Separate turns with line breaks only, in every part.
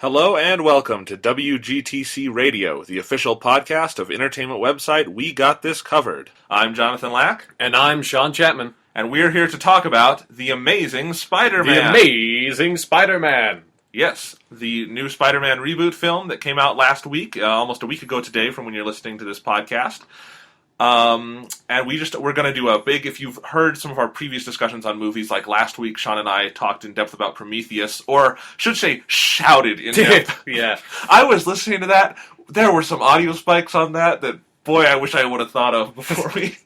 Hello and welcome to WGTC Radio, the official podcast of entertainment website We Got This Covered. I'm Jonathan Lack.
And I'm Sean Chapman.
And we're here to talk about The Amazing Spider-Man.
The Amazing Spider-Man.
Yes, the new Spider-Man reboot film that came out last week, almost a week ago today from when you're listening to this podcast. And we're going to do a big, if you've heard some of our previous discussions on movies, like last week, Sean and I talked in depth about Prometheus, or should say, shouted in depth.
Yeah.
I was listening to that. There were some audio spikes on that, boy, I wish I would have thought of before we...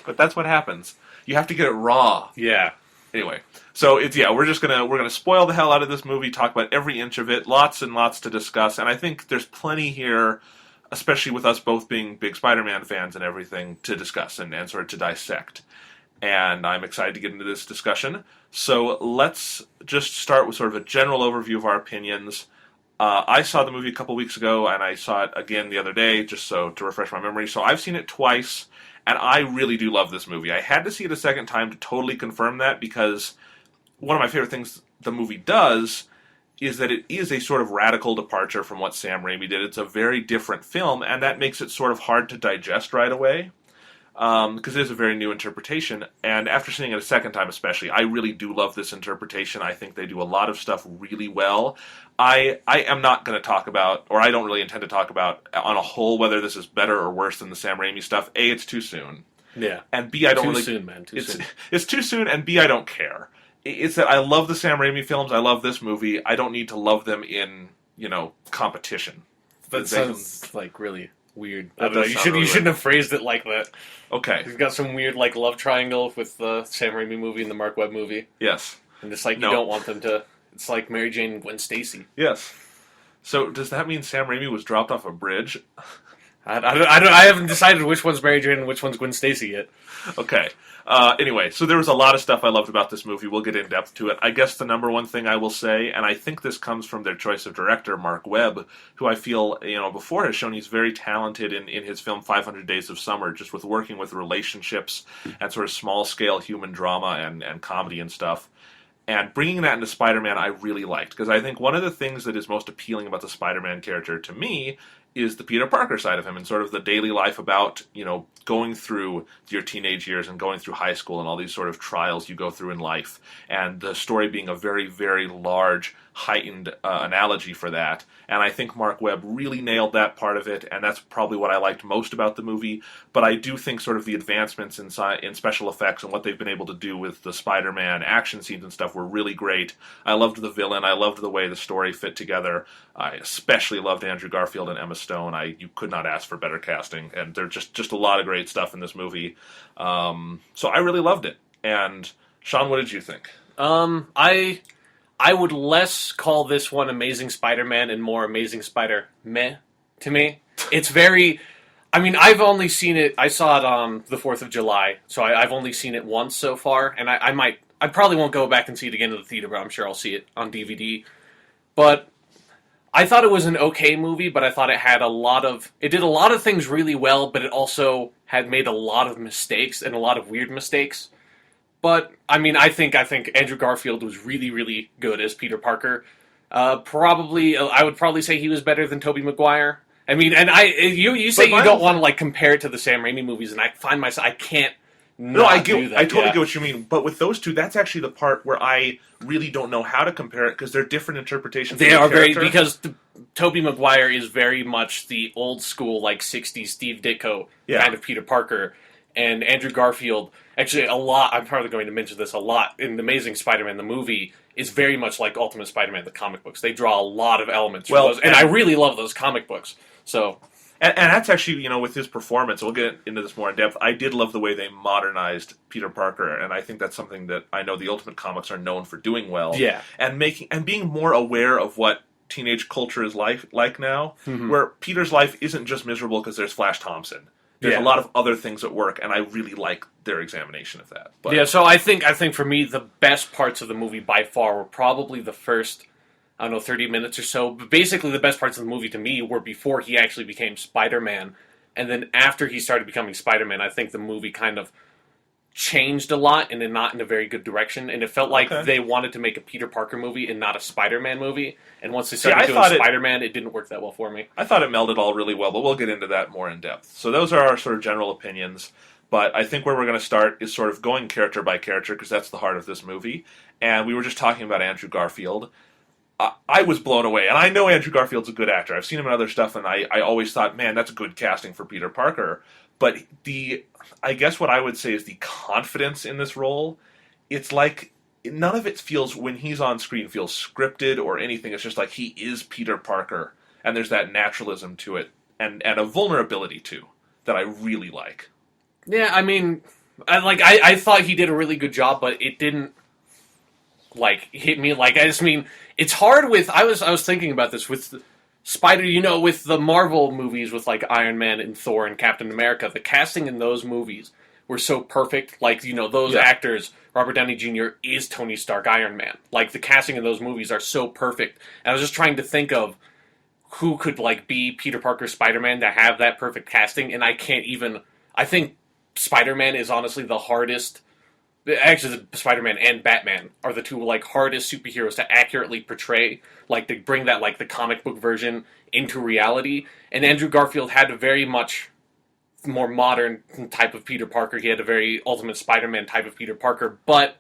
But that's what happens. You have to get it raw.
Yeah.
Anyway, so we're gonna spoil the hell out of this movie, talk about every inch of it, lots and lots to discuss, and I think there's plenty here, especially with us both being big Spider-Man fans and everything, to discuss and sort of to dissect. And I'm excited to get into this discussion. So let's just start with sort of a general overview of our opinions. I saw the movie a couple weeks ago, and I saw it again the other day, just so to refresh my memory. So I've seen it twice, and I really do love this movie. I had to see it a second time to totally confirm that, because one of my favorite things the movie does is that it is a sort of radical departure from what Sam Raimi did. It's a very different film, and that makes it sort of hard to digest right away, because it is a very new interpretation. And after seeing it a second time especially, I really do love this interpretation. I think they do a lot of stuff really well. I am not going to talk about, or I don't really intend to talk about, on a whole, whether this is better or worse than the Sam Raimi stuff. A, it's too soon.
Yeah.
And B, I don't really...
Too soon, man. Too soon.
It's too soon, and B, I don't care. It's that I love the Sam Raimi films, I love this movie, I don't need to love them in, competition.
That sounds, really weird.
You
shouldn't have phrased it like that.
Okay.
You've got some weird, love triangle with the Sam Raimi movie and the Marc Webb movie.
Yes.
And it's you don't want them to... It's like Mary Jane and Gwen Stacy.
Yes. So, does that mean Sam Raimi was dropped off a bridge?
I haven't decided which one's Mary Jane and which one's Gwen Stacy yet.
Okay. Anyway, so there was a lot of stuff I loved about this movie. We'll get in depth to it. I guess the number one thing I will say, and I think this comes from their choice of director, Marc Webb, who I feel, before has shown he's very talented in his film 500 Days of Summer, just with working with relationships and sort of small-scale human drama and comedy and stuff. And bringing that into Spider-Man I really liked, because I think one of the things that is most appealing about the Spider-Man character to me is the Peter Parker side of him, and sort of the daily life about, going through your teenage years and going through high school and all these sort of trials you go through in life, and the story being a very, very large, heightened analogy for that. And I think Marc Webb really nailed that part of it, and that's probably what I liked most about the movie. But I do think sort of the advancements in special effects and what they've been able to do with the Spider-Man action scenes and stuff were really great. I loved the villain. I loved the way the story fit together. I especially loved Andrew Garfield and Emma Stone. You could not ask for better casting, and there's just a lot of great stuff in this movie. So I really loved it. And Sean, what did you think?
I would less call this one Amazing Spider-Man and more Amazing Spider-Meh to me. It's very... I've only seen it... I saw it on the 4th of July, so I've only seen it once so far, and I probably won't go back and see it again in the theater, but I'm sure I'll see it on DVD. But I thought it was an okay movie, but I thought it had it did a lot of things really well, but it also had made a lot of mistakes, and a lot of weird mistakes. But, I think Andrew Garfield was really, really good as Peter Parker. I would probably say he was better than Tobey Maguire. You say you don't want to, compare it to the Sam Raimi movies, and I find myself, I can't do that.
I totally get what you mean. But with those two, that's actually the part where I really don't know how to compare it, because they're different interpretations of the character.
Because Tobey Maguire is very much the old school, 60s Steve Ditko kind of Peter Parker. And Andrew Garfield, actually I'm probably going to mention this a lot, in The Amazing Spider-Man, the movie, is very much like Ultimate Spider-Man, the comic books. They draw a lot of elements from those, and I really love those comic books. So,
and that's actually, with his performance, we'll get into this more in depth, I did love the way they modernized Peter Parker, and I think that's something that I know the Ultimate comics are known for doing well.
Yeah.
And being more aware of what teenage culture is like now, where Peter's life isn't just miserable because there's Flash Thompson. There's a lot of other things at work, and I really like their examination of that. But,
yeah, so I think for me, the best parts of the movie by far were probably the first, 30 minutes or so. But basically, the best parts of the movie to me were before he actually became Spider-Man. And then after he started becoming Spider-Man, I think the movie kind of changed a lot and not in a very good direction, and it felt like
Okay.
they wanted to make a Peter Parker movie and not a Spider-Man movie. And once they
See,
started
I
doing
thought
Spider-Man, it didn't work that well for me.
I thought it melded all really well, but we'll get into that more in depth. So those are our sort of general opinions. But I think where we're going to start is sort of going character by character, because that's the heart of this movie. And we were just talking about Andrew Garfield. I was blown away. And I know Andrew Garfield's a good actor. I've seen him in other stuff, and I always thought, man, that's a good casting for Peter Parker. But I guess what I would say is the confidence in this role, it's like none of it feels, when he's on screen, feels scripted or anything. It's just like he is Peter Parker. And there's that naturalism to it, and a vulnerability, too, that I really like.
Yeah, I mean, I thought he did a really good job, but it didn't hit me. I just mean, it's hard with. I was thinking about this with Spider. With the Marvel movies, with Iron Man and Thor and Captain America, the casting in those movies were so perfect. Those actors. Robert Downey Jr. is Tony Stark, Iron Man. The casting in those movies are so perfect. And I was just trying to think of who could be Peter Parker, Spider-Man, to have that perfect casting, and I can't even. I think Spider-Man is honestly the hardest. Actually, Spider-Man and Batman are the two hardest superheroes to accurately portray, to bring that the comic book version into reality. And Andrew Garfield had a very much more modern type of Peter Parker. He had a very Ultimate Spider-Man type of Peter Parker, but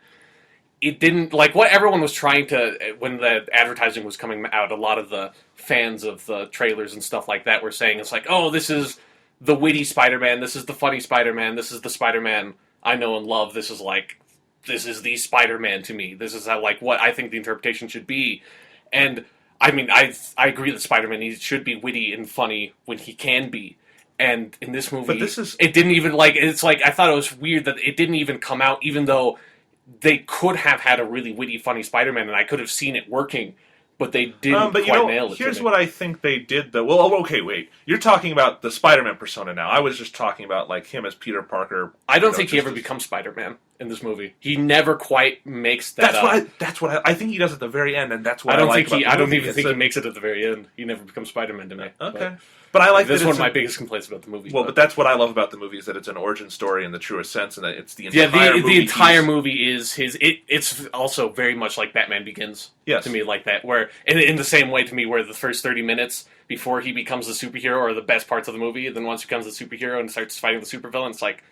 it didn't what everyone was trying to, when the advertising was coming out. A lot of the fans of the trailers and stuff like that were saying it's oh, this is the witty Spider-Man, this is the funny Spider-Man, this is the Spider-Man I know and love. This is the Spider-Man to me. This is how, what I think the interpretation should be. And I mean, I agree that Spider-Man should be witty and funny when he can be. And in this movie, it didn't even I thought it was weird that it didn't even come out, even though they could have had a really witty, funny Spider-Man, and I could have seen it working. But they didn't quite nail it.
Here's what I think they did, though. Well, okay, wait. You're talking about the Spider-Man persona now. I was just talking about him as Peter Parker.
I don't think he ever becomes Spider-Man in this movie. He never quite makes that.
That's what I think he does at the very end, and that's what
I don't
like
think I don't even think he makes it at the very end. He never becomes Spider-Man to me.
Okay. But I like
that's one of my biggest complaints about the movie.
Well, but that's what I love about the movie, is that it's an origin story in the truest sense, and that it's the entire movie.
The entire movie is his. It's also very much like Batman Begins.
Yes.
To me, like that, where in the same way to me, where the first 30 minutes before he becomes the superhero are the best parts of the movie, and then once he becomes the superhero and starts fighting the supervillain, it's like.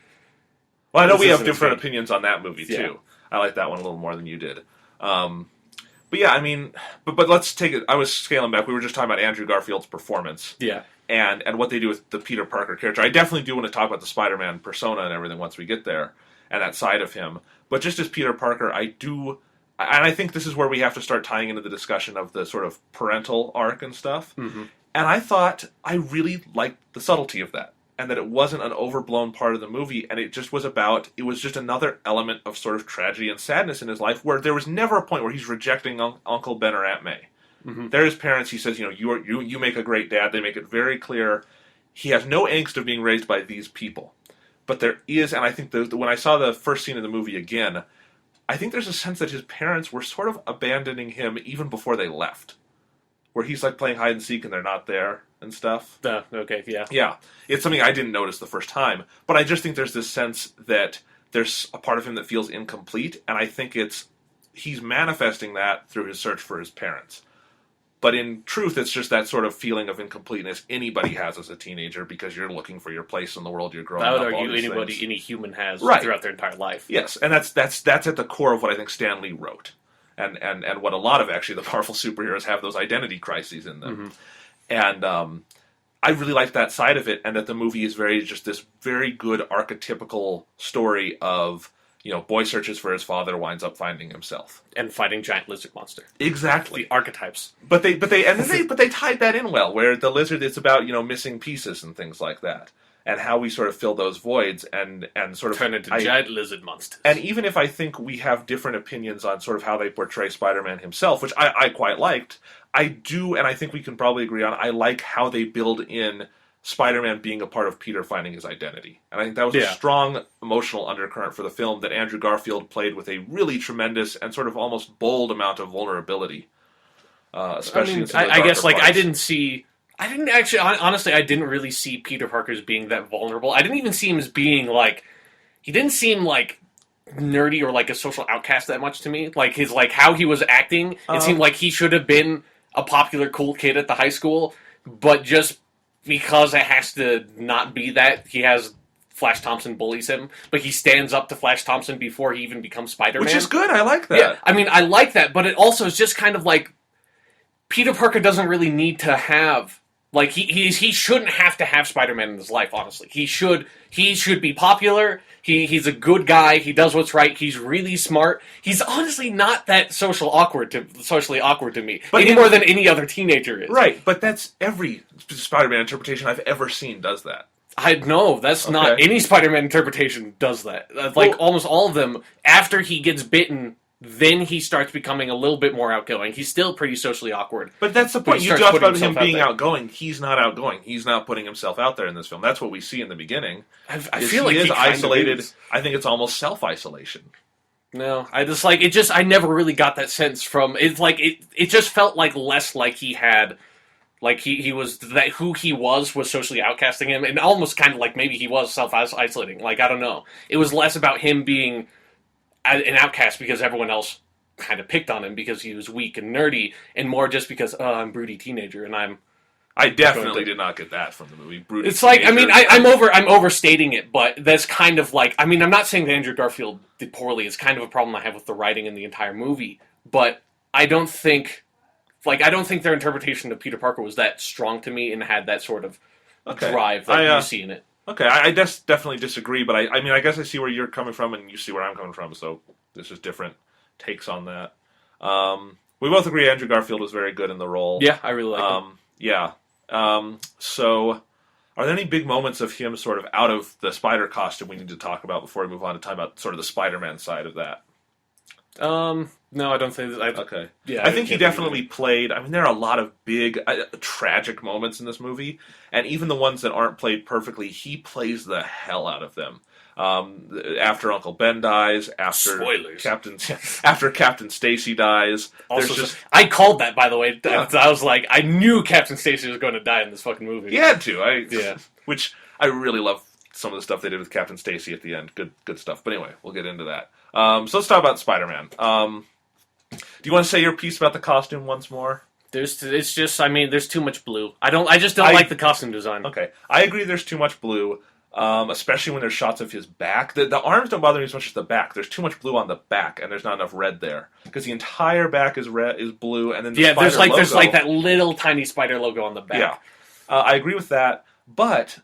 Well, I know we have different opinions on that movie too.
Yeah.
I like that one a little more than you did. But yeah, I mean, but let's take it. I was scaling back. We were just talking about Andrew Garfield's performance.
Yeah.
And what they do with the Peter Parker character. I definitely do want to talk about the Spider-Man persona and everything once we get there, and that side of him. But just as Peter Parker, I think this is where we have to start tying into the discussion of the sort of parental arc and stuff.
Mm-hmm.
And I thought I really liked the subtlety of that, and that it wasn't an overblown part of the movie, and it was just another element of sort of tragedy and sadness in his life, where there was never a point where he's rejecting Uncle Ben or Aunt May. Mm-hmm. They're his parents. He says, you make a great dad. They make it very clear. He has no angst of being raised by these people. But there is, and I think when I saw the first scene of the movie again, I think there's a sense that his parents were sort of abandoning him even before they left. Where he's playing hide and seek and they're not there and stuff.
Okay, yeah.
Yeah. It's something I didn't notice the first time. But I just think there's this sense that there's a part of him that feels incomplete, and I think he's manifesting that through his search for his parents. But in truth, it's just that sort of feeling of incompleteness anybody has as a teenager, because you're looking for your place in the world you're growing up.
I would argue any human has
right.
throughout their entire life.
Yes, and that's at the core of what I think Stan Lee wrote, and what a lot of actually the Marvel superheroes have, those identity crises in them. Mm-hmm. And I really like that side of it, and that the movie is this very good archetypical story of. Boy searches for his father, winds up finding himself,
and fighting giant lizard monster.
Exactly,
the archetypes.
But they tied that in well, where the lizard, it's about missing pieces and things like that, and how we sort of fill those voids and sort of
turn into giant lizard monsters.
And even if I think we have different opinions on sort of how they portray Spider-Man himself, which I quite liked, I do, and I think we can probably agree on. I like how they build in Spider-Man being a part of Peter finding his identity. And I think that was a strong emotional undercurrent for the film that Andrew Garfield played with a really tremendous and sort of almost bold amount of vulnerability. Especially
I guess, parts. I didn't actually, honestly, I didn't really see Peter Parker as being that vulnerable. I didn't even see him as being, he didn't seem nerdy or like a social outcast that much to me. Like his like how he was acting, it seemed like he should have been a popular cool kid at the high school, but just because it has to not be that, he has Flash Thompson bullies him, but he stands up to Flash Thompson before he even becomes Spider-Man.
Which is good. I like that.
Yeah, I mean, I like that, but it also is just kind of like Peter Parker doesn't really need to have like he shouldn't have to have Spider-Man in his life. Honestly, he should be popular. He's a good guy. He does what's right. He's really smart. He's honestly not that socially awkward to me, but any more than any other teenager is.
Right, but that's every Spider-Man interpretation I've ever seen does that.
I know, that's not... Any Spider-Man interpretation does that. Like, almost all of them, after he gets bitten, then he starts becoming a little bit more outgoing. He's still pretty socially awkward.
But that's the point. You talked about him being outgoing. He's not outgoing. He's not putting himself out there in this film. That's what we see in the beginning.
I feel like he is
isolated. I think it's almost self-isolation.
No, I just, like, I never really got that sense from... It's like, it just felt like less like he had... Like, he was, that who he was socially outcasting him, and almost kind of like maybe he was self-isolating. Like, I don't know. It was less about him being an outcast because everyone else kind of picked on him because he was weak and nerdy, and more just because, I'm a broody teenager, and
I definitely did not get that from the movie. Broody
it's like, I mean, I'm overstating it, but that's kind of like, I mean, I'm not saying that Andrew Garfield did poorly. It's kind of a problem I have with the writing in the entire movie, but I don't think their interpretation of Peter Parker was that strong to me and had that sort of drive that you see in it.
Okay, I definitely disagree, but I mean, I guess I see where you're coming from and you see where I'm coming from, so there's just different takes on that. We both agree Andrew Garfield was very good in the role.
Yeah, I really like him.
Yeah. So, are there any big moments of him sort of out of the spider costume we need to talk about before we move on to talk about sort of the Spider-Man side of that?
No, I don't think that.
Okay. Yeah, I think he definitely played. I mean, there are a lot of big, tragic moments in this movie, and even the ones that aren't played perfectly, he plays the hell out of them. After Uncle Ben dies, after Captain Stacy dies,
I called that, by the way. Yeah. I was like, I knew Captain Stacy was going to die in this fucking movie.
He had to. Which I really love. Some of the stuff they did with Captain Stacy at the end, good stuff. But anyway, we'll get into that. So let's talk about Spider-Man. Do you want to say your piece about the costume once more?
There's too much blue. I just don't like the costume design.
Okay, I agree. There's too much blue, especially when there's shots of his back. The arms don't bother me as much as the back. There's too much blue on the back, and there's not enough red there because the entire back is blue, and then
there's like that little tiny spider logo on the back.
Yeah, I agree with that, but.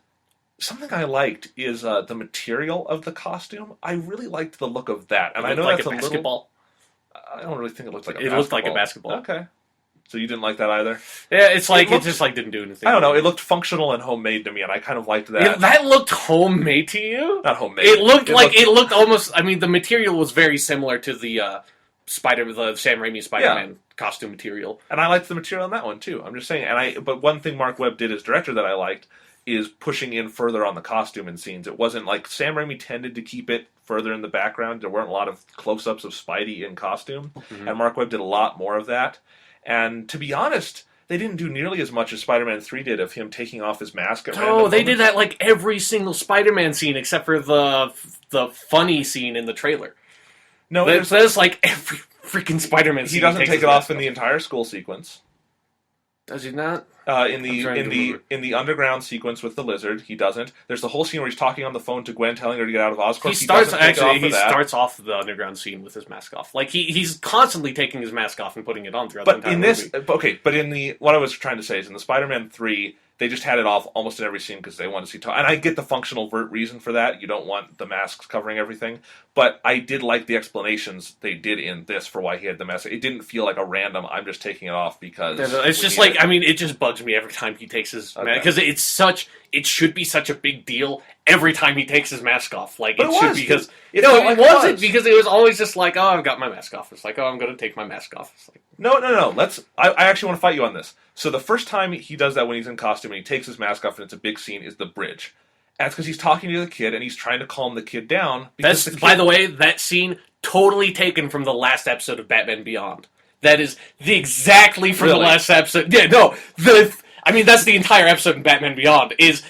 Something I liked is the material of the costume. I really liked the look of that, and I know that's a basketball. I don't really think it looked like a basketball. It looked
like a basketball.
Okay, so you didn't like that either?
Yeah, it just didn't do anything.
I don't know. It looked functional and homemade to me, and I kind of liked that.
Yeah, that looked homemade to you?
Not homemade.
It looked almost. I mean, the material was very similar to the Sam Raimi Spider-Man costume material,
and I liked the material on that one too. I'm just saying, but one thing Marc Webb did as director that I liked. Is pushing in further on the costume and scenes. It wasn't like Sam Raimi tended to keep it further in the background. There weren't a lot of close-ups of Spidey in costume, and Marc Webb did a lot more of that. And to be honest, they didn't do nearly as much as Spider-Man 3 did of him taking off his mask at random moments.
They did that like every single Spider-Man scene except for the funny scene in the trailer. No, there's like every freaking Spider-Man scene.
He doesn't take it off in the entire school sequence.
Does he not?
In the underground sequence with the lizard, he doesn't. There's the whole scene where he's talking on the phone to Gwen, telling her to get out of Oscorp.
He starts off the underground scene with his mask off. Like he's constantly taking his mask off and putting it on throughout the entire movie.
But what I was trying to say is in the Spider-Man 3, they just had it off almost in every scene because they wanted to see Tom. And I get the functional reason for that. You don't want the masks covering everything. But I did like the explanations they did in this for why he had the mask. It didn't feel like a random, I'm just taking it off because...
It's just like, it just bugs me every time he takes his mask. Because it should be such a big deal every time he takes his mask off. Like, it should because... It wasn't because it was always just like, oh, I've got my mask off. It's like, oh, I'm going to take my mask off. It's like...
No. I actually want to fight you on this. So the first time he does that when he's in costume and he takes his mask off and it's a big scene is the bridge. And it's because he's talking to the kid and he's trying to calm the kid down.
By the way, that scene totally taken from the last episode of Batman Beyond. That is exactly from the last episode. Yeah, no, that's the entire episode in Batman Beyond is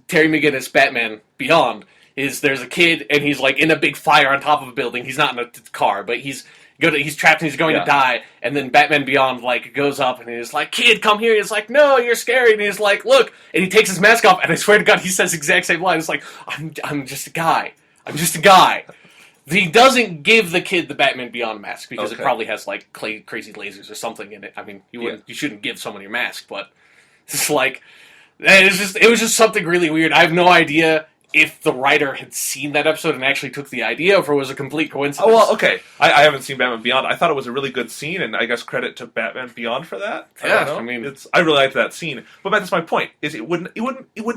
Terry McGinnis Batman Beyond. is there's a kid and he's like in a big fire on top of a building. He's not in a car, but he's trapped and he's going to die. And then Batman Beyond like goes up and he's like, "Kid, come here." He's like, "No, you're scary." And he's like, "Look," and he takes his mask off. And I swear to God, he says the exact same line. It's like, "I'm just a guy. I'm just a guy." He doesn't give the kid the Batman Beyond mask because it probably has like crazy lasers or something in it. I mean, you shouldn't give someone your mask, but it's like it was just something really weird. I have no idea if the writer had seen that episode and actually took the idea, or if it was a complete coincidence.
Oh, well, okay. I haven't seen Batman Beyond. I thought it was a really good scene, and I guess credit to Batman Beyond for that.
I mean,
I really liked that scene. But that's my point. Is it would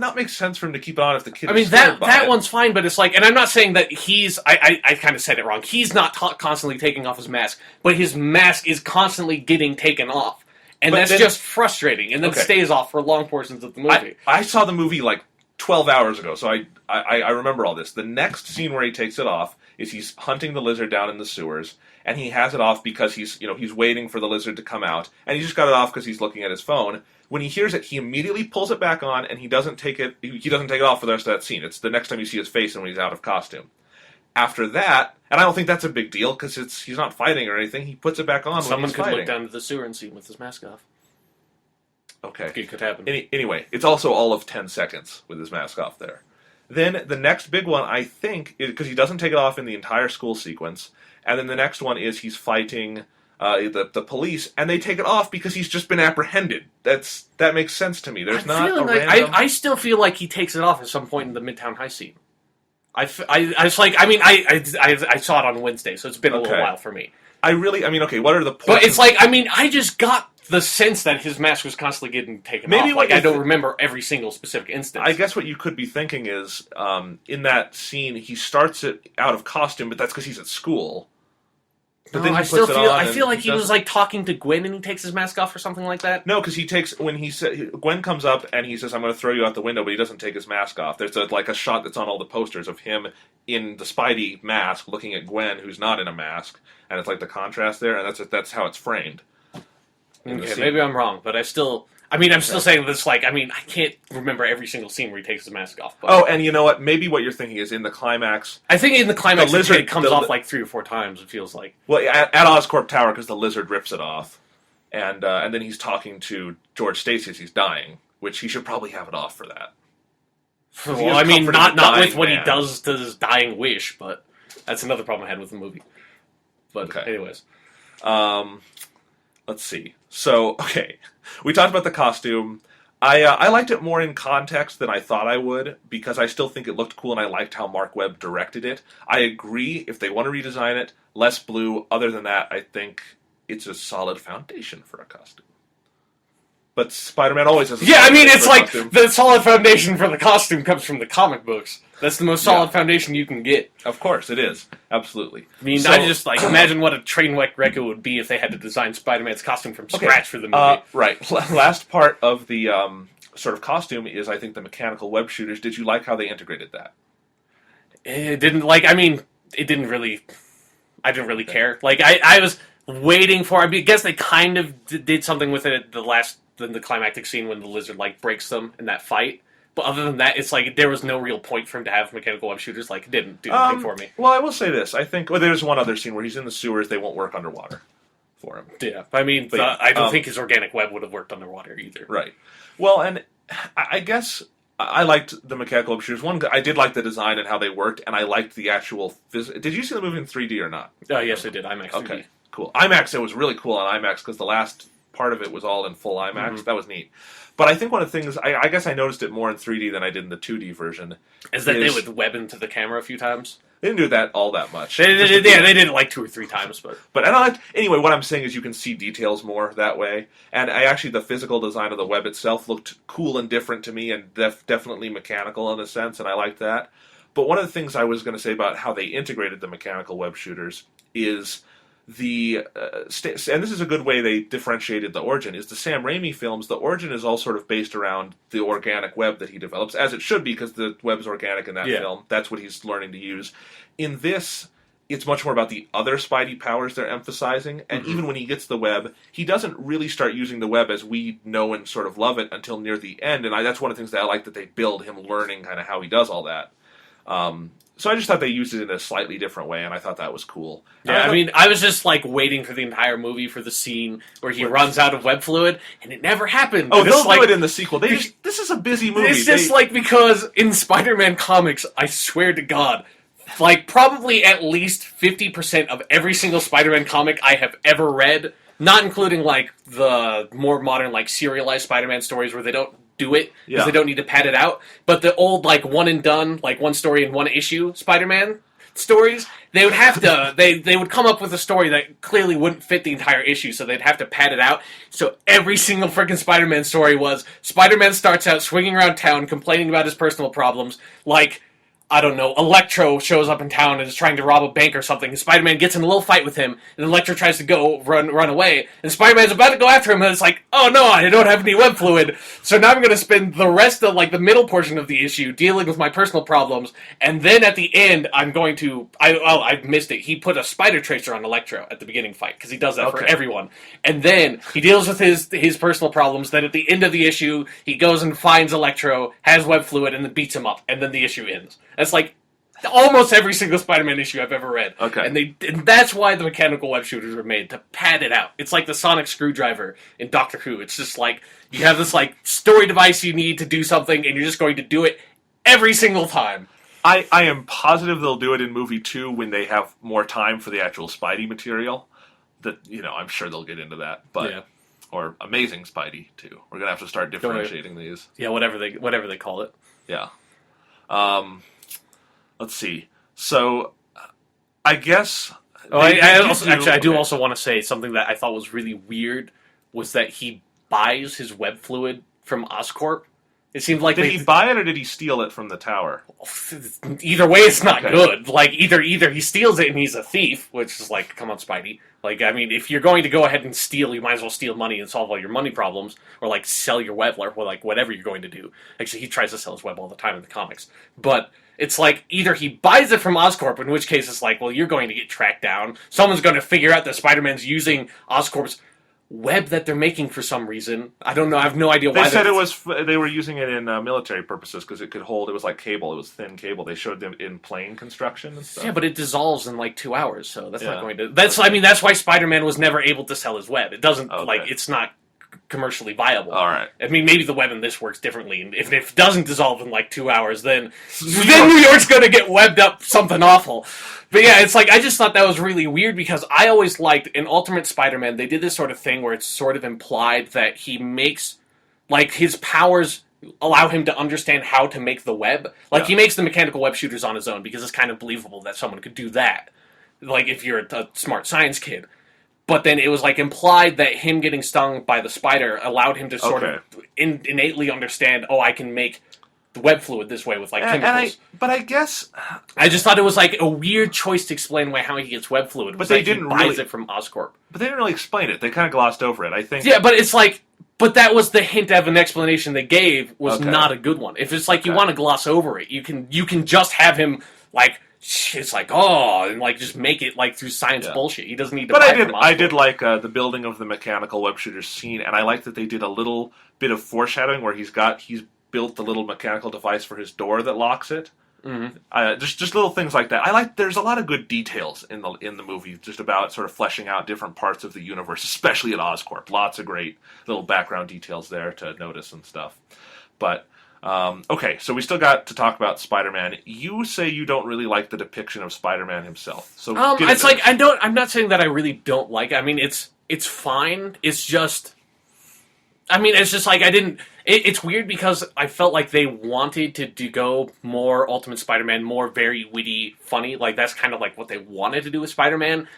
not make sense for him to keep it on if the kid.
I mean, that one's fine, but it's like, and I'm not saying that he's. I kind of said it wrong. He's not constantly taking off his mask, but his mask is constantly getting taken off, and that's just frustrating. And then stays off for long portions of the movie.
I saw the movie like 12 hours ago, so I remember all this. The next scene where he takes it off is he's hunting the lizard down in the sewers, and he has it off because he's waiting for the lizard to come out, and he just got it off because he's looking at his phone. When he hears it, he immediately pulls it back on, and he doesn't take it off for the rest of that scene. It's the next time you see his face and when he's out of costume. After that, and I don't think that's a big deal because he's not fighting or anything. He puts it back on.
Someone could
fighting.
look down to the sewer and see him with his mask off.
Okay.
It could happen.
Anyway, it's also all of 10 seconds with his mask off there. Then the next big one, I think, because he doesn't take it off in the entire school sequence, and then the next one is he's fighting the police, and they take it off because he's just been apprehended. That makes sense to me. There's not a random...
I still feel like he takes it off at some point in the Midtown High scene. I saw it on Wednesday, so it's been a little while for me.
what are the points?
But it's like, I just got the sense that his mask was constantly getting taken off. Like, I don't remember every single specific instance.
I guess what you could be thinking is, in that scene, he starts it out of costume, but that's because he's at school. But then I
feel like he was like talking to Gwen and he takes his mask off or something like that.
No, because Gwen comes up and he says, "I'm going to throw you out the window," but he doesn't take his mask off. There's a shot that's on all the posters of him in the Spidey mask looking at Gwen, who's not in a mask, and it's like the contrast there, and that's how it's framed.
Okay, maybe I'm wrong, but I'm still saying this, like, I can't remember every single scene where he takes his mask off. But
and you know what? Maybe what you're thinking is in the climax...
I think in the climax, the lizard comes off like 3 or 4 times, it feels like.
Well, at Oscorp Tower, because the lizard rips it off. And then he's talking to George Stacy as he's dying, which he should probably have it off for that.
Well, not with what he does to his dying wish, but that's another problem I had with the movie. But anyways.
Let's see. So, we talked about the costume. I liked it more in context than I thought I would, because I still think it looked cool and I liked how Marc Webb directed it. I agree, if they want to redesign it, less blue. Other than that, I think it's a solid foundation for a costume. But Spider-Man always has a
it's like costume. The solid foundation for the costume comes from the comic books. That's the most solid foundation you can get.
Of course, it is. Absolutely.
I just imagine what a train wreck it would be if they had to design Spider-Man's costume from scratch for the movie.
Right. Last part of the sort of costume is, I think, the mechanical web shooters. Did you like how they integrated that?
It didn't really... I didn't really care. Like, I was waiting for... I guess they kind of did something with it at the climactic scene when the lizard, breaks them in that fight. But other than that, it's like there was no real point for him to have mechanical web shooters. Like, it didn't do anything for me.
Well, I will say this. I think there's one other scene where he's in the sewers. They won't work underwater for him.
Yeah. I don't think his organic web would have worked underwater either.
Right. Well, and I guess I liked the mechanical web shooters. One, I did like the design and how they worked, and I liked the actual... Did you see the movie in 3D or not?
Yes, I did. IMAX 3D.
Okay, cool. IMAX, it was really cool on IMAX because the last part of it was all in full IMAX. Mm-hmm. That was neat. But I think one of the things, I guess I noticed it more in 3D than I did in the 2D version.
Is that they would web into the camera a few times?
They didn't do that all that much.
They did it like 2 or 3 times.
Anyway, what I'm saying is you can see details more that way. And the physical design of the web itself looked cool and different to me and definitely mechanical in a sense, and I liked that. But one of the things I was going to say about how they integrated the mechanical web shooters is... and this is a good way they differentiated the origin, is the Sam Raimi films, the origin is all sort of based around the organic web that he develops, as it should be, because the web's organic in that film. That's what he's learning to use. In this, it's much more about the other Spidey powers they're emphasizing, and even when he gets the web, he doesn't really start using the web as we know and sort of love it until near the end, and that's one of the things that I like that they build, him learning kind of how he does all that. So I just thought they used it in a slightly different way, and I thought that was cool.
Yeah, I mean, I was just like waiting for the entire movie for the scene where he runs out of web fluid, and it never happened.
Oh, they'll do it in the sequel. This is a busy movie.
It's just like because in Spider-Man comics, I swear to God, like probably at least 50% of every single Spider-Man comic I have ever read, not including like the more modern like serialized Spider-Man stories where they don't do it because they don't need to pad it out. But the old like one and done, like one story in one issue Spider-Man stories, they would have to they would come up with a story that clearly wouldn't fit the entire issue, so they'd have to pad it out. So every single freaking Spider-Man story was Spider-Man starts out swinging around town complaining about his personal problems, like I don't know, Electro shows up in town and is trying to rob a bank or something, and Spider-Man gets in a little fight with him, and Electro tries to run away, and Spider-Man's about to go after him, and it's like, oh no, I don't have any web fluid, so now I'm going to spend the rest of, like, the middle portion of the issue dealing with my personal problems, and then at the end, I'm going to, I missed it, he put a spider tracer on Electro at the beginning fight, because he does that for everyone, and then he deals with his personal problems, then at the end of the issue, he goes and finds Electro, has web fluid, and then beats him up, and then the issue ends. That's like almost every single Spider-Man issue I've ever read.
Okay.
And that's why the mechanical web shooters were made, to pad it out. It's like the sonic screwdriver in Doctor Who. It's just like, you have this like story device you need to do something, and you're just going to do it every single time.
I am positive they'll do it in movie 2 when they have more time for the actual Spidey material. That, you know, I'm sure they'll get into that. But or Amazing Spidey, too. We're going to have to start differentiating these.
Yeah, whatever they call it.
Yeah. Let's see. So, I guess...
I do also want to say something that I thought was really weird, was that he buys his web fluid from Oscorp. It seemed like...
Did he buy it, or did he steal it from the tower?
Either way, it's not good. Like, either he steals it and he's a thief, which is like, come on, Spidey. Like, I mean, if you're going to go ahead and steal, you might as well steal money and solve all your money problems, or like sell your web, or like whatever you're going to do. Actually, he tries to sell his web all the time in the comics. But it's like, either he buys it from Oscorp, in which case it's like, well, you're going to get tracked down. Someone's going to figure out that Spider-Man's using Oscorp's web that they're making for some reason. I don't know. I have no idea why.
They said they were using it in military purposes because it could hold. It was like cable. It was thin cable. They showed them in plane construction and stuff.
Yeah, but it dissolves in like 2 hours, so that's not going to. That's why Spider-Man was never able to sell his web. It doesn't it's not commercially viable.
All right.
I mean, maybe the web in this works differently. And if it doesn't dissolve in like 2 hours, then New York's going to get webbed up something awful. But yeah, it's like, I just thought that was really weird because I always liked, in Ultimate Spider-Man, they did this sort of thing where it's sort of implied that he makes, like, his powers allow him to understand how to make the web. Like, he makes the mechanical web shooters on his own because it's kind of believable that someone could do that. Like, if you're a smart science kid. But then it was, like, implied that him getting stung by the spider allowed him to sort of innately understand, I can make the web fluid this way with, like, chemicals.
But I guess...
I just thought it was, like, a weird choice to explain how he gets web fluid.
But they didn't
he buys it from Oscorp.
But they didn't really explain it. They kind of glossed over it, I think.
Yeah, but it's like... But that was the hint of an explanation they gave was not a good one. If it's like you want to gloss over it, you can just have him, like... It's like, and like just make it like through science bullshit. He doesn't need to. But
I did like the building of the mechanical web shooter scene, and I like that they did a little bit of foreshadowing where he's built the little mechanical device for his door that locks it. Mm-hmm. Just little things like that. I like. There's a lot of good details in the movie, just about sort of fleshing out different parts of the universe, especially at Oscorp. Lots of great little background details there to notice and stuff. But. Okay, so we still got to talk about Spider-Man. You say you don't really like the depiction of Spider-Man himself. So
it's like I'm not saying that I really don't like it. I mean, it's fine. It's just, I mean, it's just like I didn't. It's weird because I felt like they wanted to go more Ultimate Spider-Man, more very witty, funny. Like that's kind of like what they wanted to do with Spider-Man.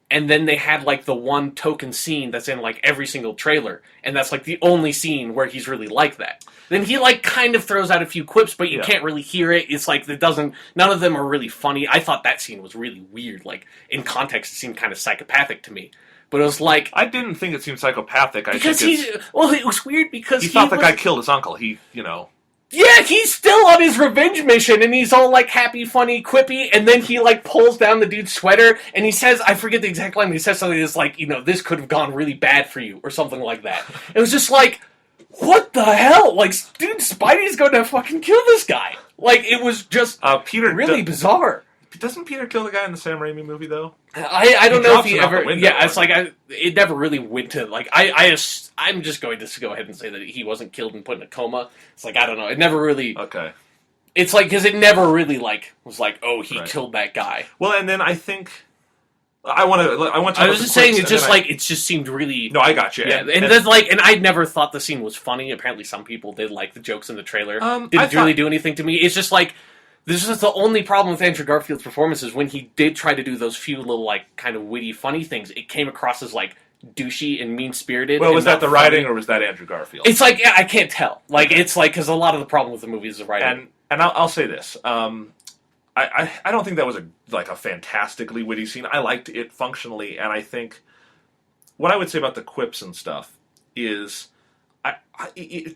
And then they had, like, the one token scene that's in, like, every single trailer. And that's, like, the only scene where he's really like that. Then he, like, kind of throws out a few quips, but you can't really hear it. It's like, none of them are really funny. I thought that scene was really weird. Like, in context, it seemed kind of psychopathic to me. But it was like...
I didn't think it seemed psychopathic.
It was weird because
he thought the guy killed his uncle.
Yeah, he's still on his revenge mission, and he's all, like, happy, funny, quippy, and then he, like, pulls down the dude's sweater, and he says, I forget the exact line, but he says something that's like, this could have gone really bad for you, or something like that. It was just like, what the hell? Like, dude, Spidey's going to fucking kill this guy. Like, it was just
Peter
really bizarre.
Doesn't Peter kill the guy in the Sam Raimi movie though?
I don't know if he ever.
Window,
yeah, it's like it never really went to like I'm just going to go ahead and say that he wasn't killed and put in a coma. It's like I don't know. It never really.
Okay.
It's like because it never really like was like he
Right.
killed that guy.
Well, and then I think I want to.
I was just saying it just like it just seemed really.
No, I got you.
Yeah, and then like and I never thought the scene was funny. Apparently, some people did like the jokes in the trailer. Didn't really do anything to me. It's just like. This is the only problem with Andrew Garfield's performance is when he did try to do those few little, like, kind of witty, funny things, it came across as, like, douchey and mean-spirited.
Well, was that the
funny.
writing or was that Andrew Garfield?
It's like, I can't tell. Like, it's like, because a lot of the problem with the movie is the writing.
And I'll say this. I don't think that was a fantastically witty scene. I liked it functionally, and I think what I would say about the quips and stuff is...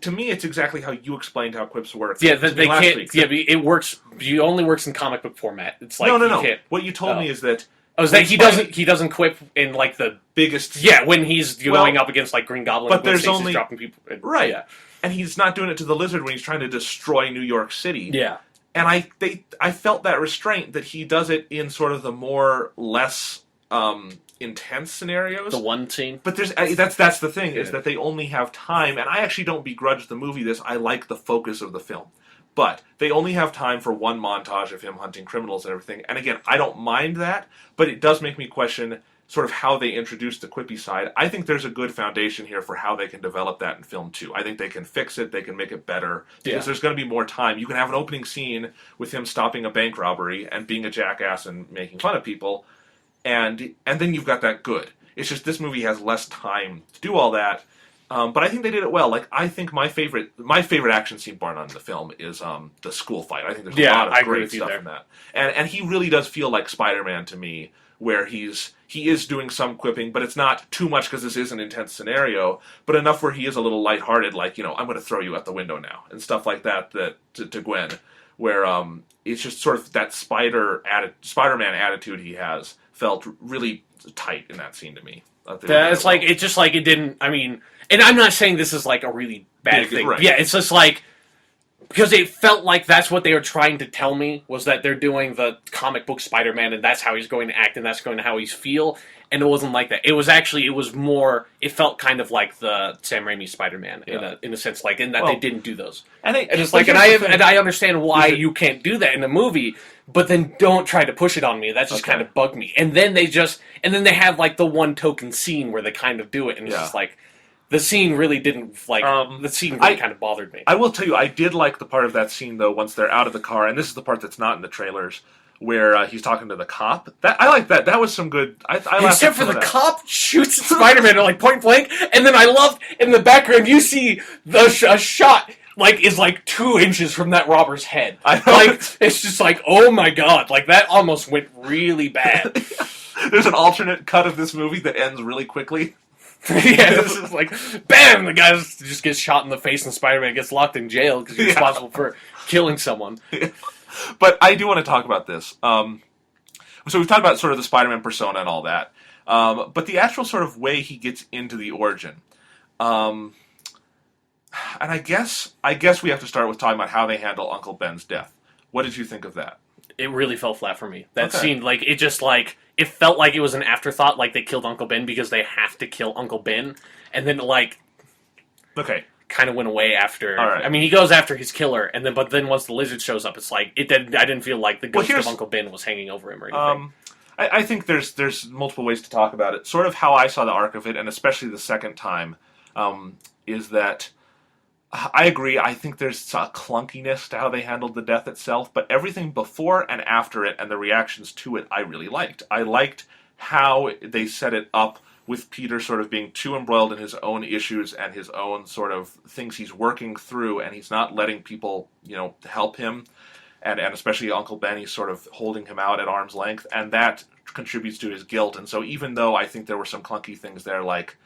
to me, it's exactly how you explained how quips work.
Yeah, they can't. Week. Yeah, it works. It only works in comic book format. It's like
no. What you told me is that
he doesn't quip in like the
biggest.
Yeah, when he's going up against like Green Goblin,
but there's only
dropping people.
Right.
Yeah.
And he's not doing it to the Lizard when he's trying to destroy New York City.
Yeah.
And I felt that restraint that he does it in sort of the less intense scenarios.
The one scene.
But that's the thing, is that they only have time, and I actually don't begrudge the movie this. I like the focus of the film. But they only have time for one montage of him hunting criminals and everything. And again, I don't mind that, but it does make me question sort of how they introduce the quippy side. I think there's a good foundation here for how they can develop that in film too. I think they can fix it, they can make it better, because there's going to be more time. You can have an opening scene with him stopping a bank robbery and being a jackass and making fun of people, and then you've got that good. It's just this movie has less time to do all that, but I think they did it well. Like, I think my favorite action scene, bar none, in the film is the school fight. I think there's a lot of great stuff in that, and he really does feel like Spider-Man to me, where he is doing some quipping, but it's not too much because this is an intense scenario, but enough where he is a little lighthearted, like, I'm going to throw you out the window now, and stuff like that to Gwen, where it's just sort of that Spider-Man attitude he has felt really tight in that scene to me.
It's like, it's just like it didn't, I mean, and I'm not saying this is like a really bad thing. Right. Yeah, it's just like, because it felt like that's what they were trying to tell me, was that they're doing the comic book Spider-Man, and that's how he's going to act, and that's going to how he's feel, and it wasn't like that. It was more, it felt kind of like the Sam Raimi Spider-Man, in a sense, like, in that they didn't do those. And it's like, and I understand why you can't do that in a movie, but then don't try to push it on me. That just kind of bugged me. And then they have, like, the one token scene where they kind of do it, and it's just like, the scene really didn't, like, the scene really kind of bothered me.
I will tell you, I did like the part of that scene, though, once they're out of the car, and this is the part that's not in the trailers, where he's talking to the cop. I like that. That was some good...
Except for the cop shoots at Spider-Man, like, point blank, and then I loved, in the background, you see a shot... is 2 inches from that robber's head. It's just like, oh my god, like, that almost went really bad.
There's an alternate cut of this movie that ends really quickly.
This is like, bam, the guy just gets shot in the face and Spider-Man gets locked in jail because he's responsible for killing someone.
But I do want to talk about this. So we've talked about sort of the Spider-Man persona and all that. But the actual sort of way he gets into the origin. And I guess we have to start with talking about how they handle Uncle Ben's death. What did you think of that?
It really fell flat for me. That scene, like, it just, like, it felt like it was an afterthought, like they killed Uncle Ben because they have to kill Uncle Ben, and then, like, kind of went away after.
All right.
I mean, he goes after his killer, but then once the Lizard shows up, it's like, I didn't feel like the ghost of Uncle Ben was hanging over him or anything.
I think there's multiple ways to talk about it. Sort of how I saw the arc of it, and especially the second time, is that I agree. I think there's a clunkiness to how they handled the death itself, but everything before and after it and the reactions to it, I really liked. I liked how they set it up with Peter sort of being too embroiled in his own issues and his own sort of things he's working through, and he's not letting people, help him, and especially Uncle Ben, he's sort of holding him out at arm's length, and that contributes to his guilt. And so even though I think there were some clunky things there, like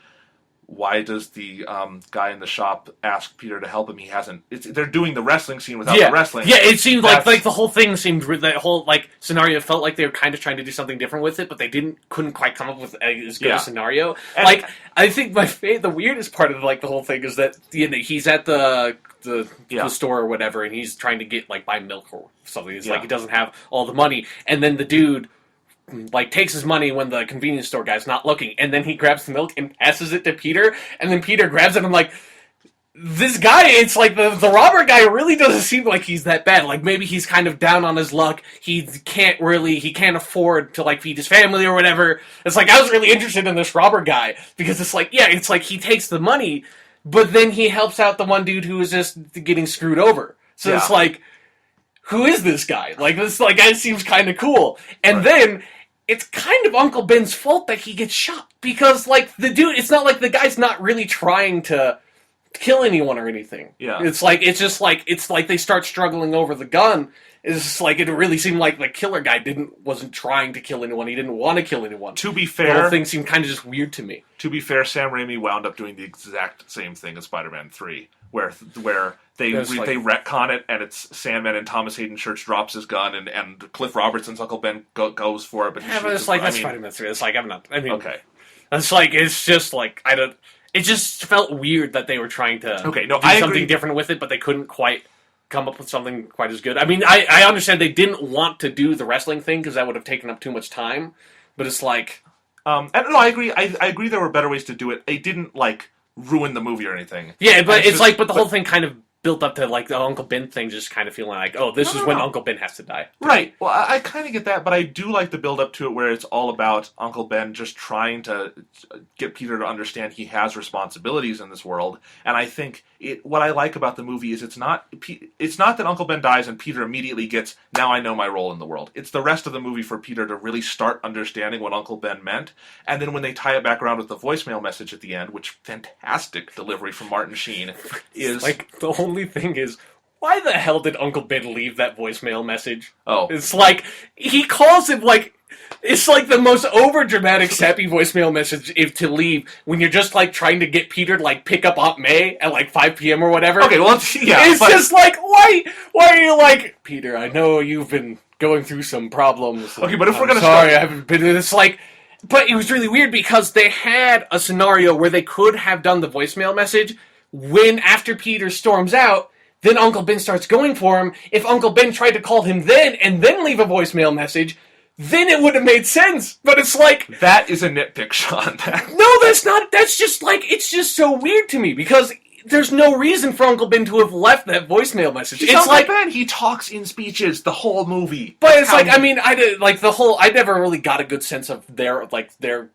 why does the guy in the shop ask Peter to help him? He hasn't. They're doing the wrestling scene without the wrestling.
Yeah, it seemed like the whole thing seemed, that whole like scenario felt like they were kind of trying to do something different with it, but they couldn't quite come up with as good a scenario. And like, I think the weirdest part of like the whole thing is that he's at the store or whatever, and he's trying to get like buy milk or something. It's like he doesn't have all the money, and then the dude like takes his money when the convenience store guy's not looking, and then he grabs the milk and passes it to Peter, and then Peter grabs it and I'm like, this guy, it's like the robber guy really doesn't seem like he's that bad. Like maybe he's kind of down on his luck. He can't afford to like feed his family or whatever. It's like I was really interested in this robber guy because it's like he takes the money, but then he helps out the one dude who is just getting screwed over. So it's like, who is this guy? Like this guy seems kind of cool. And then it's kind of Uncle Ben's fault that he gets shot because like the dude, it's not like the guy's not really trying to kill anyone or anything. Yeah. It's like they start struggling over the gun. It's just like it really seemed like the killer guy wasn't trying to kill anyone. He didn't want to kill anyone.
To be fair,
the whole thing seemed kind of just weird to me.
To be fair, Sam Raimi wound up doing the exact same thing as Spider-Man 3, where they retcon it, and it's Sandman and Thomas Hayden Church drops his gun, and Cliff Robertson's Uncle Ben goes for it, but
it's like that's Spider-Man 3. It's like
okay.
It's like it's just like I don't. It just felt weird that they were trying to do something different with it, but they couldn't quite come up with something quite as good. I mean, I understand they didn't want to do the wrestling thing because that would have taken up too much time, but it's like...
I agree. I agree there were better ways to do it. They didn't, like, ruin the movie or anything.
Yeah, but the whole thing kind of built up to, like, the Uncle Ben thing just kind of feeling like, this is when Uncle Ben has to die.
Right. Well, I kind of get that, but I do like the build up to it where it's all about Uncle Ben just trying to get Peter to understand he has responsibilities in this world. And I think what I like about the movie is it's not that Uncle Ben dies and Peter immediately gets, now I know my role in the world. It's the rest of the movie for Peter to really start understanding what Uncle Ben meant. And then when they tie it back around with the voicemail message at the end, which fantastic delivery from Martin Sheen, is...
like, the only thing is, why the hell did Uncle Ben leave that voicemail message?
Oh.
It's like, he calls him like... It's like the most over-dramatic, sappy voicemail message to leave when you're just, like, trying to get Peter to, like, pick up Aunt May at, like, 5 p.m. or whatever.
Okay, well, yeah.
It's just like, why are you like, Peter, I know you've been going through some problems.
Okay, but if we're gonna
sorry, I haven't been... It's like... But it was really weird because they had a scenario where they could have done the voicemail message when, after Peter storms out, then Uncle Ben starts going for him. If Uncle Ben tried to call him then and then leave a voicemail message... then it would have made sense. But it's like...
that is a nitpick, Sean.
No, that's not... That's just like... It's just so weird to me because there's no reason for Uncle Ben to have left that voicemail message.
It's like... Ben, he talks in speeches the whole movie.
But it's like, I mean, I never really got a good sense of their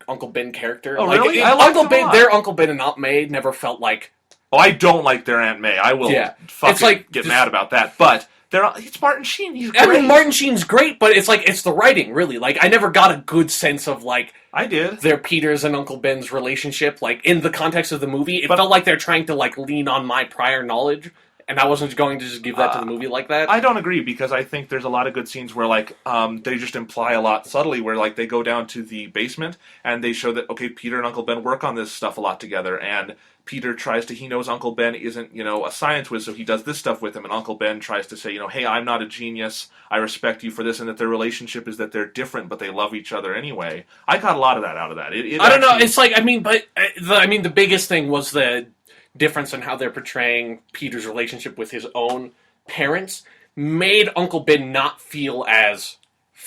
Uncle Ben character.
Oh,
like,
really?
Their Uncle Ben and Aunt May never felt like...
Oh, I don't like their Aunt May. I will get mad about that. But... it's Martin Sheen. He's great.
I mean, Martin Sheen's great, but it's like, it's the writing, really. Like, I never got a good sense of, like...
I did.
Their Peter's and Uncle Ben's relationship, like, in the context of the movie. It felt like they're trying to, like, lean on my prior knowledge, and I wasn't going to just give that to the movie like that.
I don't agree, because I think there's a lot of good scenes where, like, they just imply a lot subtly, where, like, they go down to the basement, and they show that, okay, Peter and Uncle Ben work on this stuff a lot together, and... Peter he knows Uncle Ben isn't, a science whiz, so he does this stuff with him, and Uncle Ben tries to say, hey, I'm not a genius, I respect you for this, and that their relationship is that they're different, but they love each other anyway. I got a lot of that out of that.
I don't know, it's like, the biggest thing was the difference in how they're portraying Peter's relationship with his own parents made Uncle Ben not feel as...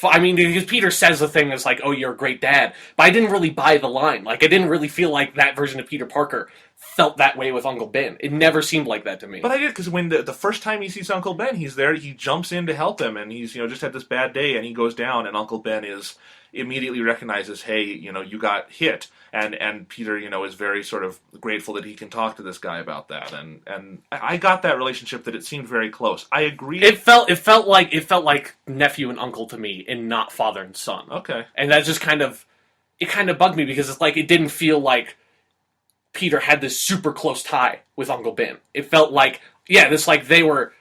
because Peter says the thing that's like, oh, you're a great dad, but I didn't really buy the line. Like, I didn't really feel like that version of Peter Parker felt that way with Uncle Ben. It never seemed like that to me.
But I did, because when the first time he sees Uncle Ben, he's there, he jumps in to help him, and he's, just had this bad day, and he goes down, and Uncle Ben immediately recognizes, hey, you got hit, and Peter, is very sort of grateful that he can talk to this guy about that, and I got that relationship that it seemed very close. I agree.
It felt like nephew and uncle to me, and not father and son.
Okay.
And that just kind of bugged me, because it's like, it didn't feel like Peter had this super close tie with Uncle Ben. It felt like, they were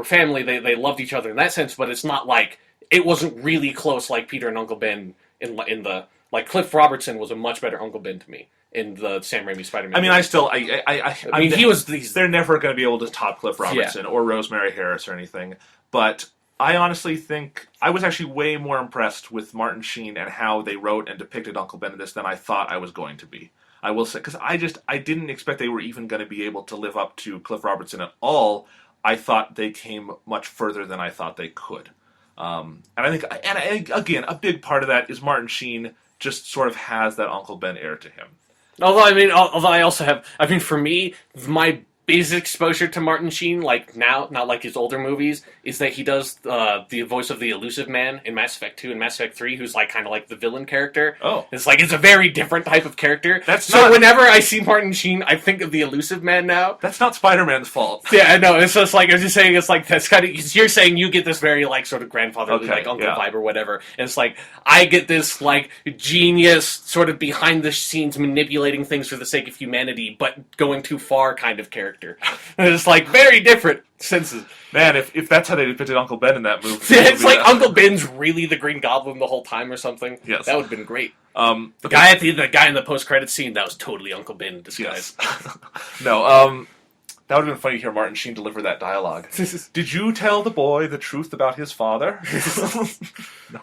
family, they loved each other in that sense, but it's not like, it wasn't really close like Peter and Uncle Ben in the, like, Cliff Robertson was a much better Uncle Ben to me. in the Sam Raimi Spider-Man.
I mean,
he was.
They're never going to be able to top Cliff Robertson or Rosemary Harris or anything. But I honestly think I was actually way more impressed with Martin Sheen and how they wrote and depicted Uncle Ben in this than I thought I was going to be. I will say, because I didn't expect they were even going to be able to live up to Cliff Robertson at all. I thought they came much further than I thought they could. And I think, again, a big part of that is Martin Sheen just sort of has that Uncle Ben air to him.
Although I also have, for me, my basic exposure to Martin Sheen, like now, not like his older movies, is that he does the voice of the elusive man in Mass Effect 2 and Mass Effect 3, who's like kind of like the villain character.
Oh.
It's a very different type of character. Whenever I see Martin Sheen, I think of the elusive man now.
That's not Spider-Man's fault.
Yeah, I know. It's just like, I'm just saying, it's like, that's kind of, you're saying you get this very like sort of grandfatherly, like uncle vibe or whatever. And it's like, I get this like genius sort of behind the scenes manipulating things for the sake of humanity, but going too far kind of character. And it's like very different senses.
Man, if that's how they depicted Uncle Ben in that movie,
it's like Uncle Ben's really the Green Goblin the whole time or something.
Yes,
that would have been great. The guy in the post-credit scene, that was totally Uncle Ben in disguise.
Yes. No, that would have been funny to hear Martin Sheen deliver that dialogue. Did you tell the boy the truth about his father? No.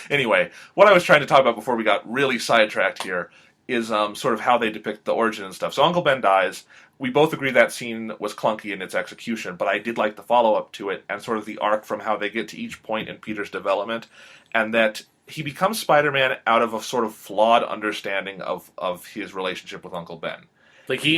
Anyway, what I was trying to talk about before we got really sidetracked here is sort of how they depict the origin and stuff. So Uncle Ben dies. We both agree that scene was clunky in its execution, but I did like the follow-up to it and sort of the arc from how they get to each point in Peter's development, and that he becomes Spider-Man out of a sort of flawed understanding of his relationship with Uncle Ben.
Like he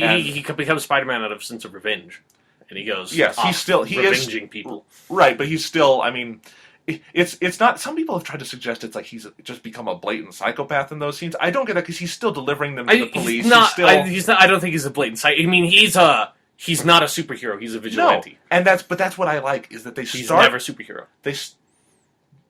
becomes Spider-Man out of a sense of revenge, and he goes,
yes, he is
revenging people,
right? But he's still, I mean, it's not. Some people have tried to suggest it's like he's just become a blatant psychopath in those scenes. I don't get that because he's still delivering them to the police.
He's not. I don't think he's a blatant psychopath. I mean, he's not a superhero. He's a vigilante.
No, and that's what I like is that
he's never a superhero.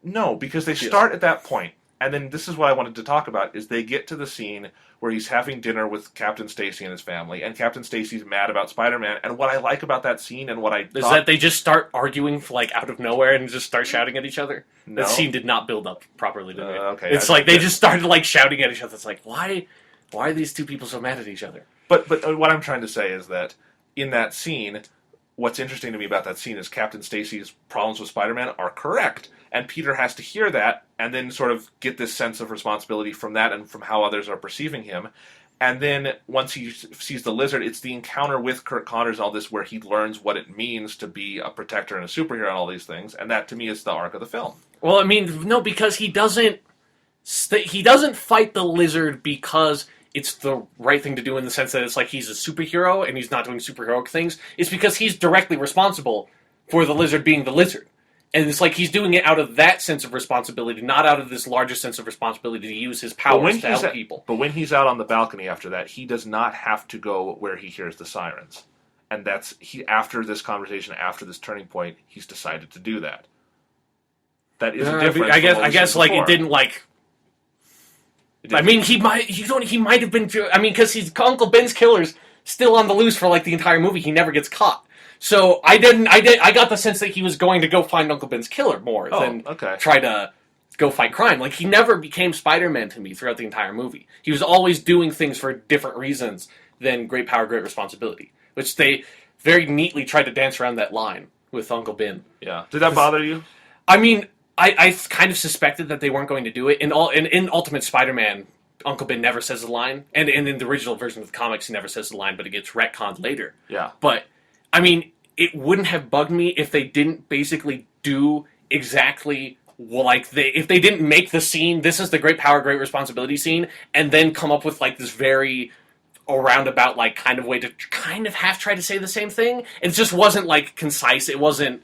No, because they start at that point, and then this is what I wanted to talk about: is they get to the scene where he's having dinner with Captain Stacy and his family, and Captain Stacy's mad about Spider-Man. And what I like about that scene, and what I
is that they just start arguing like out of nowhere and just start shouting at each other. No? That scene did not build up properly to me.
Okay,
it's like they just started like shouting at each other. It's like why are these two people so mad at each other?
But what I'm trying to say is that in that scene, what's interesting to me about that scene is Captain Stacy's problems with Spider-Man are correct. And Peter has to hear that and then sort of get this sense of responsibility from that and from how others are perceiving him. And then once he sees the Lizard, it's the encounter with Kirk Connors and all this where he learns what it means to be a protector and a superhero and all these things. And that, to me, is the arc of the film.
Well, I mean, no, because he doesn't fight the Lizard because it's the right thing to do in the sense that it's like he's a superhero and he's not doing superheroic things. It's because he's directly responsible for the Lizard being the Lizard. And it's like he's doing it out of that sense of responsibility, not out of this larger sense of responsibility to use his powers to help people.
But when he's out on the balcony after that, he does not have to go where he hears the sirens. And after this conversation, after this turning point, he's decided to do that. That is a difference.
I guess like it didn't like. I mean, he might have been. I mean, because he's Uncle Ben's killer's still on the loose for like the entire movie. He never gets caught. So I got the sense that he was going to go find Uncle Ben's killer more than try to go fight crime. Like, he never became Spider-Man to me throughout the entire movie. He was always doing things for different reasons than great power, great responsibility, which they very neatly tried to dance around that line with Uncle Ben.
Yeah. Did that bother you?
I mean, I kind of suspected that they weren't going to do it. In Ultimate Spider-Man, Uncle Ben never says the line. And in the original version of the comics, he never says the line, but it gets retconned later.
Yeah.
But, I mean, it wouldn't have bugged me if they didn't basically do exactly like if they didn't make the scene, this is the great power, great responsibility scene, and then come up with like this very roundabout like kind of way to kind of half try to say the same thing. It just wasn't like concise. It wasn't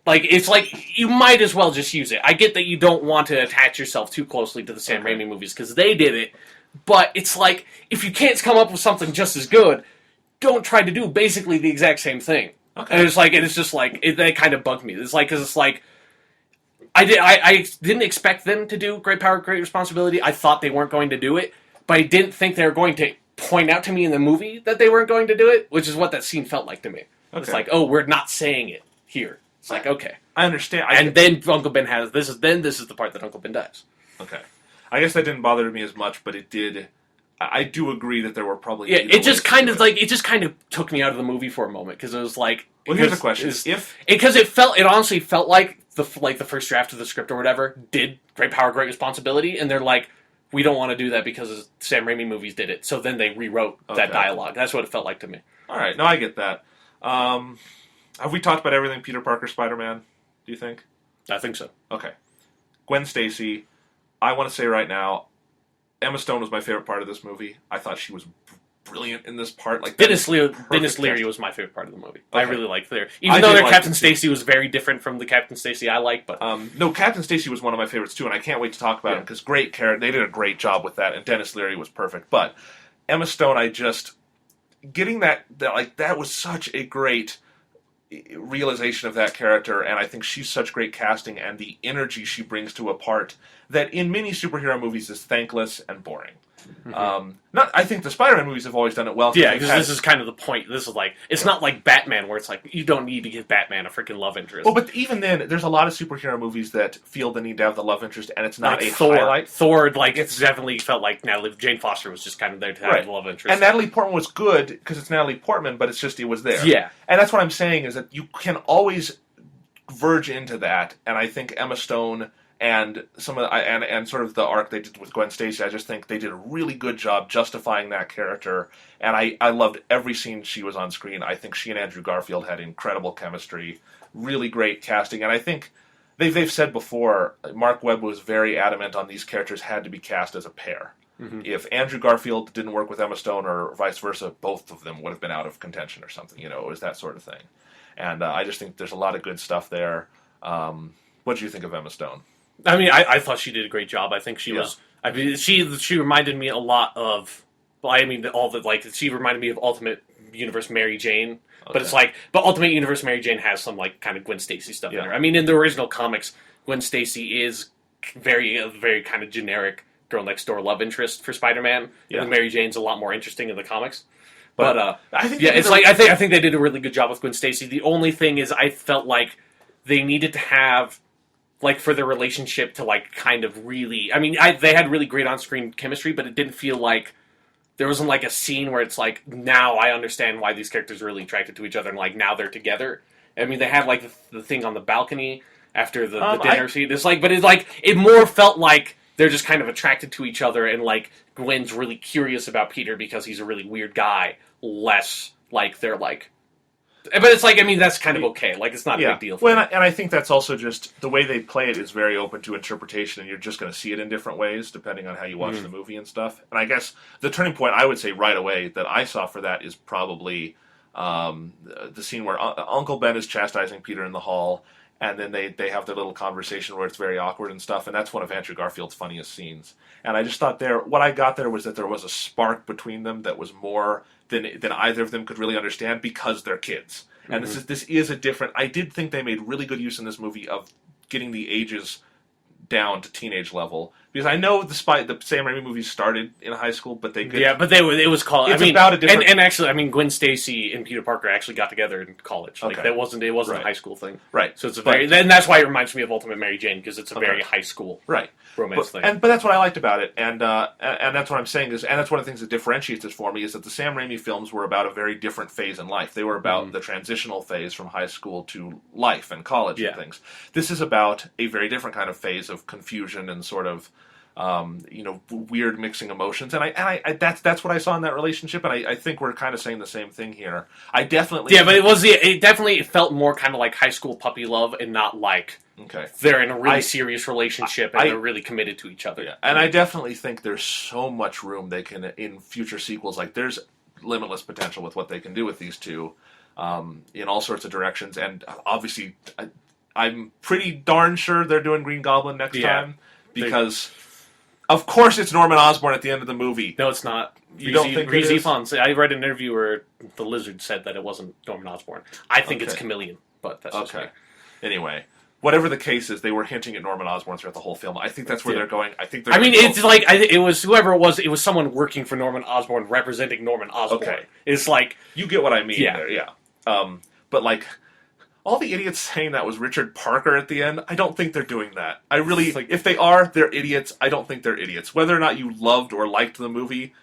like, it's like you might as well just use it. I get that you don't want to attach yourself too closely to the Sam Raimi movies because they did it, but it's like if you can't come up with something just as good, don't try to do basically the exact same thing. Okay. And it's just like that kind of bugged me. It's like because it's like I didn't expect them to do great power, great responsibility. I thought they weren't going to do it, but I didn't think they were going to point out to me in the movie that they weren't going to do it, which is what that scene felt like to me. Okay. It's like, oh, we're not saying it here. It's like, okay,
I understand.
And then Uncle Ben has this is the part that Uncle Ben dies.
Okay, I guess that didn't bother me as much, but it did. I do agree that there were probably
it just kind of took me out of the movie for a moment because it was like.
Well, here's the question:
it honestly felt like the first draft of the script or whatever did great power, great responsibility, and they're like, we don't want to do that because Sam Raimi movies did it, so then they rewrote that dialogue. That's what it felt like to me.
All right, no, I get that. Have we talked about everything Peter Parker Spider-Man? Do you think?
I think so.
Okay. Gwen Stacy. I want to say right now, Emma Stone was my favorite part of this movie. I thought she was brilliant in this part. Like
Dennis Leary was my favorite part of the movie. Okay. I really liked their, even though Captain Stacy was very different from the Captain Stacy I like. But
no, Captain Stacy was one of my favorites too, and I can't wait to talk about him because great character. They did a great job with that, and Dennis Leary was perfect. But Emma Stone, I just getting that was such a great realization of that character, and I think she's such great casting, and the energy she brings to a part that in many superhero movies is thankless and boring. I think the Spider-Man movies have always done it well.
Yeah, because this is kind of the point. This is like, it's not like Batman where it's like, you don't need to give Batman a freaking love interest.
Well, but even then, there's a lot of superhero movies that feel the need to have the love interest, and it's not
like
a highlight.
Thor, it's definitely felt like Jane Foster was just kind of there to have the love interest.
And Natalie Portman was good, because it's Natalie Portman, but it's just, it was there.
Yeah.
And that's what I'm saying, is that you can always verge into that, and I think Emma Stone and and sort of the arc they did with Gwen Stacy, I just think they did a really good job justifying that character, and I loved every scene she was on screen. I think she and Andrew Garfield had incredible chemistry, really great casting, and I think they've said before, Marc Webb was very adamant on these characters had to be cast as a pair. Mm-hmm. If Andrew Garfield didn't work with Emma Stone or vice versa, both of them would have been out of contention or something, it was that sort of thing. And I just think there's a lot of good stuff there. What did you think of Emma Stone?
I mean, I thought she did a great job. I think she was. I mean, she reminded me a lot of. I mean, she reminded me of Ultimate Universe Mary Jane. Okay. But it's like, Ultimate Universe Mary Jane has some like kind of Gwen Stacy stuff in her. I mean, in the original comics, Gwen Stacy is very kind of generic girl next door love interest for Spider-Man. Yeah. And Mary Jane's a lot more interesting in the comics. But I think I think they did a really good job with Gwen Stacy. The only thing is, I felt like they needed to have. Like, for their relationship to, like, kind of really... I mean, they had really great on-screen chemistry, but it didn't feel like... There wasn't, like, a scene where it's like, now I understand why these characters are really attracted to each other, and, like, now they're together. I mean, they had, like, the thing on the balcony after the dinner scene. It's like... But it's like... It more felt like they're just kind of attracted to each other, and, like, Gwen's really curious about Peter because he's a really weird guy. Less, like, they're, like... But it's like, I mean, that's kind of okay. Like, it's not a big deal.
Well, and I think that's also just the way they play it is very open to interpretation, and you're just going to see it in different ways depending on how you watch the movie and stuff. And I guess the turning point I would say right away that I saw for that is probably the scene where Uncle Ben is chastising Peter in the hall, and then they have their little conversation where it's very awkward and stuff, and that's one of Andrew Garfield's funniest scenes. And I just thought what I got there was that there was a spark between them that was more than either of them could really understand because they're kids. And this is a different... I did think they made really good use in this movie of getting the ages down to teenage level. Because I know the Sam Raimi movies started in high school, but they could...
Yeah, but it was called...
It's about a different...
And actually, I mean, Gwen Stacy and Peter Parker actually got together in college. Like, it wasn't a high school thing.
Right.
So it's and that's why it reminds me of Ultimate Mary Jane, because it's a very high school romance thing.
But that's what I liked about it, and that's what I'm saying is, and that's one of the things that differentiates this for me, is that the Sam Raimi films were about a very different phase in life. They were about the transitional phase from high school to life and college and things. This is about a very different kind of phase of confusion and sort of weird mixing emotions, and I that's what I saw in that relationship, and I think we're kind of saying the same thing here. I definitely
but it definitely felt more kind of like high school puppy love, and not like they're in a really serious relationship and they're really committed to each other.
Yeah. And I definitely think there's so much room they can in future sequels. Like there's limitless potential with what they can do with these two in all sorts of directions, and obviously I'm pretty darn sure they're doing Green Goblin next time because. Of course it's Norman Osborn at the end of the movie.
No, it's not.
You don't think it is?
I read an interview where the Lizard said that it wasn't Norman Osborn. I think it's Chameleon, but that's just me.
Anyway, whatever the case is, they were hinting at Norman Osborn throughout the whole film. I think that's where they're going.
It's like it was whoever it was. It was someone working for Norman Osborn, representing Norman Osborn. Okay. It's like
you get what I mean. There, but like. All the idiots saying that was Richard Parker at the end, I don't think they're doing that. If they are, they're idiots. I don't think they're idiots. Whether or not you loved or liked the movie,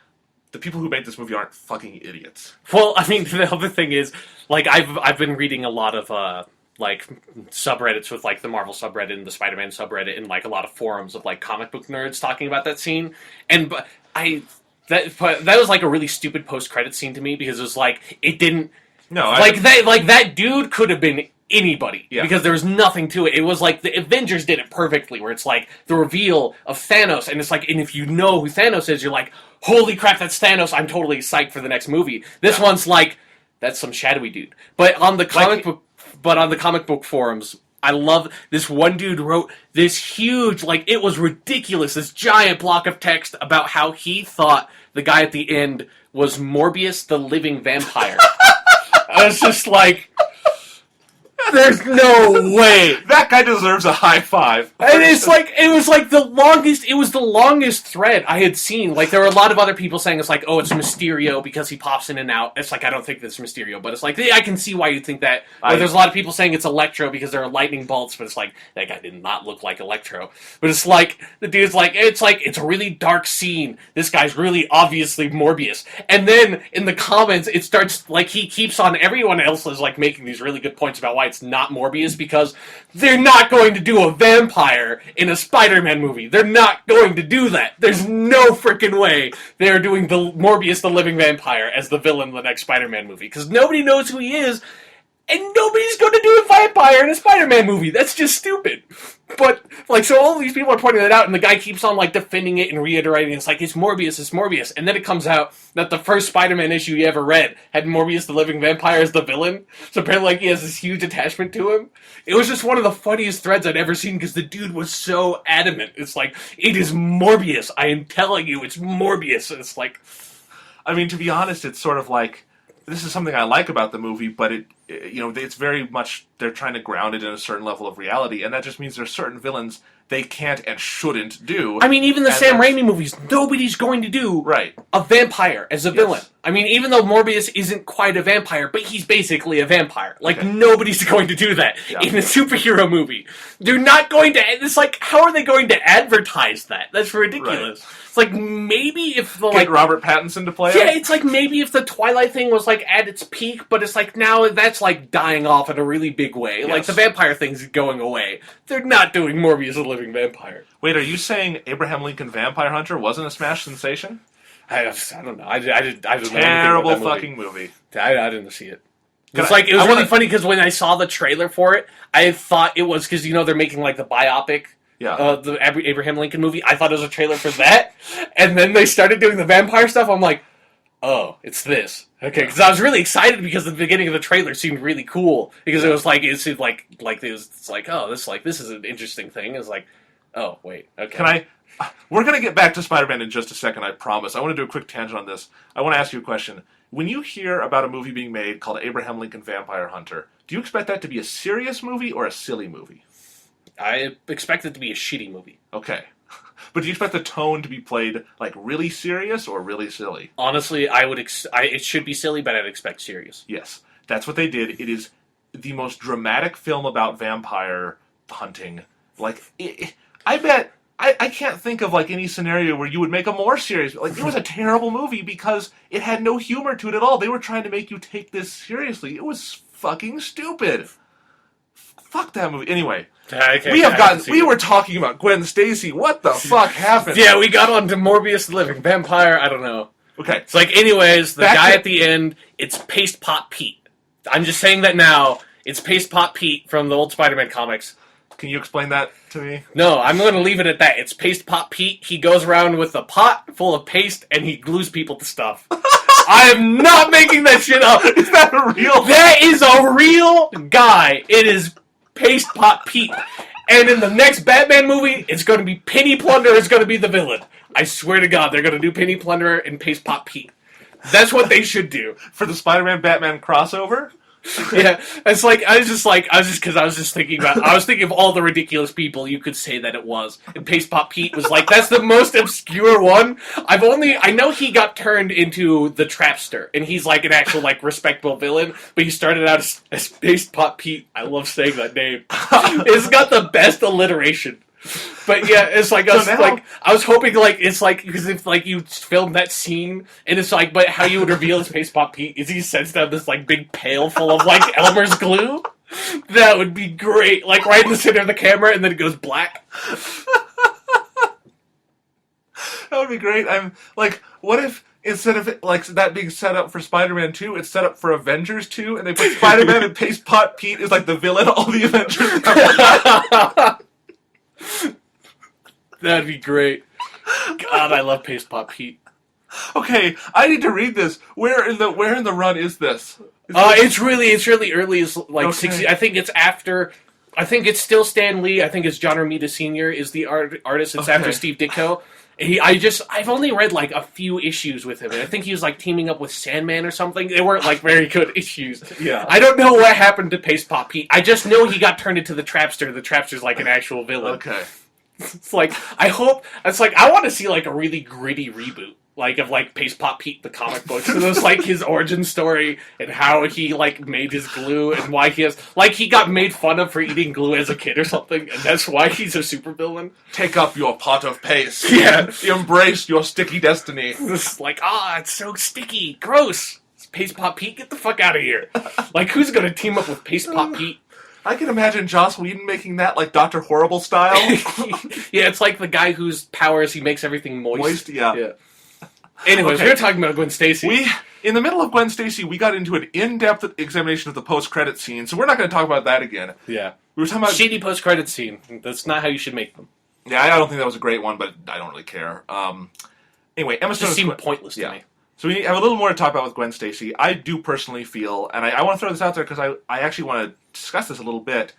the people who made this movie aren't fucking idiots.
Well, I mean, the other thing is, like, I've been reading a lot of like subreddits with like the Marvel subreddit and the Spider-Man subreddit and like a lot of forums of like comic book nerds talking about that scene, and that was like a really stupid post-credit scene to me because it was like it didn't that dude could have been anybody because there was nothing to it. It was like the Avengers did it perfectly, where it's like the reveal of Thanos, and it's like, and if you know who Thanos is, you're like, holy crap, that's Thanos. I'm totally psyched for the next movie. This one's like, that's some shadowy dude. But on the comic book forums, I love this one dude wrote this huge, like, it was ridiculous, this giant block of text about how he thought the guy at the end was Morbius the living vampire. I was just like, there's no way.
That guy deserves a high five.
And it was the longest thread I had seen. Like, there were a lot of other people saying it's like, oh, it's Mysterio because he pops in and out. It's like, I don't think that's Mysterio, but it's like, I can see why you'd think that. Or there's a lot of people saying it's Electro because there are lightning bolts, but it's like, that guy did not look like Electro. But it's like, the dude's like, it's a really dark scene. This guy's really obviously Morbius. And then, in the comments, it starts, like, he keeps on, everyone else is, like, making these really good points about why it's not Morbius, because they're not going to do a vampire in a Spider-Man movie. They're not going to do that. There's no freaking way they're doing the Morbius the living vampire as the villain in the next Spider-Man movie, because nobody knows who he is, and nobody's going to do a vampire in a Spider-Man movie. That's just stupid. But, like, so all these people are pointing that out, and the guy keeps on, like, defending it and reiterating, it's like, it's Morbius. And then it comes out that the first Spider-Man issue you ever read had Morbius the living vampire as the villain. So apparently, like, he has this huge attachment to him. It was just one of the funniest threads I'd ever seen, because the dude was so adamant. It's like, it is Morbius. I am telling you, it's Morbius. And it's like,
I mean, to be honest, it's sort of like, this is something I like about the movie, but it's very much, they're trying to ground it in a certain level of reality, and that just means there's certain villains they can't and shouldn't do.
I mean, even the Sam Raimi movies, nobody's going to do a vampire as a villain. I mean, even though Morbius isn't quite a vampire, but he's basically a vampire. Like, nobody's going to do that in a superhero movie. They're not going to, it's like, how are they going to advertise that? That's ridiculous. Right. It's like, maybe if the,
get Robert Pattinson to play it?
Yeah, it's like, maybe if the Twilight thing was, like, at its peak, but it's like, now that's, like, dying off in a really big way. Yes. Like, the vampire thing's going away. They're not doing Morbius a living vampire.
Wait, are you saying Abraham Lincoln Vampire Hunter wasn't a smash sensation?
I don't know. I didn't
Terrible
know
fucking movie.
I didn't see it. It was really funny because when I saw the trailer for it, I thought it was because they're making like the biopic, the Abraham Lincoln movie. I thought it was a trailer for that, and then they started doing the vampire stuff. I'm like, oh, it's this. Okay, because I was really excited because the beginning of the trailer seemed really cool because it was like this is an interesting thing. It's like, oh wait, okay.
We're going to get back to Spider-Man in just a second, I promise. I want to do a quick tangent on this. I want to ask you a question. When you hear about a movie being made called Abraham Lincoln Vampire Hunter, do you expect that to be a serious movie or a silly movie?
I expect it to be a shitty movie.
Okay. But do you expect the tone to be played, like, really serious or really silly?
Honestly, it should be silly, but I'd expect serious.
Yes. That's what they did. It is the most dramatic film about vampire hunting. Like, I bet... I can't think of, like, any scenario where you would make a more serious... Like, it was a terrible movie because it had no humor to it at all. They were trying to make you take this seriously. It was fucking stupid. Fuck that movie. Anyway, we were talking about Gwen Stacy. What the fuck happened?
Yeah, we got on to Morbius the Living Vampire. I don't know.
Okay.
It's like, anyways, the guy at the end, it's Paste Pot Pete. I'm just saying that now. It's Paste Pot Pete from the old Spider-Man comics.
Can you explain that to me?
No, I'm going to leave it at that. It's Paste Pot Pete. He goes around with a pot full of paste, and he glues people to stuff. I am not making that shit up.
Is that a real...
That is a real guy. It is Paste Pot Pete. And in the next Batman movie, it's going to be Penny Plunderer is going to be the villain. I swear to God, they're going to do Penny Plunderer and Paste Pot Pete. That's what they should do.
For the Spider-Man-Batman crossover?
Yeah, it's like I was thinking of all the ridiculous people you could say that it was, and Paste Pot Pete was like, that's the most obscure one. I know he got turned into the Trapster, and he's like an actual like respectable villain, but he started out as Paste Pot Pete. I love saying that name. It's got the best alliteration. But yeah, it's like
So now-
I was hoping like it's like because if like you filmed that scene and it's like but how you would reveal his Pace Pop Pete is he sends down this like big pail full of like Elmer's glue. That would be great. Like right in the center of the camera and then it goes black.
That would be great. I'm like, what if instead of it, like that being set up for Spider-Man 2, it's set up for Avengers 2, and they put Spider-Man and Pace Pot Pete is like the villain. All the Avengers.
That'd be great. God, I love Pace Pop Pete.
Okay, I need to read this. Where in the run is this?
It's really early. It's like
Okay.
60. I think it's after. I think it's still Stan Lee. I think it's John Romita Sr. is the artist. It's after
Okay.
Steve Ditko. I've only read like a few issues with him, and I think he was like teaming up with Sandman or something. They weren't like very good issues.
Yeah.
I don't know what happened to Pace Pop Pete. I just know he got turned into the Trapster. The Trapster's like an actual villain.
Okay.
It's like I want to see like a really gritty reboot. Like of like Pace Pop Pete the comic books. So there's like his origin story and how he like made his glue and why he has like he got made fun of for eating glue as a kid or something, and that's why he's a supervillain.
Take up your pot of paste.
Yeah.
Embrace your sticky destiny.
It's like, it's so sticky, gross. Pace Pop Pete, get the fuck out of here. Like who's gonna team up with Pace Pop Pete?
I can imagine Joss Whedon making that like Dr. Horrible style.
Yeah, it's like the guy whose powers he makes everything moist.
Moist, yeah.
Anyways,
Okay.
we're talking about Gwen Stacy.
In the middle of Gwen Stacy, we got into an in-depth examination of the post-credit scene, so we're not going to talk about that again.
Yeah.
We were talking about...
Shitty post-credit scene. That's not how you should make them.
Yeah, I don't think that was a great one, but I don't really care. Anyway, Emma
It
Stone...
just seemed pointless to me.
So we have a little more to talk about with Gwen Stacy. I do personally feel, and I want to throw this out there because I actually want to discuss this a little bit.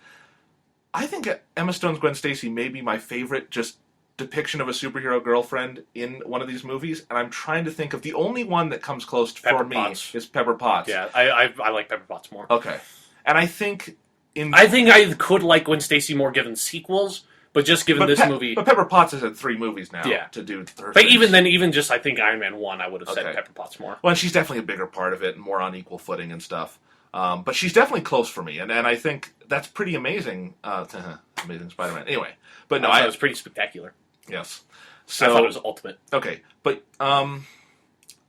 I think Emma Stone's Gwen Stacy may be my favorite just depiction of a superhero girlfriend in one of these movies, and I'm trying to think of the only one that comes close
Pepper
for me
Potts.
is Pepper Potts.
Yeah, I like Pepper Potts more.
Okay. And I think
I could like Gwen Stacy more given sequels, but just given this movie...
But Pepper Potts has had 3 movies now
Yeah.
to do her
But
things.
even then, even just I think Iron Man 1, I would have said
Okay.
Pepper Potts more.
Well, she's definitely a bigger part of it and more on equal footing and stuff. But she's definitely close for me, and I think that's pretty amazing. Amazing Spider-Man. Anyway, but no,
I thought it was pretty spectacular.
yes.
I
So
thought it was ultimate.
okay, but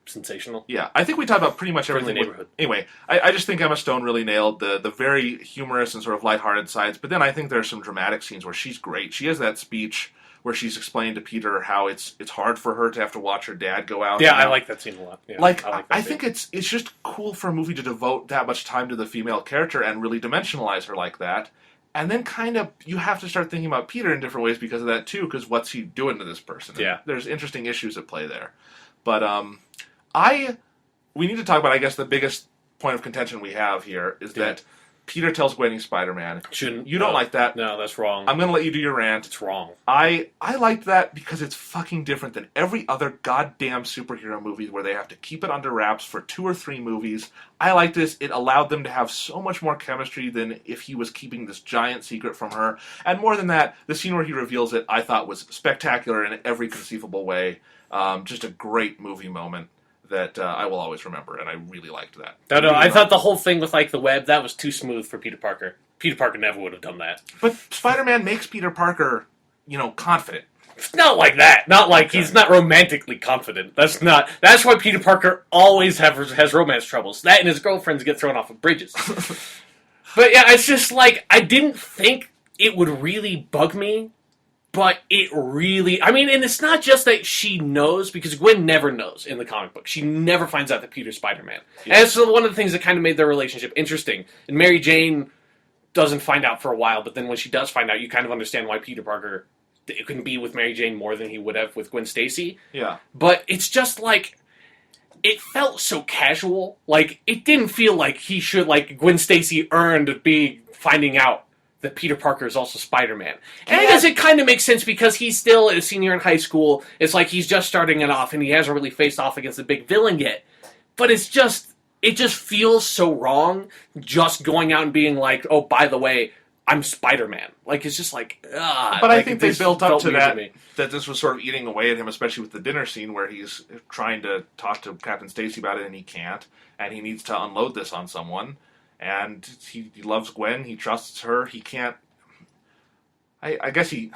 Sensational.
yeah, I think we talked about pretty much
For the
everything.
neighborhood.
Anyway, I just think Emma Stone really nailed the very humorous and sort of lighthearted sides. But then I think there are some dramatic scenes where she's great. She has that speech where she's explained to Peter how it's hard for her to have to watch her dad go out.
Yeah,
you know?
I like that scene a lot. Yeah,
Like,
I like that
I
scene.
think it's just cool for a movie to devote that much time to the female character and really dimensionalize her like that. And then kind of, you have to start thinking about Peter in different ways because of that too, because what's he doing to this person? And
Yeah.
there's interesting issues at play there. But we need to talk about, I guess, the biggest point of contention we have here is that Peter tells Gwen he's Spider-Man.
Shouldn't.
You don't like that.
No, that's wrong.
I'm going to let you do your rant.
It's wrong.
I liked that because it's fucking different than every other goddamn superhero movie where they have to keep it under wraps for 2 or 3 movies. I like this. It allowed them to have so much more chemistry than if he was keeping this giant secret from her. And more than that, the scene where he reveals it, I thought was spectacular in every conceivable way. Just a great movie moment that I will always remember, and I really liked that.
No, I thought the whole thing with like the web that was too smooth for Peter Parker. Peter Parker never would have done that.
But Spider-Man makes Peter Parker, confident.
It's not like that. Not like he's not romantically confident. That's why Peter Parker always has romance troubles. That and his girlfriends get thrown off of bridges. But yeah, it's just like I didn't think it would really bug me. But it really... I mean, and it's not just that she knows, because Gwen never knows in the comic book. She never finds out that Peter's Spider-Man. Yeah. And it's one of the things that kind of made their relationship interesting. And Mary Jane doesn't find out for a while, but then when she does find out, you kind of understand why Peter Parker can be with Mary Jane more than he would have with Gwen Stacy.
Yeah.
But it's just like... It felt so casual. Like, it didn't feel like he should... Like, Gwen Stacy earned finding out that Peter Parker is also Spider-Man. And I guess it kind of makes sense because he's still a senior in high school. It's like he's just starting it off and he hasn't really faced off against a big villain yet. But it just feels so wrong just going out and being like, oh, by the way, I'm Spider-Man. Like, it's just like,
But
like,
I think they built up to
that.
that this was sort of eating away at him, especially with the dinner scene where he's trying to talk to Captain Stacy about it and he can't. And he needs to unload this on someone. And he loves Gwen. He trusts her. He can't... I guess he...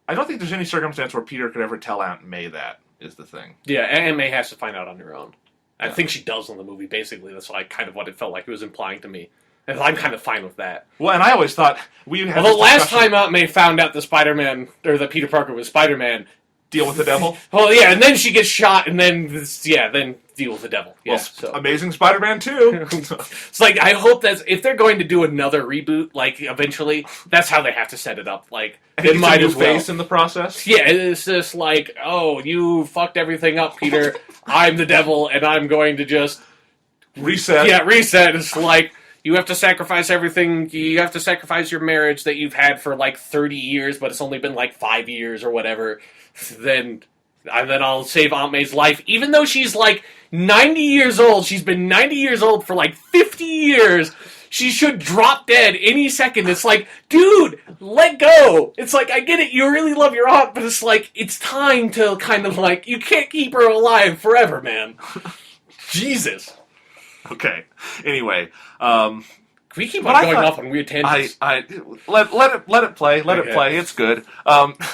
I don't think there's any circumstance where Peter could ever tell Aunt May that, is the thing.
Yeah, Aunt May has to find out on her own. I
Yeah.
think she does in the movie, basically. That's kind of what it felt like it was implying to me. And I'm kind of fine with that.
Well, and I always thought we had
Although
this
last
discussion-
time Aunt May found out that Spider-Man, or that Peter Parker was Spider-Man...
Deal with the devil?
Well, yeah, and then she gets shot, and then, then deal with the devil. Yeah,
Well,
so...
Amazing Spider-Man 2.
It's like, I hope that if they're going to do another reboot, like, eventually, that's how they have to set it up. Like,
And
it
he
might
gets
as
a new
well.
face in the process.
Yeah, it's just like, oh, you fucked everything up, Peter. I'm the devil, and I'm going to just...
Reset.
Yeah, reset. It's like, you have to sacrifice everything. You have to sacrifice your marriage that you've had for, like, 30 years, but it's only been, like, 5 years or whatever. Then I'll save Aunt May's life. Even though she's, like, 90 years old. She's been 90 years old for, like, 50 years. She should drop dead any second. It's like, dude, let go. It's like, I get it, you really love your aunt, but it's like, it's time to kind of, like, you can't keep her alive forever, man. Jesus.
Okay. Anyway,
We keep
But
on
I
going
thought-
off on weird tangents.
I let it play. Let
Okay.
it play. It's good.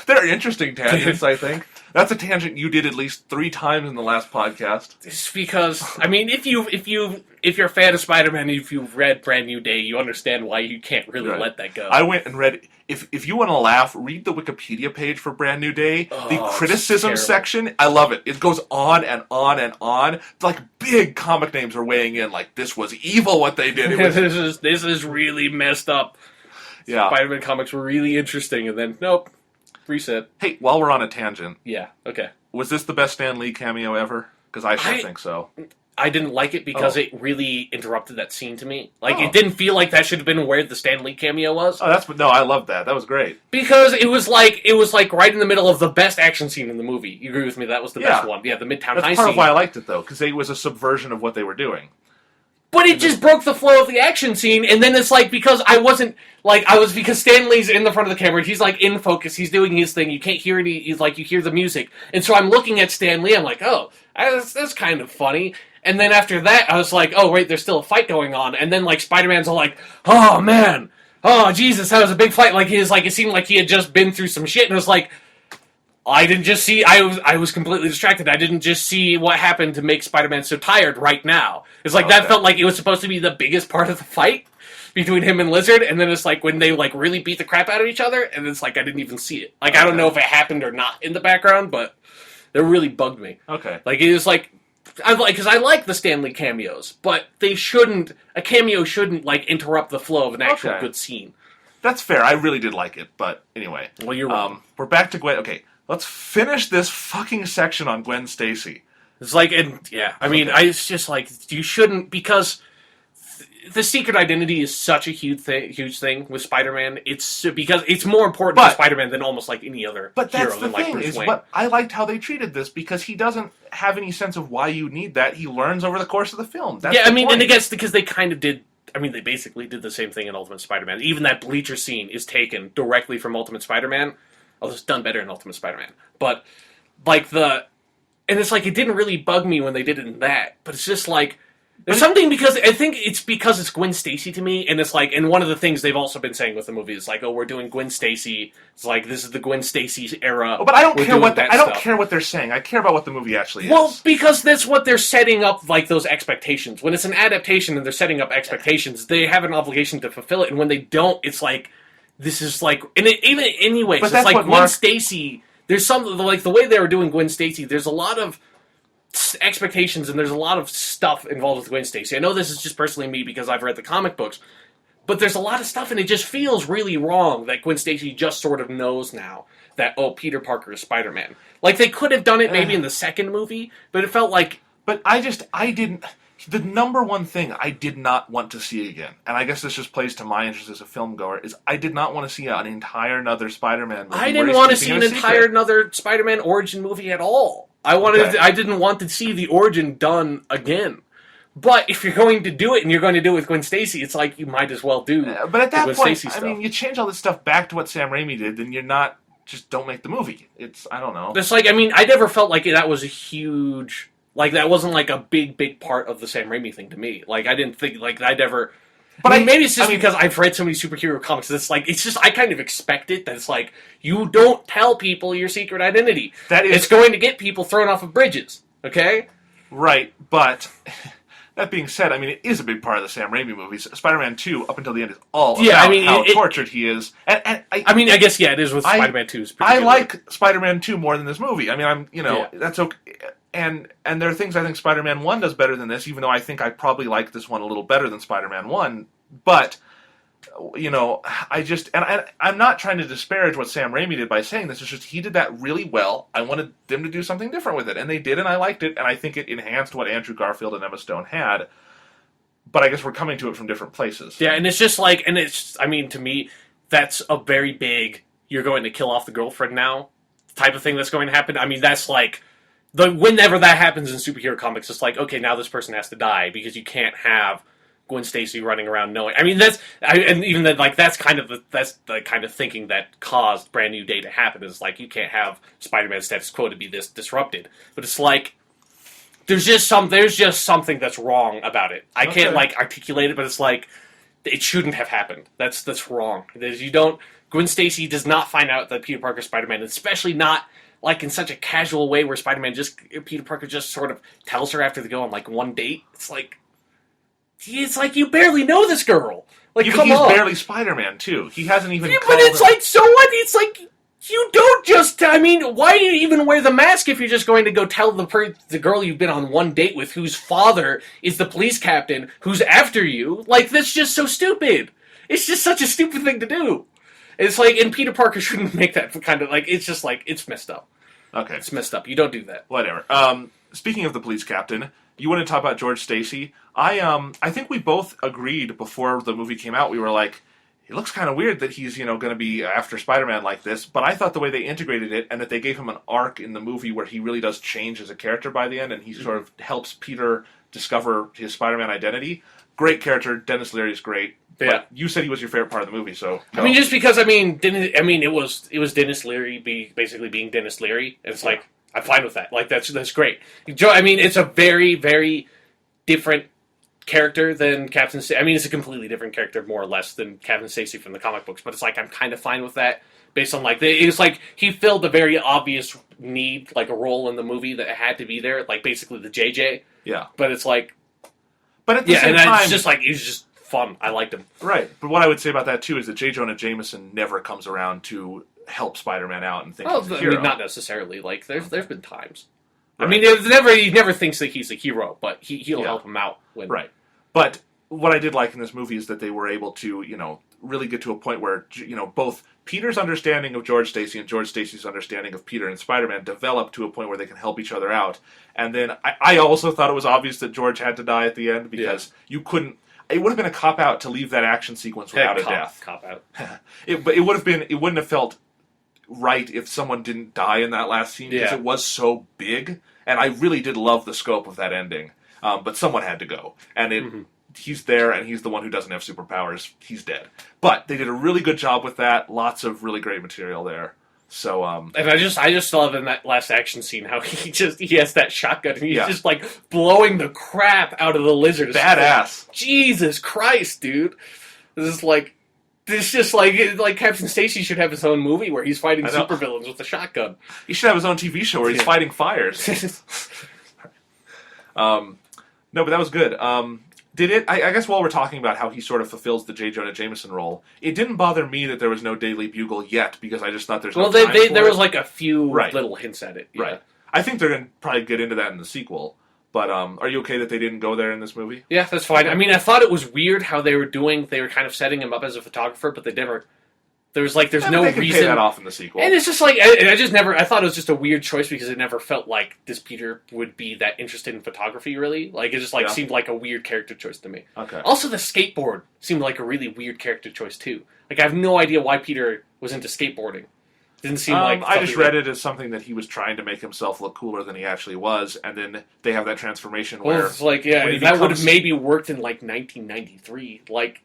They're interesting tangents, I think. That's a tangent you did at least 3 times in the last podcast.
It's because, I mean, if you're a fan of Spider-Man, if you've read Brand New Day, you understand why you can't really
Right.
let that go.
I went and read. If you want to laugh, read the Wikipedia page for Brand New Day. The
Oh, it's
criticism
terrible.
section, I love it. It goes on and on and on. Like big comic names are weighing in. Like this was evil what they did. It was,
this is really messed up.
yeah.
Spider-Man comics were really interesting, and then nope, reset.
Hey, while we're on a tangent,
Yeah, okay.
was this the best Stan Lee cameo ever? Because I sure
I-
think so.
I didn't like it because
Oh.
it really interrupted that scene to me. Like,
Oh.
it didn't feel like that should have been where the Stan Lee cameo was.
Oh, no, I love that. That was great.
Because it was like right in the middle of the best action scene in the movie. You agree with me? That was the best one. Yeah, the Midtown
That's
High
part
scene.
of why I liked it though, because it was a subversion of what they were doing.
But it just broke the flow of the action scene, and then it's like, because because Stan Lee's in the front of the camera, he's like in focus, he's doing his thing, you can't hear any, you hear the music. And so I'm looking at Stan Lee, I'm like, oh, that's kind of funny. And then after that, I was like, oh, wait, there's still a fight going on. And then, like, Spider-Man's all like, oh, man, oh, Jesus, that was a big fight. Like, it seemed like he had just been through some shit, and it was like, I didn't just see, I was completely distracted. I didn't just see what happened to make Spider-Man so tired right now. It's like, that
Okay.
felt like it was supposed to be the biggest part of the fight between him and Lizard, and then it's like when they, like, really beat the crap out of each other, and it's like, I didn't even see it. Like, I don't
Okay.
know if it happened or not in the background, but it really bugged me.
Okay.
Like, it was like, because I like the Stan Lee cameos, but a cameo shouldn't, like, interrupt the flow of an actual
Okay.
good scene.
That's fair. I really did like it, but anyway.
Well, you're wrong.
We're back to Gwen. Okay, let's finish this fucking section on Gwen Stacy.
It's like, and yeah, I mean, it's just like, you shouldn't, because the secret identity is such a huge thing with Spider-Man. It's because it's more important
But-
to Spider-Man than almost like any other
But
hero
that's the
than like
thing,
Bruce
is
Wayne.
what I liked how they treated this, because he doesn't have any sense of why you need that. He learns over the course of the film. That's
Yeah,
the
I mean,
point.
and I guess because they kind of did. I mean, they basically did the same thing in Ultimate Spider-Man. Even that bleacher scene is taken directly from Ultimate Spider-Man. Although it's done better in Ultimate Spider-Man. But, like, and it's like, it didn't really bug me when they did it in that. But it's just like, there's something, because I think it's because it's Gwen Stacy to me, and it's like, and one of the things they've also been saying with the movie is like, oh, we're doing Gwen Stacy. It's like, this is the Gwen Stacy era.
Oh, but I don't
We're
care
doing
what
that
I don't
stuff.
care what they're saying. I care about what the movie actually
Well,
is.
because that's what they're setting up, like, those expectations. When it's an adaptation and they're setting up expectations, they have an obligation to fulfill it, and when they don't, it's like, this is like, and even anyways,
But
it's
that's
like
what
Gwen
Mark-
Stacy, there's some, like, the way they were doing Gwen Stacy, there's a lot of expectations, and there's a lot of stuff involved with Gwen Stacy. I know this is just personally me because I've read the comic books, but there's a lot of stuff, and it just feels really wrong that Gwen Stacy just sort of knows now that, oh, Peter Parker is Spider-Man. Like, they could have done it maybe in the second movie, but it felt like...
But I didn't. The number one thing I did not want to see again, and I guess this just plays to my interest as a film goer, is I did not want to see an entire another Spider-Man movie.
I
where
didn't
he's
want to
keeping
see
it
an
a
entire
secret.
another Spider-Man origin movie at all. I didn't want to see the origin done again. But if you're going to do it and you're going to do it with Gwen Stacy, it's like you might as well do.
But at that
Gwen
point,
Stacy
I
stuff.
mean, you change all this stuff back to what Sam Raimi did, then you're not. Just don't make the movie. It's I don't know.
It's like, I mean, I never felt like that was a huge, like, that wasn't like a big part of the Sam Raimi thing to me. Like, I didn't think, like, I never,
But
I mean, maybe it's just because I've read so many superhero comics. It's just I kind of expect it. That it's like you don't tell people your secret identity. It's going to get people thrown off of bridges. Okay,
right. But that being said, I mean, it is a big part of the Sam Raimi movies. Spider-Man 2, up until the end, is all about how tortured he is. And
I guess it is with Spider-Man 2.
I like Spider-Man 2 more than this movie. I mean, that's okay. And there are things I think Spider-Man 1 does better than this, even though I think I probably like this one a little better than Spider-Man 1. But, I'm not trying to disparage what Sam Raimi did by saying this. It's just he did that really well. I wanted them to do something different with it. And they did, and I liked it. And I think it enhanced what Andrew Garfield and Emma Stone had. But I guess we're coming to it from different places.
Yeah, and it's just to me, that's a very big, you're going to kill off the girlfriend now type of thing that's going to happen. I mean, that's like... whenever that happens in superhero comics, it's like, okay, now this person has to die because you can't have Gwen Stacy running around knowing. I mean, that's the kind of thinking that caused Brand New Day to happen. Is like you can't have Spider-Man status quo to be this disrupted. But it's like there's just something that's wrong about it. I can't articulate it, but it's like it shouldn't have happened. That's wrong. Gwen Stacy does not find out that Peter Parker's Spider-Man, especially not. Like in such a casual way where Peter Parker just sort of tells her after they go on like one date. It's like you barely know this girl. Like
he's barely Spider-Man too. He hasn't even.
Yeah, but it's like so what? It's like you don't just. I mean, why do you even wear the mask if you're just going to go tell the girl you've been on one date with, whose father is the police captain, who's after you? Like that's just so stupid. It's just such a stupid thing to do. It's like, and Peter Parker shouldn't make that kind of like. It's just like it's messed up.
Okay.
It's messed up. You don't do that.
Whatever. Speaking of the police captain, you want to talk about George Stacy? I think we both agreed before the movie came out. We were like, it looks kind of weird that he's going to be after Spider-Man like this. But I thought the way they integrated it and that they gave him an arc in the movie where he really does change as a character by the end, and he sort of helps Peter discover his Spider-Man identity. Great character. Dennis Leary's great.
Yeah.
But you said he was your favorite part of the movie, so...
No. I mean, just because, it was Dennis Leary basically being Dennis Leary. And it's like, I'm fine with that. Like, that's great. It's a very, very different character than Captain Stacy. I mean, it's a completely different character, more or less, than Captain Stacy from the comic books. But it's like, I'm kind of fine with that. Based on, it's like, he filled a very obvious need, like a role in the movie that had to be there. Like, basically the JJ.
Yeah.
But it's like...
But at the same time...
it's just like, he was just... fun. I liked him.
Right. But what I would say about that, too, is that J. Jonah Jameson never comes around to help Spider-Man out and think he's a hero.
Not necessarily. Like, there's been times.
Right.
I mean, he never thinks that he's a hero, but he'll help him out.
Right. But what I did like in this movie is that they were able to, really get to a point where, both Peter's understanding of George Stacy and George Stacy's understanding of Peter and Spider-Man developed to a point where they can help each other out. And then I also thought it was obvious that George had to die at the end because you couldn't. It would have been a cop-out to leave that action sequence without a death.
Cop-out.
But it wouldn't have felt right if someone didn't die in that last scene because it was so big. And I really did love the scope of that ending. But someone had to go. And he's there, and he's the one who doesn't have superpowers. He's dead. But they did a really good job with that. Lots of really great material there. So,
and I just love in that last action scene how he has that shotgun and he's just like blowing the crap out of the lizard.
Badass.
Like, Jesus Christ, dude! This is just like Captain Stacy should have his own movie where he's fighting supervillains with a shotgun.
He should have his own TV show where he's fighting fires. No, but that was good. Did it? I guess while we're talking about how he sort of fulfills the J. Jonah Jameson role, it didn't bother me that there was no Daily Bugle yet because I just thought there's no time for
there
it.
was like a few little hints at it. Yeah.
Right. I think they're going to probably get into that in the sequel. But are you okay that they didn't go there in this movie?
Yeah, that's fine. I mean, I thought it was weird how they were kind of setting him up as a photographer, but they never. There's no
they can
reason.
Pay that off in the sequel.
And it's just like I thought it was just a weird choice because it never felt like this Peter would be that interested in photography. Really, like it just seemed like a weird character choice to me.
Okay.
Also, the skateboard seemed like a really weird character choice too. Like I have no idea why Peter was into skateboarding. Didn't seem like
I just read it as something that he was trying to make himself look cooler than he actually was, and then they have that transformation where
it's like that would have maybe worked in like 1993, like.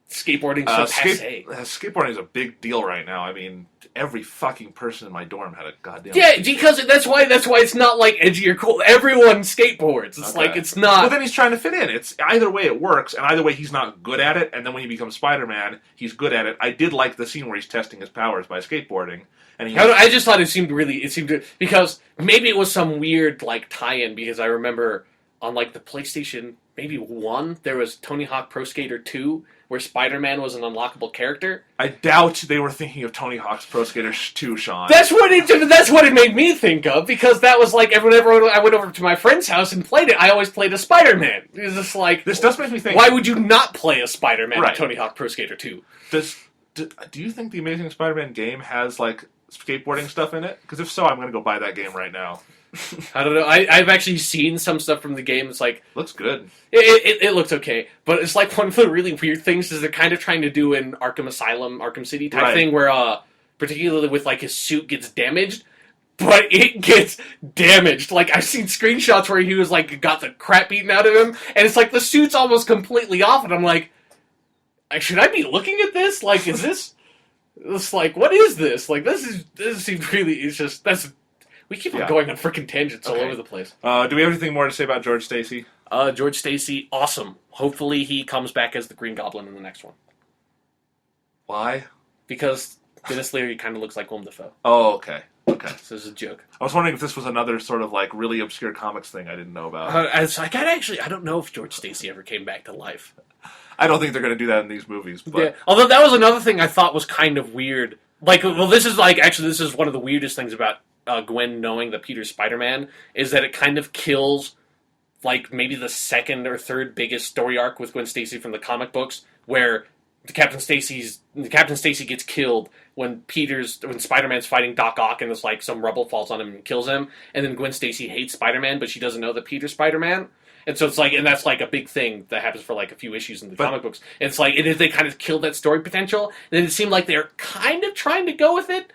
skateboarding so passe.
Skateboarding is a big deal right now. I mean, every fucking person in my dorm had a goddamn.
Yeah, because that's why it's not like edgy or cool. Everyone skateboards. It's like it's not.
Well, then he's trying to fit in. It's either way it works, and either way he's not good at it. And then when he becomes Spider-Man, he's good at it. I did like the scene where he's testing his powers by skateboarding, and
I just thought it seemed because maybe it was some weird like tie-in because I remember on like the PlayStation maybe 1 there was Tony Hawk Pro Skater 2. Where Spider-Man was an unlockable character.
I doubt they were thinking of Tony Hawk's Pro Skater 2, Sean.
That's what it made me think of, because that was like, whenever I went over to my friend's house and played it, I always played a Spider-Man. It's just like...
This does make me think...
Why would you not play a Spider-Man in Tony Hawk Pro Skater 2?
Do you think the Amazing Spider-Man game has, like, skateboarding stuff in it? Because if so, I'm going to go buy that game right now.
I don't know. I've actually seen some stuff from the game. It's like...
Looks good.
It looks okay. But it's like one of the really weird things is they're kind of trying to do an Arkham Asylum, Arkham City type thing where, particularly with like his suit gets damaged, but it gets damaged. Like I've seen screenshots where he was like, got the crap beaten out of him, and it's like the suit's almost completely off, and I'm like, should I be looking at this? Like, is this... It's like, what is this? Like, this seems really... It's just... We keep on going on freaking tangents all over the place.
Do we have anything more to say about George Stacy?
George Stacy, awesome. Hopefully he comes back as the Green Goblin in the next one.
Why?
Because Dennis Leary kind of looks like Willem Dafoe.
Oh, okay. Okay.
So it's a joke.
I was wondering if this was another sort of like really obscure comics thing I didn't know about.
I don't know if George Stacy ever came back to life.
I don't think they're going to do that in these movies. But...
Yeah. Although that was another thing I thought was kind of weird. Like, well, this is one of the weirdest things about Gwen knowing that Peter's Spider-Man is that it kind of kills like maybe the second or third biggest story arc with Gwen Stacy from the comic books, where Captain Stacy gets killed when Spider-Man's fighting Doc Ock and it's like some rubble falls on him and kills him, and then Gwen Stacy hates Spider-Man, but she doesn't know that Peter's Spider-Man. And so it's like, and that's like a big thing that happens for like a few issues in the comic books. And it's like, they kind of killed that story potential, and it seemed like they're kind of trying to go with it.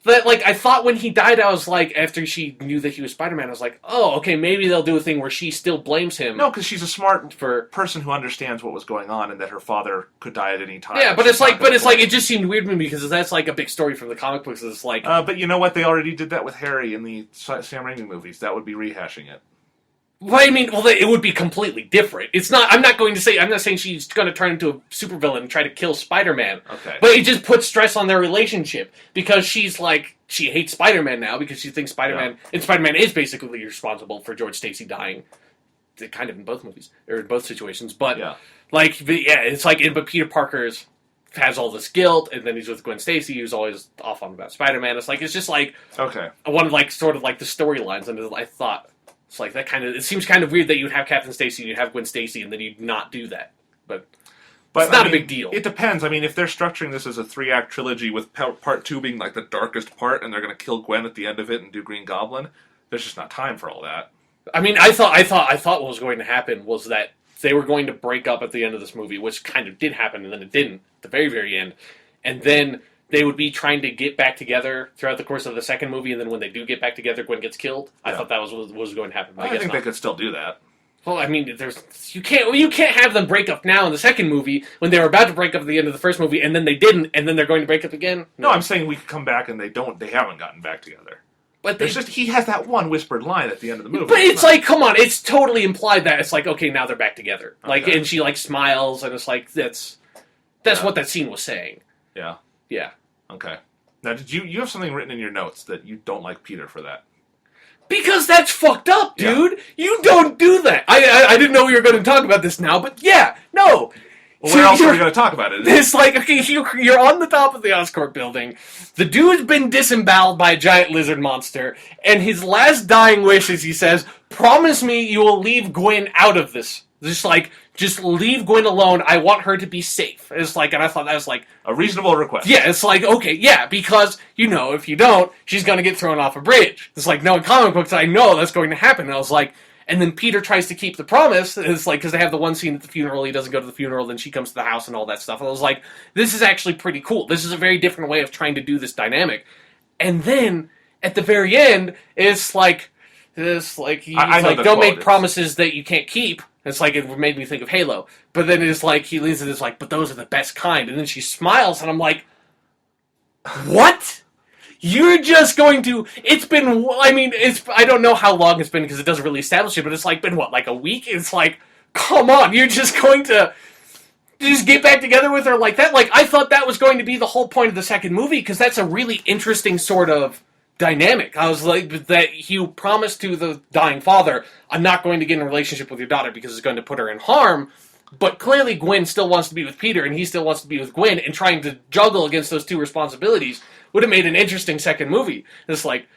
But, like, I thought when he died, I was like, after she knew that he was Spider-Man, I was like, oh, okay, maybe they'll do a thing where she still blames him.
No, because she's a smart person who understands what was going on and that her father could die at any time.
Yeah, but it just seemed weird to me because that's like a big story from the comic books. It's like,
but you know what? They already did that with Harry in the Sam Raimi movies. That would be rehashing it.
Well, I mean, it would be completely different. It's not. I'm not saying she's going to turn into a supervillain and try to kill Spider-Man.
Okay.
But it just puts stress on their relationship because she's like, she hates Spider-Man now because she thinks Spider-Man and Spider-Man is basically responsible for George Stacy dying. Kind of in both movies or in both situations, but it's like, but Peter Parker's has all this guilt, and then he's with Gwen Stacy, who's always off on about Spider-Man. It's just like one of like sort of like the storylines, and I thought. It's like that kind of. It seems kind of weird that you'd have Captain Stacy and you'd have Gwen Stacy, and then you'd not do that. But it's not a big deal.
It depends. I mean, if they're structuring this as a 3-act trilogy with part 2 being like the darkest part, and they're going to kill Gwen at the end of it and do Green Goblin, there's just not time for all that.
I mean, I thought what was going to happen was that they were going to break up at the end of this movie, which kind of did happen, and then it didn't at the very, very end, and then they would be trying to get back together throughout the course of the second movie, and then when they do get back together, Gwen gets killed. I thought that was what was going to happen.
I think they could still do that.
Well, I mean, you can't have them break up now in the second movie when they were about to break up at the end of the first movie, and then they didn't, and then they're going to break up again.
No, I'm saying we could come back and they haven't gotten back together. But he has that one whispered line at the end of the movie.
But it's like, come on, it's totally implied that it's like, okay, now they're back together. Like, and she like smiles, and it's like that's what that scene was saying.
Yeah.
Yeah.
Okay. Now, did you have something written in your notes that you don't like Peter for that?
Because that's fucked up, dude. Yeah. You don't do that. I didn't know we were going to talk about this now, but yeah, no.
Well, where else are we going to talk about it?
It's like, okay, you're on the top of the Oscorp building. The dude's been disemboweled by a giant lizard monster, and his last dying wish is he says, promise me you will leave Gwen out of this. Just leave Gwen alone. I want her to be safe. It's like, and I thought that was like
a reasonable request.
Yeah, it's like, okay, yeah, because, if you don't, she's going to get thrown off a bridge. It's like, no, in comic books, I know that's going to happen. And I was like, and then Peter tries to keep the promise. It's like, because they have the one scene at the funeral, he doesn't go to the funeral, then she comes to the house and all that stuff. And I was like, this is actually pretty cool. This is a very different way of trying to do this dynamic. And then, at the very end, it's like, don't make promises that you can't keep. It's like, it made me think of Halo. But then it's like, he leans in, it's like, but those are the best kind. And then she smiles, and I'm like, what? You're just going to, it's been, I mean, I don't know how long it's been because it doesn't really establish it, but it's like been what, like a week? It's like, come on, you're just going to just get back together with her like that? Like, I thought that was going to be the whole point of the second movie, because that's a really interesting sort of dynamic. I was like, that he promised to the dying father, I'm not going to get in a relationship with your daughter because it's going to put her in harm, but clearly Gwen still wants to be with Peter, and he still wants to be with Gwen, and trying to juggle against those two responsibilities would have made an interesting second movie. It's like,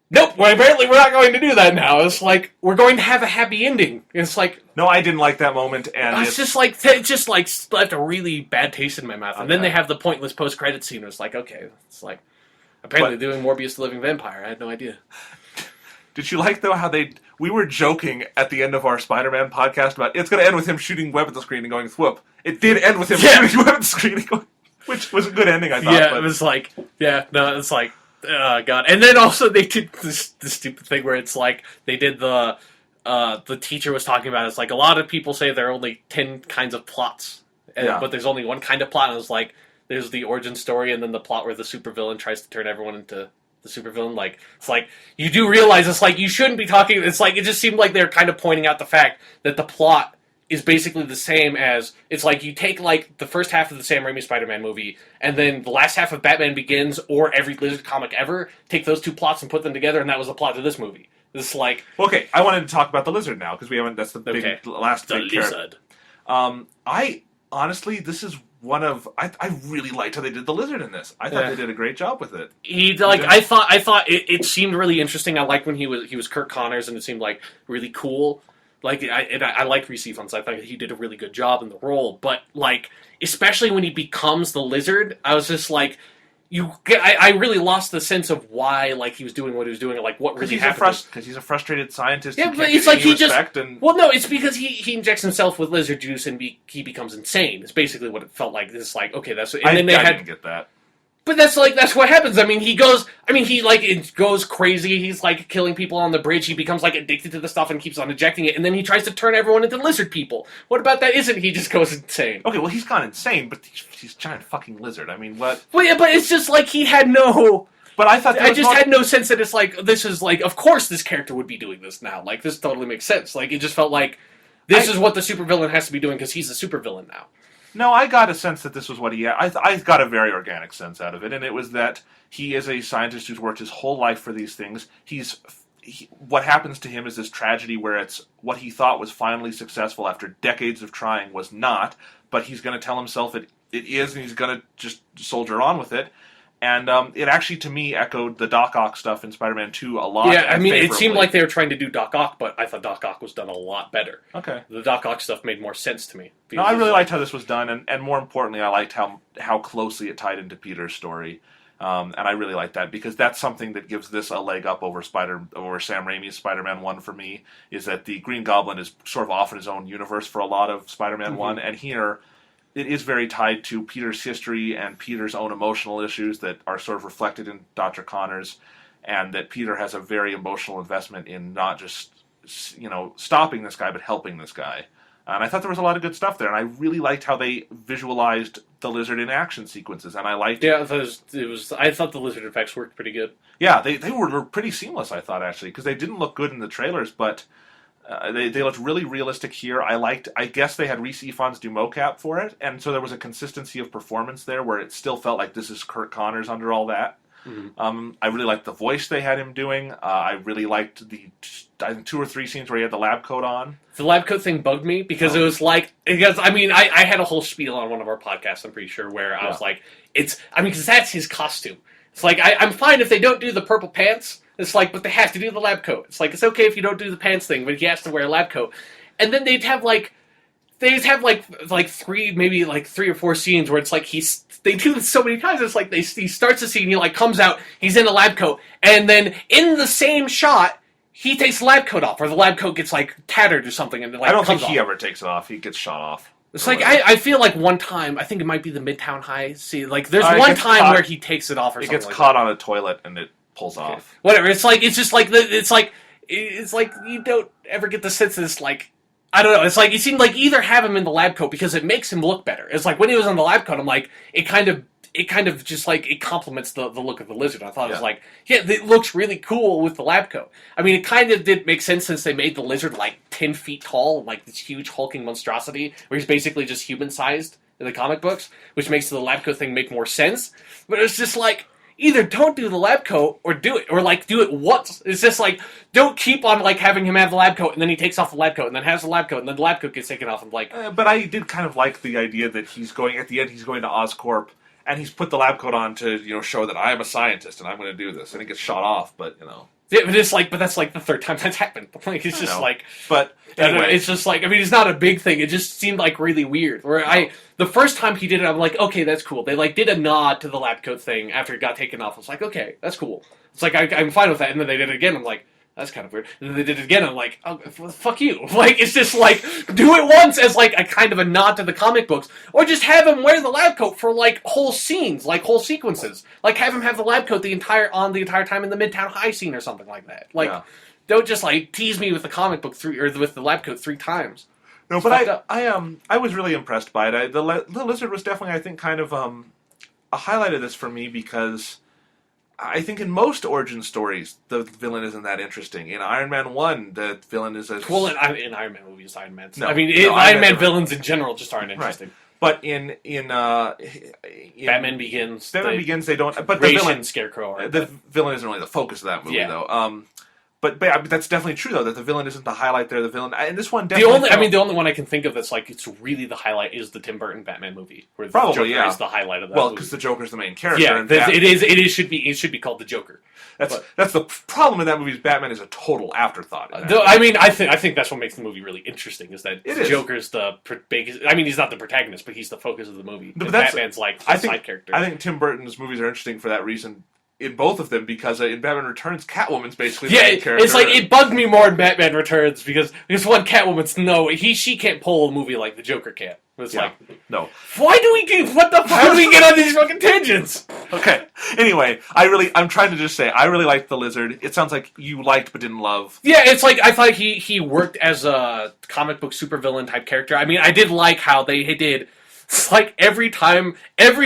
nope, well, apparently we're not going to do that now. It's like, we're going to have a happy ending. It's like...
No, I didn't like that moment, and
it's just like, it just like left a really bad taste in my mouth. And then they have the pointless post-credit scene. It's like, okay, it's like, apparently doing Morbius the Living Vampire. I had no idea.
Did you like, though, how we were joking at the end of our Spider-Man podcast about, it's going to end with him shooting Webb at the screen and going, whoop. It did end with him shooting Webb at the screen and going, which was a good ending, I thought.
Yeah, but it was like, it's like, oh, God. And then also they did this stupid thing where it's like, they did the teacher was talking about, it's like, a lot of people say there are only 10 kinds of plots, but there's only one kind of plot, and it was like, there's the origin story, and then the plot where the supervillain tries to turn everyone into the supervillain. Like, it's like, you do realize it's like, you shouldn't be talking, it's like, it just seemed like they're kind of pointing out the fact that the plot is basically the same as, it's like, you take, like, the first half of the Sam Raimi Spider-Man movie, and then the last half of Batman Begins, or every Lizard comic ever, take those two plots and put them together, and that was the plot of this movie. It's like...
Okay, I wanted to talk about the Lizard now, because we haven't, that's the big, last big character. I, honestly, this is one of, I really liked how they did the Lizard in this. I thought they did a great job with it.
I thought it seemed really interesting. I liked when he was Kirk Connors, and it seemed like really cool. Like, I like Reese Ifans. I thought he did a really good job in the role. But, like, especially when he becomes the Lizard, I was just like, I really lost the sense of why, like, he was doing what he was doing, or, like, what really happened.
Because he's a frustrated scientist.
Yeah, but it's like he just... Well, no, it's because he injects himself with lizard juice and he becomes insane. It's basically what it felt like. It's like, okay, that's... And then
I didn't get that.
But that's what happens. I mean, he goes crazy. He's, like, killing people on the bridge. He becomes, like, addicted to the stuff and keeps on injecting it. And then he tries to turn everyone into lizard people. What about that? Isn't he just goes insane?
Okay, well, he's gone insane, but he's a giant fucking lizard. I mean, what?
Well, yeah, but it's just, like, he had no...
But I thought...
I just had no sense that it's, like, this is, like, of course this character would be doing this now. Like, this totally makes sense. Like, it just felt like this is what the supervillain has to be doing because he's a supervillain now.
No, I got a sense that this was what he... I got a very organic sense out of it, and it was that he is a scientist who's worked his whole life for these things. What happens to him is this tragedy where it's what he thought was finally successful after decades of trying was not, but he's going to tell himself it is, and he's going to just soldier on with it. And it actually, to me, echoed the Doc Ock stuff in Spider-Man 2 a lot.
Yeah, I mean, it seemed like they were trying to do Doc Ock, but I thought Doc Ock was done a lot better.
Okay.
The Doc Ock stuff made more sense to me.
No, I really liked how this was done, and more importantly, I liked how closely it tied into Peter's story. And I really like that, because that's something that gives this a leg up over Sam Raimi's Spider-Man 1 for me, is that the Green Goblin is sort of off in his own universe for a lot of Spider-Man 1, and here... It is very tied to Peter's history and Peter's own emotional issues that are sort of reflected in Dr. Connors, and that Peter has a very emotional investment in not just, stopping this guy, but helping this guy. And I thought there was a lot of good stuff there, and I really liked how they visualized the Lizard in action sequences, and I liked...
Yeah, I thought the Lizard effects worked pretty good.
Yeah, they were pretty seamless, I thought, actually, because they didn't look good in the trailers, but... They looked really realistic here. I guess they had Reese Ifans do mocap for it, and so there was a consistency of performance there where it still felt like this is Kirk Connors under all that. Mm-hmm. I really liked the voice they had him doing. I really liked the 2 or 3 scenes where he had the lab coat on. The lab coat
thing bugged me because it was like, I had a whole spiel on one of our podcasts, I'm pretty sure, where I was like, because that's his costume. It's like, I'm fine if they don't do the purple pants. It's like, but they have to do the lab coat. It's like, it's okay if you don't do the pants thing, but he has to wear a lab coat. And then they'd have like 3 or 4 scenes where it's like they do this so many times. It's like he starts the scene, he like comes out, he's in a lab coat, and then in the same shot, he takes the lab coat off, or the lab coat gets like tattered or something, and like
I don't think he ever takes it off. He gets shot off.
It's like, I feel like one time, I think it might be the Midtown High scene, like there's one time where he takes it off or something.
It gets caught on a toilet and it pulls off.
Whatever. It's like you don't ever get the sense that it's like I don't know. It's like it seemed like either have him in the lab coat because it makes him look better. It's like when he was in the lab coat, I'm like, it kind of just like it complements the look of the lizard. I thought it was like, yeah, it looks really cool with the lab coat. I mean, it kind of did make sense since they made the lizard like 10 feet tall, like this huge hulking monstrosity, where he's basically just human sized in the comic books, which makes the lab coat thing make more sense. But it's just like, either don't do the lab coat or do it, or like do it once. It's just like, don't keep on like having him have the lab coat and then he takes off the lab coat and then has the lab coat and then the lab coat gets taken off and like.
But I did kind of like the idea that he's going at the end. He's going to Oscorp and he's put the lab coat on to show that I am a scientist and I'm going to do this, and he gets shot off. But
Yeah, but it's like, but that's like the third time that's happened. Like it's just like,
but anyway,
it's just like, I mean, it's not a big thing. It just seemed like really weird. Where the first time he did it, I'm like, okay, that's cool. They like did a nod to the lab coat thing after it got taken off. I was like, okay, that's cool. It's like I'm fine with that. And then they did it again. I'm like, that's kind of weird. And then they did it again. I'm like, oh, fuck you. Like it's just like do it once as like a kind of a nod to the comic books, or just have him wear the lab coat for like whole scenes, like whole sequences. Like have him have the lab coat the entire time in the Midtown High scene or something like that. Like don't just like tease me with the comic book with the lab coat 3 times.
No, but I was really impressed by it. The lizard was definitely, I think, kind of a highlight of this for me, because I think in most origin stories the villain isn't that interesting. In Iron Man 1, the villain is as
well in Iron Man movies. Iron Man.
No,
I mean, Iron Man villains in general just aren't interesting.
Right. But in
Batman Begins,
they don't. But
the villain Scarecrow.
The villain isn't really the focus of that movie, though. But that's definitely true, though, that the villain isn't the highlight there. The villain, and this one definitely...
the only one I can think of that's like, it's really the highlight is the Tim Burton Batman movie, where the
Joker
is the highlight of that
movie. Because the Joker's the main character.
Yeah, it should be called the Joker.
That's the problem in that movie, is Batman is a total afterthought.
I mean, I think that's what makes the movie really interesting, is that Joker's the biggest... I mean, he's not the protagonist, but he's the focus of the movie. But Batman's like the side character.
I think Tim Burton's movies are interesting for that reason. In both of them, because in Batman Returns, Catwoman's basically the main character.
It's like, it bugged me more in Batman Returns, because one, Catwoman's, she can't pull a movie like the Joker can't. It's like,
no.
Why do we get, how do we get on these fucking tangents?
Okay. Anyway, I'm trying to just say, I really liked the lizard. It sounds like you liked but didn't love.
Yeah, it's like, I thought he worked as a comic book supervillain type character. I mean, I did like how they did. It's like every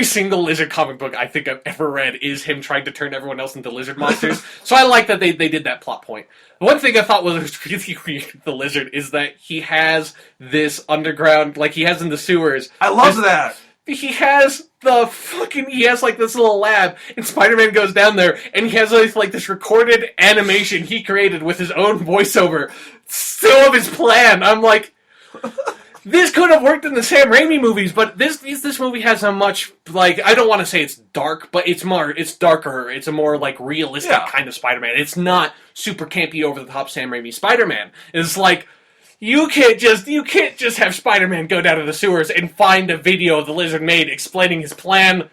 single lizard comic book I think I've ever read is him trying to turn everyone else into lizard monsters. So I like that they did that plot point. One thing I thought was really weird with the lizard is that he has this underground, like he has in the sewers.
I love that!
He has like this little lab, and Spider-Man goes down there, and he has like this recorded animation he created with his own voiceover, still of his plan. I'm like... This could have worked in the Sam Raimi movies, but this movie has a much, like, I don't want to say it's dark, but it's darker. It's a more, like, realistic kind of Spider-Man. It's not super campy, over-the-top Sam Raimi Spider-Man. It's like, you can't just have Spider-Man go down to the sewers and find a video the Lizard made explaining his plan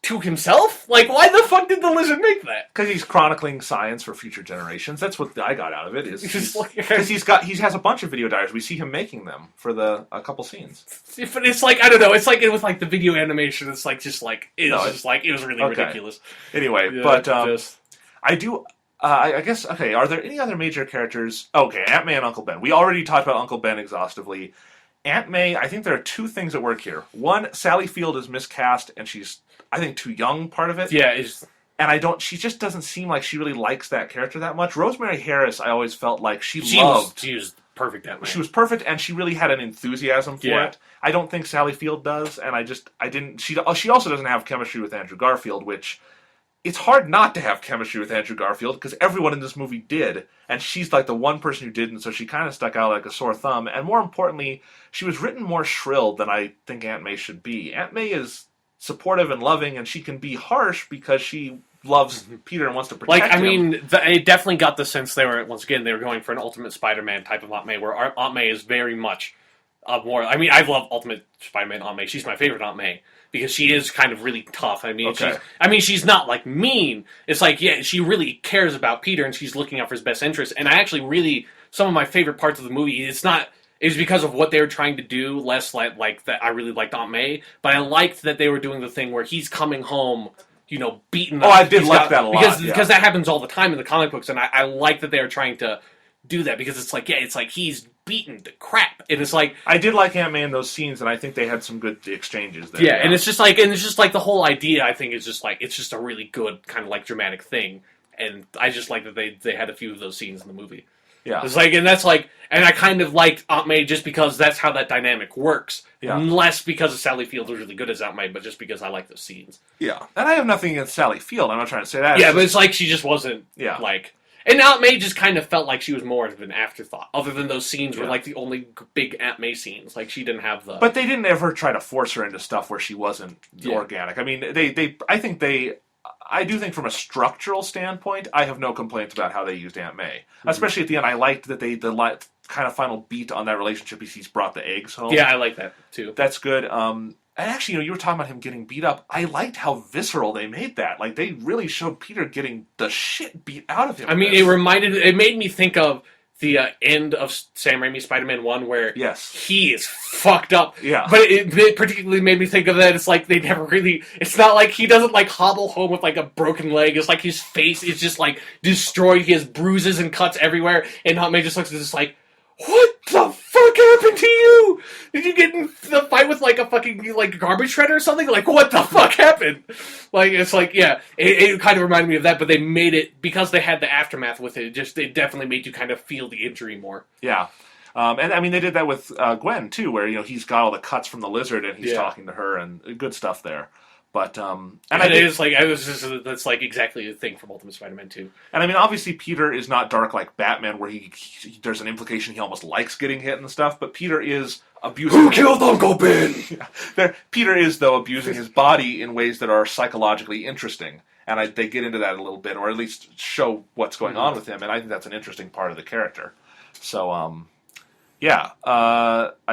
to himself? Like, why the fuck did the Lizard make that?
Because he's chronicling science for future generations. That's what I got out of it. Because he has a bunch of video diaries. We see him making them for a couple scenes.
But it's like, I don't know. It's like with like the video animation. It's like it was really ridiculous.
Anyway, but I do. I guess. Okay. Are there any other major characters? Okay, Aunt May and Uncle Ben. We already talked about Uncle Ben exhaustively. Aunt May. I think there are 2 things at work here. One, Sally Field is miscast, and she's, I think, too young, part of it.
Yeah,
she just doesn't seem like she really likes that character that much. Rosemary Harris, I always felt like she was
perfect at it.
She was perfect, and she really had an enthusiasm for it. I don't think Sally Field does, and I didn't. She also doesn't have chemistry with Andrew Garfield, which it's hard not to have chemistry with Andrew Garfield, because everyone in this movie did, and she's like the one person who didn't, so she kind of stuck out like a sore thumb. And more importantly, she was written more shrill than I think Aunt May should be. Aunt May is supportive and loving, and she can be harsh because she loves Peter and wants to protect him.
I mean, it definitely got the sense they were going for an Ultimate Spider-Man type of Aunt May, where Aunt May is very much more... I mean, I love Ultimate Spider-Man Aunt May. She's my favorite Aunt May, because she is kind of really tough. I mean, she's not, like, mean. It's like, she really cares about Peter, and she's looking out for his best interest. And I actually some of my favorite parts of the movie, it's because of what they were trying to do, less like that. I really liked Aunt May, but I liked that they were doing the thing where he's coming home, beaten up.
I did like that a lot.
Because that happens all the time in the comic books, and I like that they were trying to do that because it's like, yeah, it's like he's beaten to crap, and it's like
I did like Aunt May in those scenes, and I think they had some good exchanges there.
yeah, and it's just like the whole idea. I think is just like it's just a really good kind of like dramatic thing, and I just like that they had a few of those scenes in the movie.
Yeah,
it's like, and that's like, and I kind of liked Aunt May just because that's how that dynamic works.
Yeah.
Less because of Sally Field was really good as Aunt May, but just because I like those scenes.
Yeah, and I have nothing against Sally Field. I'm not trying to say that.
Yeah, but it's like she just wasn't.
Yeah.
Like, and Aunt May just kind of felt like she was more of an afterthought. Other than those scenes were like the only big Aunt May scenes. Like she didn't have the.
But they didn't ever try to force her into stuff where she wasn't organic. I mean, I do think from a structural standpoint, I have no complaints about how they used Aunt May. Mm-hmm. Especially at the end, I liked that the kind of final beat on that relationship is he's brought the eggs home.
Yeah, I like that too.
That's good. And actually, you were talking about him getting beat up. I liked how visceral they made that. Like, they really showed Peter getting the shit beat out of him.
I mean, it made me think of the end of Sam Raimi's Spider-Man 1 where he is fucked up.
Yeah.
But it particularly made me think of that. It's like they never really... It's not like he doesn't like hobble home with like a broken leg. It's like his face is just like destroyed. He has bruises and cuts everywhere. And Aunt May just looks at this like, what the fuck happened to you? Did you get in the fight with like a fucking like garbage shredder or something? Like, what the fuck happened? Like, it's like, yeah, it kind of reminded me of that, but they made it, because they had the aftermath with it, it definitely made you kind of feel the injury more.
Yeah. And I mean, they did that with Gwen too, where, he's got all the cuts from the lizard and he's talking to her, and good stuff there. But
that's like exactly the thing from Ultimate Spider-Man 2.
And I mean, obviously Peter is not dark like Batman, where there's an implication he almost likes getting hit and stuff. But Peter is abusing.
Who killed Uncle Ben?
Peter is, though, abusing his body in ways that are psychologically interesting, and they get into that a little bit, or at least show what's going on with him. And I think that's an interesting part of the character. So, I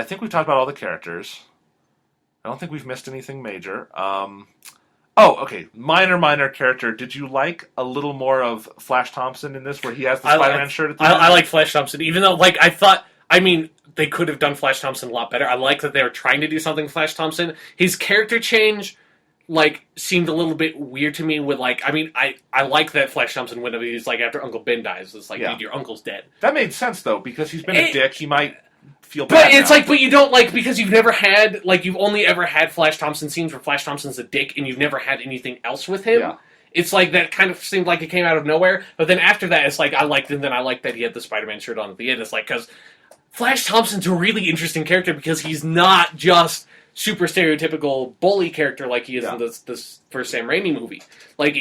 think we've talked about all the characters. I don't think we've missed anything major. Okay. Minor character. Did you like a little more of Flash Thompson in this, where he has the Spider-Man shirt at the end?
I like Flash Thompson, even though, like, they could have done Flash Thompson a lot better. I like that they were trying to do something with Flash Thompson. His character change, like, seemed a little bit weird to me with, like, I like that Flash Thompson, when he's, like, after Uncle Ben dies, it's like, dude, your uncle's dead.
That made sense, though, because he's been a dick. He might feel bad.
But it's like, but you don't, like, because you've only ever had Flash Thompson scenes where Flash Thompson's a dick, and you've never had anything else with him.
Yeah.
It's like, that kind of seemed like it came out of nowhere, but then after that, it's like, I liked that he had the Spider-Man shirt on at the end. It's like, because Flash Thompson's a really interesting character, because he's not just super stereotypical bully character like he is in this first Sam Raimi movie. Like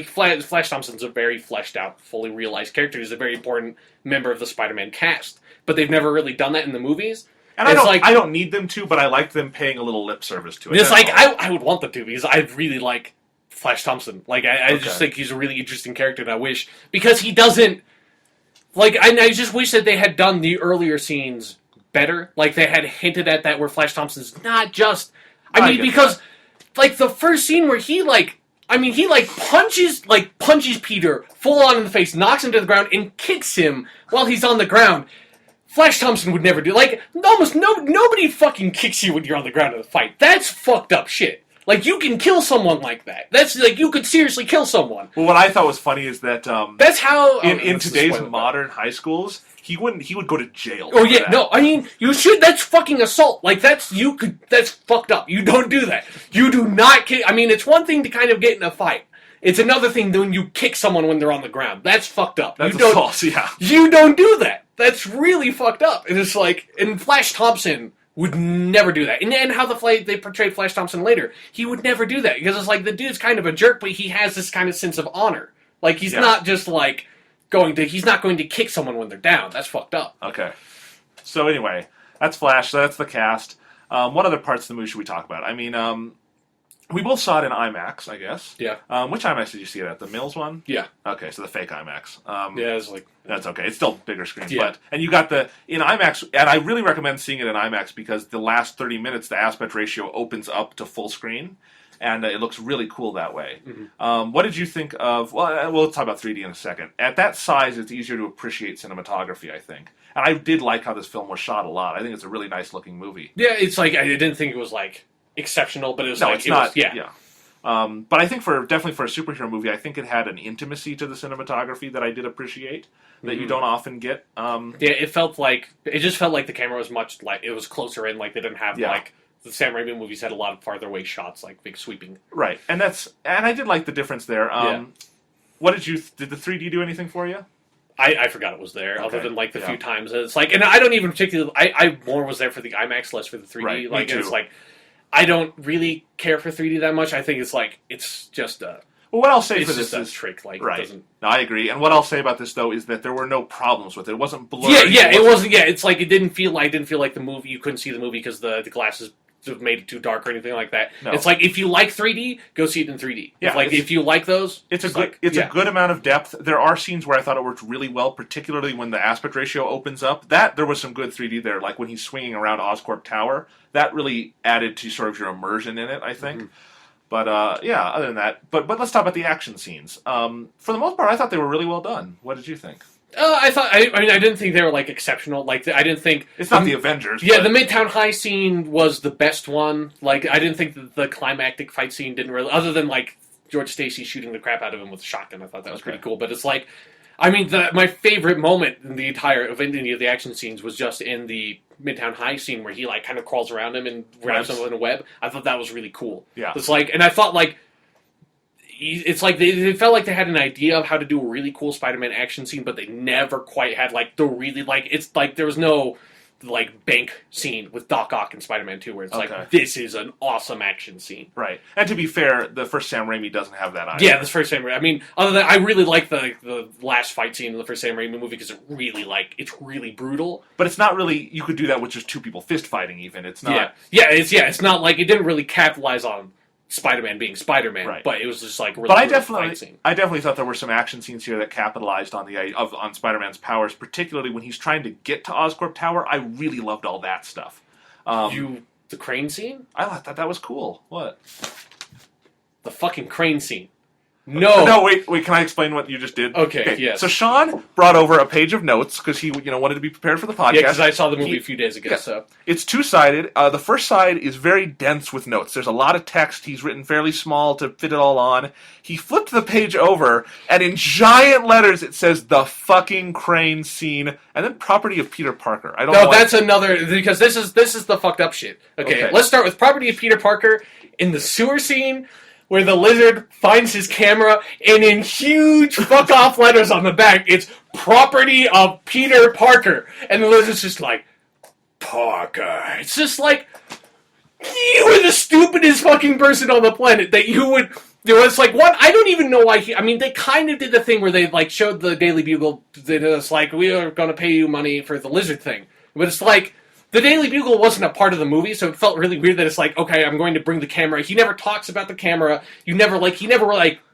Flash Thompson's a very fleshed out, fully realized character. He's a very important member of the Spider-Man cast, but they've never really done that in the movies.
And I don't need them to, but I like them paying a little lip service to it.
It's like, I would want them to, because I really like Flash Thompson. Like, I just think he's a really interesting character, and I wish, because he doesn't, like, I just wish that they had done the earlier scenes better. Like, they had hinted at that, where Flash Thompson's not just, because, like, the first scene where he punches Peter full on in the face, knocks him to the ground, and kicks him while he's on the ground. Flash Thompson would never do. Like, almost nobody fucking kicks you when you're on the ground in a fight. That's fucked up shit. Like, you can kill someone like that. That's, like, you could seriously kill someone.
Well, what I thought was funny is that,
that's how...
In today's modern high schools, he would go to jail.
Oh, yeah, no, I mean, you should, that's fucking assault. Like, that's fucked up. You don't do that. You do not kick, it's one thing to kind of get in a fight. It's another thing when you kick someone when they're on the ground. That's fucked up.
That's assault, yeah.
You don't do that. That's really fucked up. And it's like, and Flash Thompson would never do that. And how they portrayed Flash Thompson later, he would never do that. Because it's like, the dude's kind of a jerk, but he has this kind of sense of honor. Like, he's not just like, he's not going to kick someone when they're down. That's fucked up.
Okay. So anyway, that's Flash, so that's the cast. What other parts of the movie should we talk about? We both saw it in IMAX, I guess.
Yeah.
Which IMAX did you see it at? The Mills one?
Yeah.
Okay, so the fake IMAX.
Yeah, it's like...
That's okay. It's still bigger screen.
Yeah.
And you got in IMAX, and I really recommend seeing it in IMAX, because the last 30 minutes, the aspect ratio opens up to full screen, and it looks really cool that way. Mm-hmm. What did you think of... Well, we'll talk about 3D in a second. At that size, it's easier to appreciate cinematography, I think. And I did like how this film was shot a lot. I think it's a really nice-looking movie.
Yeah, it's like, I didn't think it was, like, exceptional, but it was
it's not. Yeah. But I think definitely for a superhero movie, I think it had an intimacy to the cinematography that I did appreciate that you don't often get.
Yeah, it just felt like the camera was much like it was closer in. Like they didn't have like the Sam Raimi movies had a lot of farther away shots, like big sweeping.
Right, and I did like the difference there. What did the 3D do anything for you?
I forgot it was there, other than like the few times. It's like, and I don't even particularly. I more was there for the IMAX, less for the 3D.
Right,
like
me too.
it's like I don't really care for 3D that much. I think it's just a.
Well, what I'll say for
this
this
is trick. Like
right.
It doesn't.
No, I agree. And what I'll say about this though is that there were no problems with it. It wasn't blurry.
It wasn't. Yeah, it's like it didn't feel like the movie. You couldn't see the movie because the glasses made it too dark or anything like that.
No.
It's like if you like 3D, go see it in 3D.
Yeah,
if you like those,
it's a good amount of depth. There are scenes where I thought it worked really well, particularly when the aspect ratio opens up. There was some good 3D there, like when he's swinging around Oscorp Tower. That really added to sort of your immersion in it, I think. Mm-hmm. But other than that, but let's talk about the action scenes. For the most part, I thought they were really well done. What did you think?
I didn't think they were like exceptional. Like I didn't think
it's not the Avengers.
Yeah, the Midtown High scene was the best one. Like I didn't think that the climactic fight scene didn't really, other than like George Stacy shooting the crap out of him with a shotgun. I thought that was pretty cool. But it's like, my favorite moment in the entire of any of the action scenes was just in the Midtown High scene where he like kind of crawls around him and wraps him in a web. I thought that was really cool.
Yeah,
it's like, and I thought like. It's like they felt like they had an idea of how to do a really cool Spider-Man action scene, but they never quite had like the really like it's like there was no like bank scene with Doc Ock and Spider-Man 2 where it's like this is an awesome action scene.
Right. And to be fair, the first Sam Raimi doesn't have that either.
Yeah, this first Sam Raimi. I mean, other than I really like the last fight scene in the first Sam Raimi movie because it's really brutal.
But it's not really you could do that with just two people fist fighting even. It's not
it's not like it didn't really capitalize on Spider-Man being Spider-Man,
right.
But it was just like really
but I definitely thought there were some action scenes here that capitalized on on Spider-Man's powers, particularly when he's trying to get to Oscorp Tower. I really loved all that stuff.
The crane scene?
I thought that was cool. What?
The fucking crane scene. No,
wait. Can I explain what you just did?
Okay, yes.
So Sean brought over a page of notes because he, wanted to be prepared for the podcast.
Yeah, because I saw the movie a few days ago. Yeah. So
it's two-sided. The first side is very dense with notes. There's a lot of text. He's written fairly small to fit it all on. He flipped the page over, and in giant letters it says "the fucking crane scene," and then "property of Peter Parker." I don't know.
No, that's another because this is the fucked up shit. Okay, let's start with property of Peter Parker in the sewer scene. Where the lizard finds his camera, and in huge fuck-off letters on the back, it's property of Peter Parker. And the lizard's just like, Parker. It's just like, you are the stupidest fucking person on the planet that you would... It's like, what? I don't even know why they kind of did the thing where they, like, showed the Daily Bugle, it's like, we are going to pay you money for the lizard thing. But it's like... The Daily Bugle wasn't a part of the movie, so it felt really weird that it's like, okay, I'm going to bring the camera. He never talks about the camera. He never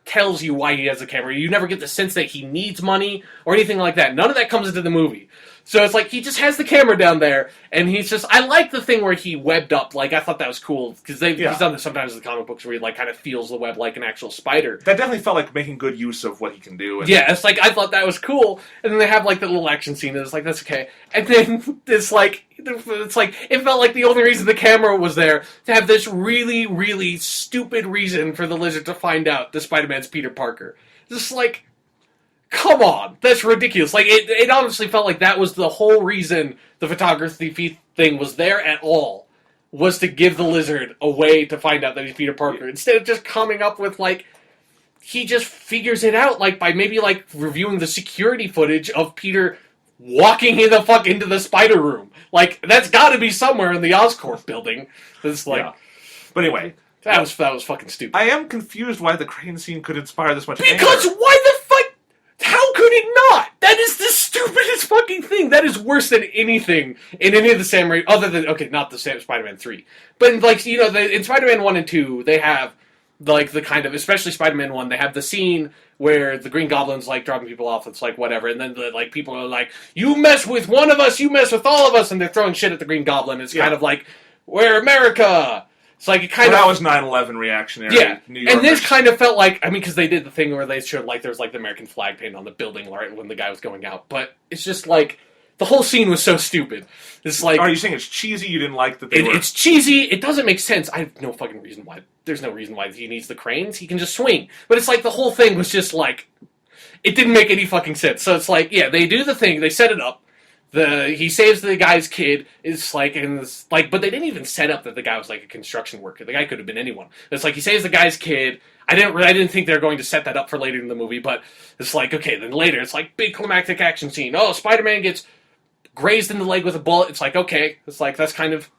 tells you why he has the camera. You never get the sense that he needs money or anything like that. None of that comes into the movie. So it's like, he just has the camera down there, and he's just... I like the thing where he webbed up. Like, I thought that was cool, because he's done this sometimes in the comic books where he, like, kind of feels the web like an actual spider.
That definitely felt like making good use of what he can do.
Yeah, it's like, I thought that was cool, and then they have, like, the little action scene, and it's like, that's okay. And then, it felt like the only reason the camera was there to have this really, really stupid reason for the lizard to find out that Spider-Man's Peter Parker. Just like... Come on, that's ridiculous. Like, it honestly felt like that was the whole reason the photography thing was there at all, was to give the lizard a way to find out that he's Peter Parker. Instead of just coming up with, like, he just figures it out, like, by maybe, like, reviewing the security footage of Peter walking in the fuck into the spider room. Like, that's gotta be somewhere in the Oscorp building. It's like... Yeah.
But anyway...
That was fucking stupid.
I am confused why the crane scene could inspire this much
anger. Because why the fuck... How could it not? That is the stupidest fucking thing. That is worse than anything in any of the Sam Raimi, other than, okay, not the Spider-Man 3. But, like, in Spider-Man 1 and 2, they have, like, the kind of, especially Spider-Man 1, they have the scene where the Green Goblin's, like, dropping people off, it's like, whatever, and then, people are like, you mess with one of us, you mess with all of us, and they're throwing shit at the Green Goblin. It's kind of like, we're America! It's like it kind of...
that was 9/11 reactionary.
Yeah, and this kind of felt like... because they did the thing where they showed, like, there's, like, the American flag painted on the building right when the guy was going out. But it's just, like, The whole scene was so stupid. It's like...
Are you saying it's cheesy? You didn't like that they were...
It's cheesy. It doesn't make sense. I have no fucking reason why. There's no reason why he needs the cranes. He can just swing. But it's like the whole thing was just like... It didn't make any fucking sense. So it's like, yeah, they do the thing. They set it up. He saves the guy's kid. It's like, but they didn't even set up that the guy was like a construction worker. The guy could have been anyone. It's like he saves the guy's kid. I didn't think they were going to set that up for later in the movie, but it's like, okay, then later it's like big climactic action scene. Oh, Spider-Man gets grazed in the leg with a bullet. It's like, okay, it's like that's kind of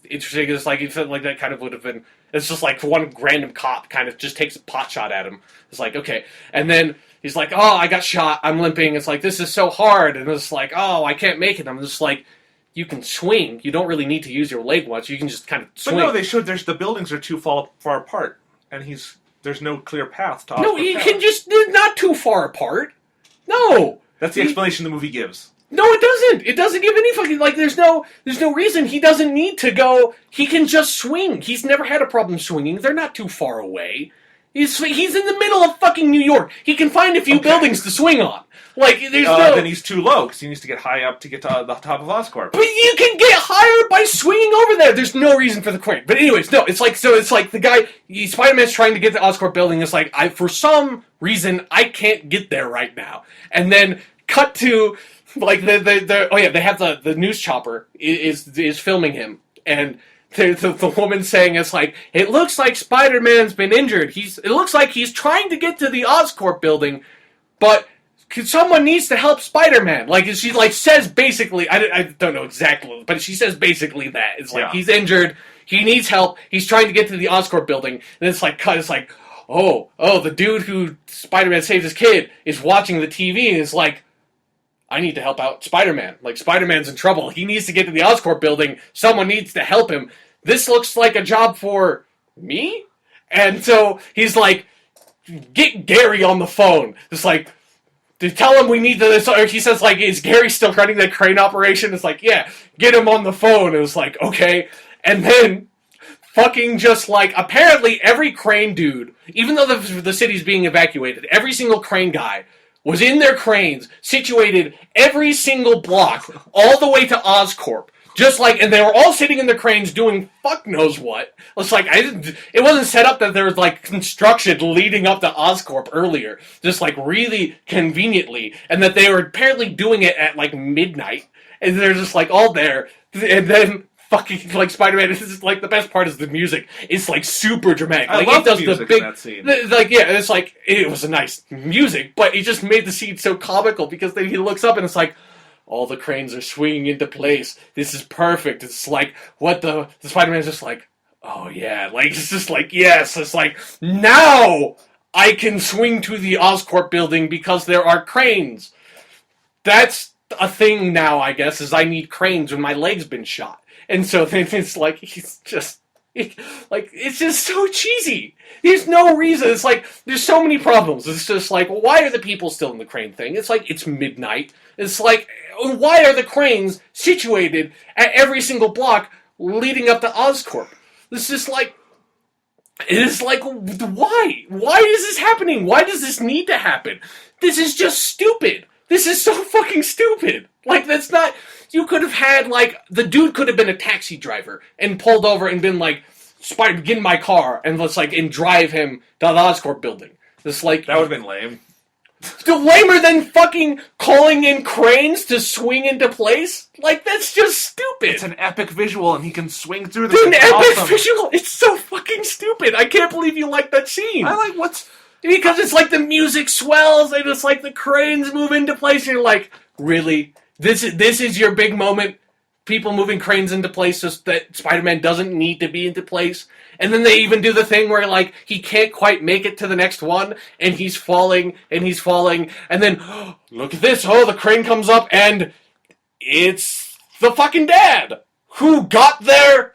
interesting. It's like you felt like that kind of would have been. It's just like one random cop kind of just takes a pot shot at him. It's like, okay, and then he's like, oh, I got shot. I'm limping. It's like, this is so hard. And it's like, oh, I can't make it. I'm just like, you can swing. You don't really need to use your leg much. You can just kind of swing.
But no, they showed the buildings are too far apart, and there's no clear path to.
No, you can just, they're not too far apart. No.
That's the explanation the movie gives.
No, it doesn't. It doesn't give any fucking, like, there's no reason. He doesn't need to go. He can just swing. He's never had a problem swinging. They're not too far away. He's in the middle of fucking New York. He can find a few buildings to swing on. Like, there's
Then he's too low, because he needs to get high up to get to the top of Oscorp.
But you can get higher by swinging over there. There's no reason for the crane. But anyways, no, it's like the guy, Spider-Man's trying to get to the Oscorp building. It's like, for some reason, I can't get there right now. And then cut to, like, they have the news chopper is filming him. And the woman saying, it's like, it looks like Spider-Man's been injured. It looks like he's trying to get to the Oscorp building, but someone needs to help Spider-Man. Like, she like says basically, I don't know exactly, but she says basically that. It's like, he's injured, he needs help, he's trying to get to the Oscorp building, and it's like, oh, the dude who Spider-Man saved his kid is watching the TV, and is like, I need to help out Spider-Man. Like, Spider-Man's in trouble. He needs to get to the Oscorp building. Someone needs to help him. This looks like a job for me? And so he's like, get Gary on the phone. It's like, to tell him we need this. Or he says, like, is Gary still running the crane operation? It's like, yeah, get him on the phone. It was like, okay. And then fucking just like, apparently every crane dude, even though the city's being evacuated, every single crane guy was in their cranes, situated every single block, all the way to Oscorp. Just like, and they were all sitting in their cranes doing fuck knows what. It's like, it wasn't set up that there was like construction leading up to Oscorp earlier. Just like really conveniently. And that they were apparently doing it at like midnight. And they're just like all there. And then fucking like Spider-Man, this is like the best part is the music. It's like super dramatic.
I
like
love
it does
the music
the big
in that scene.
like yeah, it's like it was a nice music, but it just made the scene so comical because then he looks up and it's like all the cranes are swinging into place. This is perfect. It's like what the Spider-Man's just like, oh yeah, like it's just like yes, it's like now I can swing to the Oscorp building because there are cranes. That's a thing now, I guess, is I need cranes when my leg's been shot. And so then it's like, it's just so cheesy. There's no reason. It's like, there's so many problems. It's just like, why are the people still in the crane thing? It's like, it's midnight. It's like, why are the cranes situated at every single block leading up to Oscorp? It's just like, it is like, why? Why is this happening? Why does this need to happen? This is just stupid. This is so fucking stupid. Like, that's not... You could have had, like... The dude could have been a taxi driver and pulled over and been like, Spider, get in my car and let's, like, and drive him to the Oscorp building. It's like...
That would have been lame.
Still lamer than fucking calling in cranes to swing into place? Like, that's just stupid.
It's an epic visual and he can swing through
It's an epic visual! It's so fucking stupid! I can't believe you like that scene!
I like what's...
Because it's like the music swells and it's like the cranes move into place and you're like, really? This is your big moment? People moving cranes into place so that Spider-Man doesn't need to be into place? And then they even do the thing where like he can't quite make it to the next one and he's falling and then oh, look at this, oh the crane comes up and it's the fucking dad who got there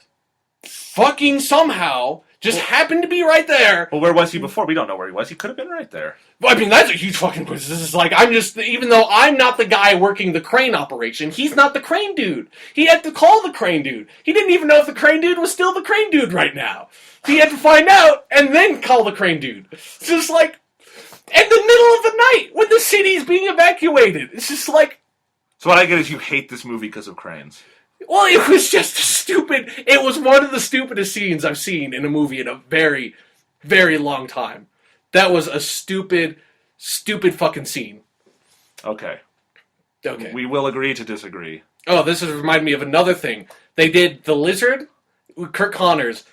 fucking somehow. Just happened to be right there.
Well, where was he before? We don't know where he was. He could have been right there.
Well, I mean, that's a huge fucking twist. This is like, even though I'm not the guy working the crane operation, he's not the crane dude. He had to call the crane dude. He didn't even know if the crane dude was still the crane dude right now. He had to find out and then call the crane dude. It's just like, in the middle of the night when the city's being evacuated. It's just like,
So what I get is you hate this movie because of cranes.
Well, it was just stupid. It was one of the stupidest scenes I've seen in a movie in a very, very long time. That was a stupid fucking scene.
Okay.
Okay.
We will agree to disagree.
Oh, this has reminded me of another thing. They did the lizard with Kirk Connors,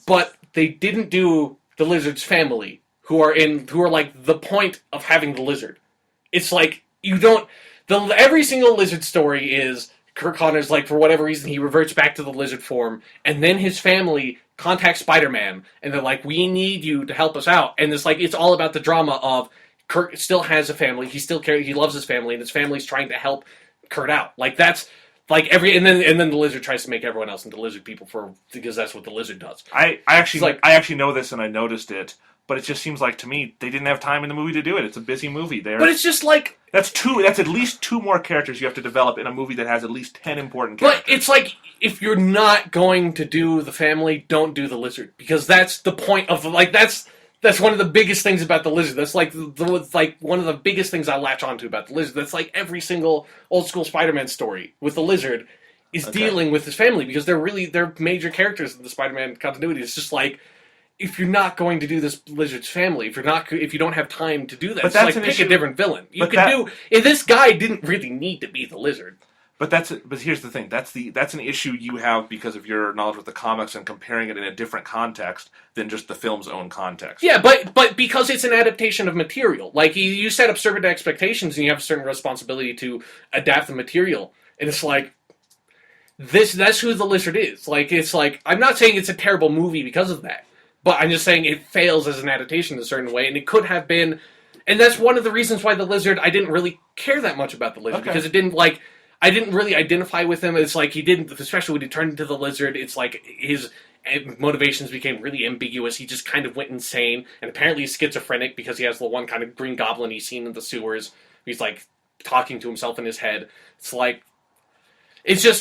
but they didn't do the lizard's family, who are like the point of having the lizard. It's like you don't. Every single lizard story is Kirk Connors, like, for whatever reason, he reverts back to the lizard form, and then his family contacts Spider-Man, and they're like, we need you to help us out. And it's all about the drama of Kirk still has a family, he loves his family, and his family's trying to help Kurt out. Like, that's, like, and then the lizard tries to make everyone else into lizard people because that's what the lizard does.
I actually know this, and I noticed it, but it just seems like, to me, they didn't have time in the movie to do it. It's a busy movie. But
it's just like...
That's at least 2 more characters you have to develop in a movie that has at least 10 important characters.
But it's like, if you're not going to do the family, don't do the lizard. Because that's the point of, like, that's one of the biggest things about the lizard. That's like one of the biggest things I latch onto about the lizard. That's like every single old school Spider-Man story with the lizard is dealing with his family, because they're major characters in the Spider-Man continuity. It's just like, if you're not going to do this lizard's family, if you don't have time to do that, it's like, pick a different villain. If this guy didn't really need to be the lizard.
But here's the thing. That's an issue you have because of your knowledge with the comics and comparing it in a different context than just the film's own context.
Yeah, but because it's an adaptation of material. Like, you set up certain expectations and you have a certain responsibility to adapt the material. And it's like, that's who the lizard is. Like, it's like, I'm not saying it's a terrible movie because of that. But I'm just saying it fails as an adaptation in a certain way, and it could have been... And that's one of the reasons why the lizard, I didn't really care that much about the lizard, because it didn't, like... I didn't really identify with him. It's like he didn't... Especially when he turned into the lizard, it's like his motivations became really ambiguous. He just kind of went insane, and apparently he's schizophrenic because he has the one kind of green goblin he's seen in the sewers. He's, like, talking to himself in his head. It's like... It's just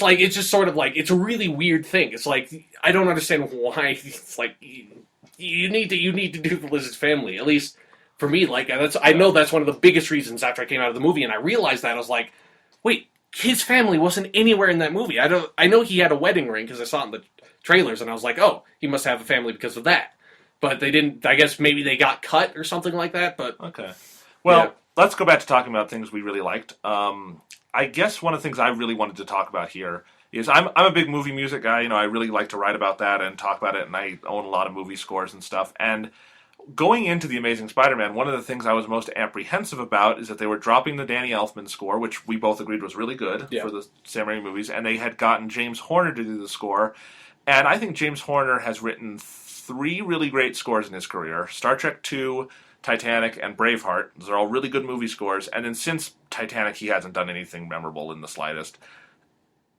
sort of like... It's a really weird thing. It's like, I don't understand why. It's like... You need to do the lizard's family, at least for me. Like, I know that's one of the biggest reasons after I came out of the movie, and I realized that I was like, wait, his family wasn't anywhere in that movie. I know he had a wedding ring because I saw it in the trailers, and I was like, oh, he must have a family because of that. But they didn't. I guess maybe they got cut or something like that. But
okay, well, let's go back to talking about things we really liked. I guess one of the things I really wanted to talk about here is I'm a big movie music guy. You know, I really like to write about that and talk about it, and I own a lot of movie scores and stuff. And going into The Amazing Spider-Man, one of the things I was most apprehensive about is that they were dropping the Danny Elfman score, which we both agreed was really good for the Sam Raimi movies, and they had gotten James Horner to do the score. And I think James Horner has written 3 really great scores in his career: Star Trek II, Titanic, and Braveheart. Those are all really good movie scores. And then since Titanic, he hasn't done anything memorable in the slightest.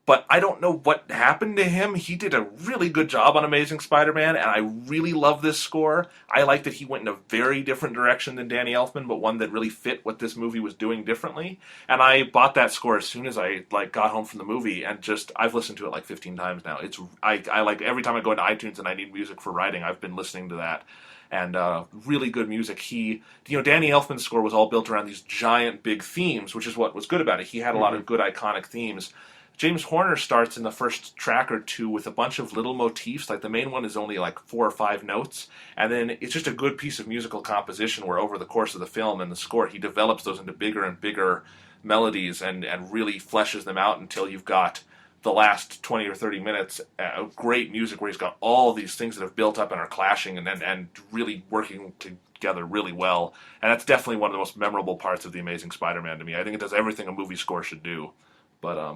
But I don't know what happened to him. He did a really good job on Amazing Spider-Man, and I really love this score. I like that he went in a very different direction than Danny Elfman, but one that really fit what this movie was doing differently. And I bought that score as soon as I got home from the movie, and I've listened to it like 15 times now. I like every time I go into iTunes and I need music for writing, I've been listening to that. And really good music. Danny Elfman's score was all built around these giant, big themes, which is what was good about it. He had a lot of good, iconic themes. James Horner starts in the first track or 2 with a bunch of little motifs. Like, the main one is only like 4 or 5 notes, and then it's just a good piece of musical composition where over the course of the film and the score, he develops those into bigger and bigger melodies and really fleshes them out until you've got the last 20 or 30 minutes of great music where he's got all these things that have built up and are clashing and really working together really well. And that's definitely one of the most memorable parts of The Amazing Spider-Man to me. I think it does everything a movie score should do. But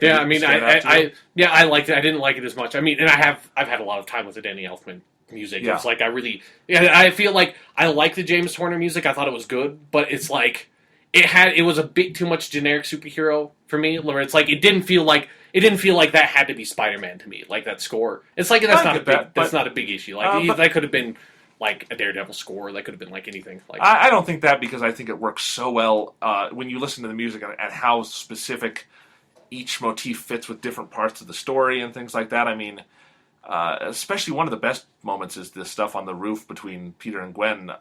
yeah, I mean, I liked it. I didn't like it as much. I mean, and I've had a lot of time with the Danny Elfman music. Yeah. It's like I feel like I like the James Horner music. I thought it was good, but it's like it was a bit too much generic superhero for me. Where it's like it didn't feel like that had to be Spider-Man to me. Like that score, it's like that's not a big issue. Like that could have been like a Daredevil score. That could have been like anything. Like
I don't think that, because I think it works so well when you listen to the music and how specific each motif fits with different parts of the story and things like that. I mean, Especially one of the best moments is the stuff on the roof between Peter and Gwen.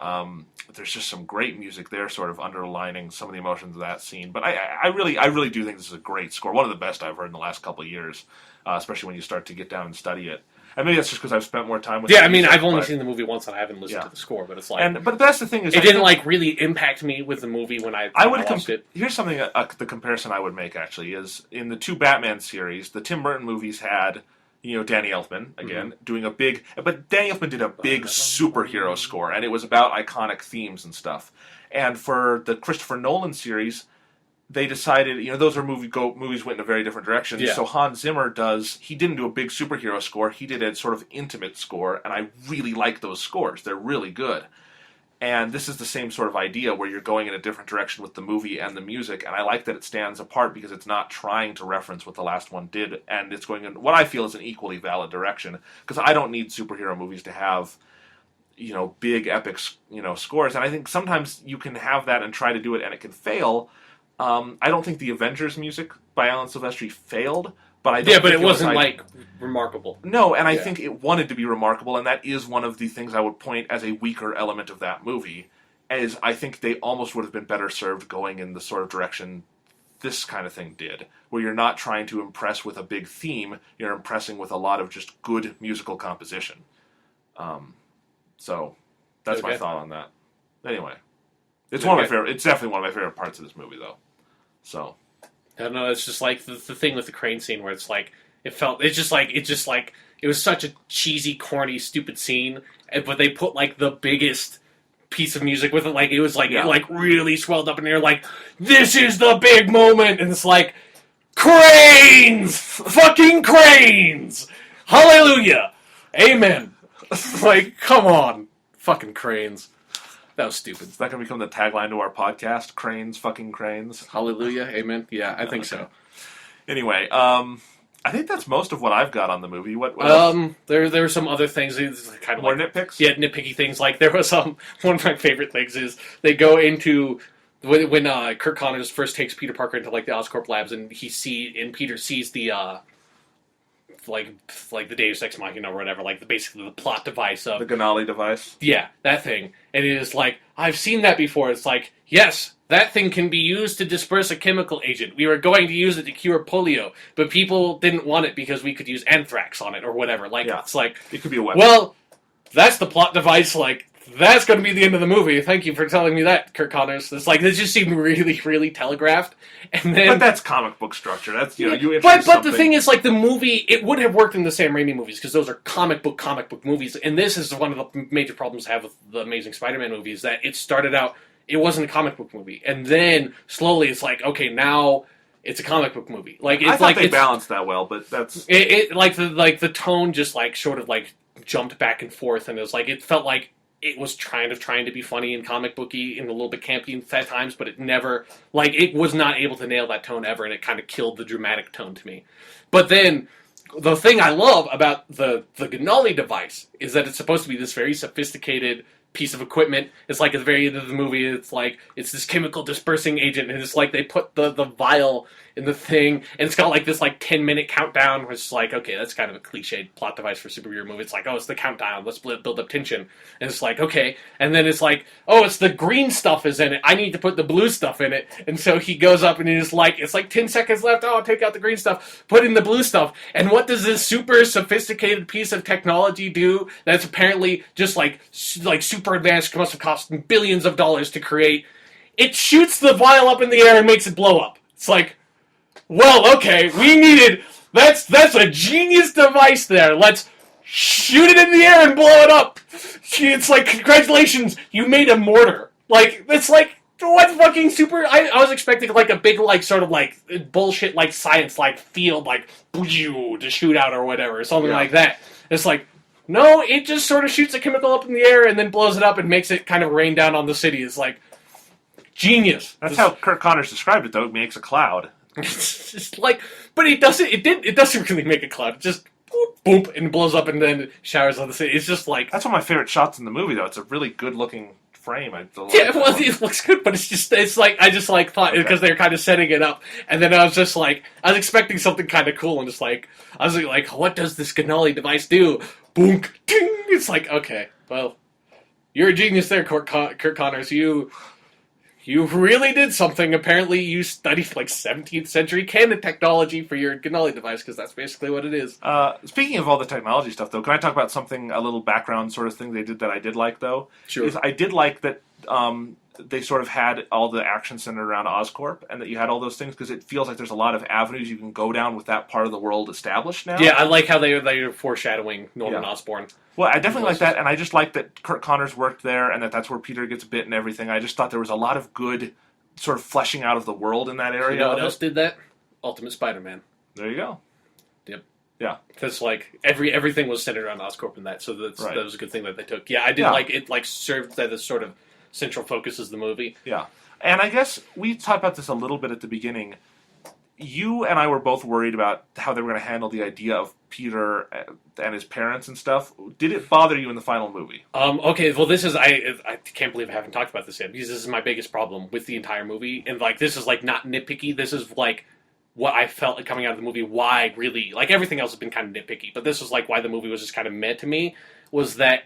There's just some great music there, sort of underlining some of the emotions of that scene. But I really do think this is a great score. One of the best I've heard in the last couple of years, especially when you start to get down and study it. And maybe that's just because I've spent more time with it.
Yeah, I mean, I've only seen the movie once and I haven't listened to the score, but it's like...
But that's the thing is...
It didn't, like, really impact me with the movie when I watched it.
Here's something, the comparison I would make, actually, is in the two Batman series, the Tim Burton movies had... Danny Elfman, again, doing a big... But Danny Elfman did a big superhero score, and it was about iconic themes and stuff. And for the Christopher Nolan series, they decided, those are movies went in a very different direction. Yeah. So Hans Zimmer he didn't do a big superhero score, he did a sort of intimate score, and I really like those scores. They're really good. And this is the same sort of idea where you're going in a different direction with the movie and the music, and I like that it stands apart because it's not trying to reference what the last one did, and it's going in what I feel is an equally valid direction, because I don't need superhero movies to have, big epic, scores, and I think sometimes you can have that and try to do it and it can fail. I don't think the Avengers music by Alan Silvestri failed, but I don't think
but it wasn't remarkable.
No, and I think it wanted to be remarkable, and that is one of the things I would point as a weaker element of that movie, is I think they almost would have been better served going in the sort of direction this kind of thing did, where you're not trying to impress with a big theme, you're impressing with a lot of just good musical composition. So, that's my thought on that. Anyway, it's it's definitely one of my favorite parts of this movie, though. So...
I don't know, it's just like the thing with the crane scene where it's like, it was such a cheesy, corny, stupid scene, but they put like the biggest piece of music with it, like it was like, it like really swelled up in the air, like, this is the big moment, and it's like, cranes! Fucking cranes! Hallelujah! Amen! Like, come on. Fucking cranes. That was stupid.
Is that going to become the tagline to our podcast? Cranes, fucking cranes.
Hallelujah, amen. Yeah, I think so.
Anyway, I think that's most of what I've got on the movie. What else?
There were some other things, kind of
more nitpicks.
Yeah, nitpicky things. Like there was one of my favorite things is they go into when Kirk Connors first takes Peter Parker into like the Oscorp labs, and Peter sees the like the Deus Ex Machina or whatever, like basically the plot device of...
The Ganali device?
Yeah, that thing. And it is like, I've seen that before. It's like, yes, that thing can be used to disperse a chemical agent. We were going to use it to cure polio, but people didn't want it because we could use anthrax on it or whatever. Like, it's like...
It could be a weapon.
Well, that's the plot device, like... That's going to be the end of the movie. Thank you for telling me that, Kirk Connors. It's like, this just seemed really, really telegraphed. And then,
but that's comic book structure. That's, you introduce
But
something.
The thing is, like, the movie, it would have worked in the Sam Raimi movies, because those are comic book movies. And this is one of the major problems I have with the Amazing Spider-Man movies, that it started out, it wasn't a comic book movie. And then, slowly, it's like, okay, now... It's a comic book movie. Like, it's
I thought they balanced that well, but that's...
the tone just, like, sort of, like, jumped back and forth, and it was like, it felt like it was trying to be funny and comic booky and a little bit campy at times, but it never, like, it was not able to nail that tone ever, and it kind of killed the dramatic tone to me. But then, the thing I love about the Ganali device is that it's supposed to be this very sophisticated piece of equipment. It's like at the very end of the movie, it's like, it's this chemical dispersing agent, and it's like they put the vial in the thing, and it's got like this like 10-minute countdown, which is like, okay, that's kind of a cliched plot device for a superhero movie. It's like, oh, it's the countdown, let's build up tension. And it's like, okay, and then it's like, oh, it's the green stuff is in it, I need to put the blue stuff in it. And so he goes up and he's like, it's like 10 seconds left, oh, take out the green stuff, put in the blue stuff. And what does this super sophisticated piece of technology do that's apparently just like super advanced, must have cost billions of dollars to create? It shoots the vial up in the air and makes it blow up. It's like, well, okay, that's a genius device there. Let's shoot it in the air and blow it up. It's like, congratulations, you made a mortar. Like, it's like, what fucking super... I was expecting like a big, like, sort of like, bullshit, like, science, like, field, like, to shoot out or whatever, something like that. It's like, no, it just sort of shoots a chemical up in the air and then blows it up and makes it kind of rain down on the city. It's like, genius.
That's how Kirk Connors described it, though. It makes a cloud.
It's just like, but it doesn't really make a cloud. It just boop, and it blows up and then showers on the city. It's just like...
That's one of my favorite shots in the movie, though. It's a really good-looking frame.
Yeah, well, it looks good, but it's like, I just like thought, because they're kind of setting it up, and then I was just like, I was expecting something kind of cool, and just like, I was like, what does this Ganali device do? Boom, ting! It's like, okay, well, you're a genius there, Kurt Connors. You really did something. Apparently, you studied like 17th century canon technology for your Ganali device, because that's basically what it is.
Speaking of all the technology stuff, though, can I talk about something, a little background sort of thing they did that I did like, though?
Sure.
Is I did like that they sort of had all the action centered around Oscorp, and that you had all those things, because it feels like there's a lot of avenues you can go down with that part of the world established now.
Yeah, I like how they're foreshadowing Norman Osborn.
Well, I definitely like that, and I just like that Kurt Connors worked there, and that's where Peter gets bit and everything. I just thought there was a lot of good sort of fleshing out of the world in that area.
You know what else did that? Ultimate Spider-Man.
There you go.
Yep.
Yeah.
Because like everything was centered around Oscorp in that, so that was a good thing that they took. Yeah, I did like it. Like served as a sort of central focus of the movie.
Yeah, and I guess we talked about this a little bit at the beginning. You and I were both worried about how they were going to handle the idea of Peter and his parents and stuff. Did it bother you in the final movie?
Okay, well, this is I can't believe I haven't talked about this yet, because this is my biggest problem with the entire movie, and like this is like not nitpicky. This is like what I felt coming out of the movie. Why really, like everything else has been kind of nitpicky, but this was like why the movie was just kind of meh to me, was that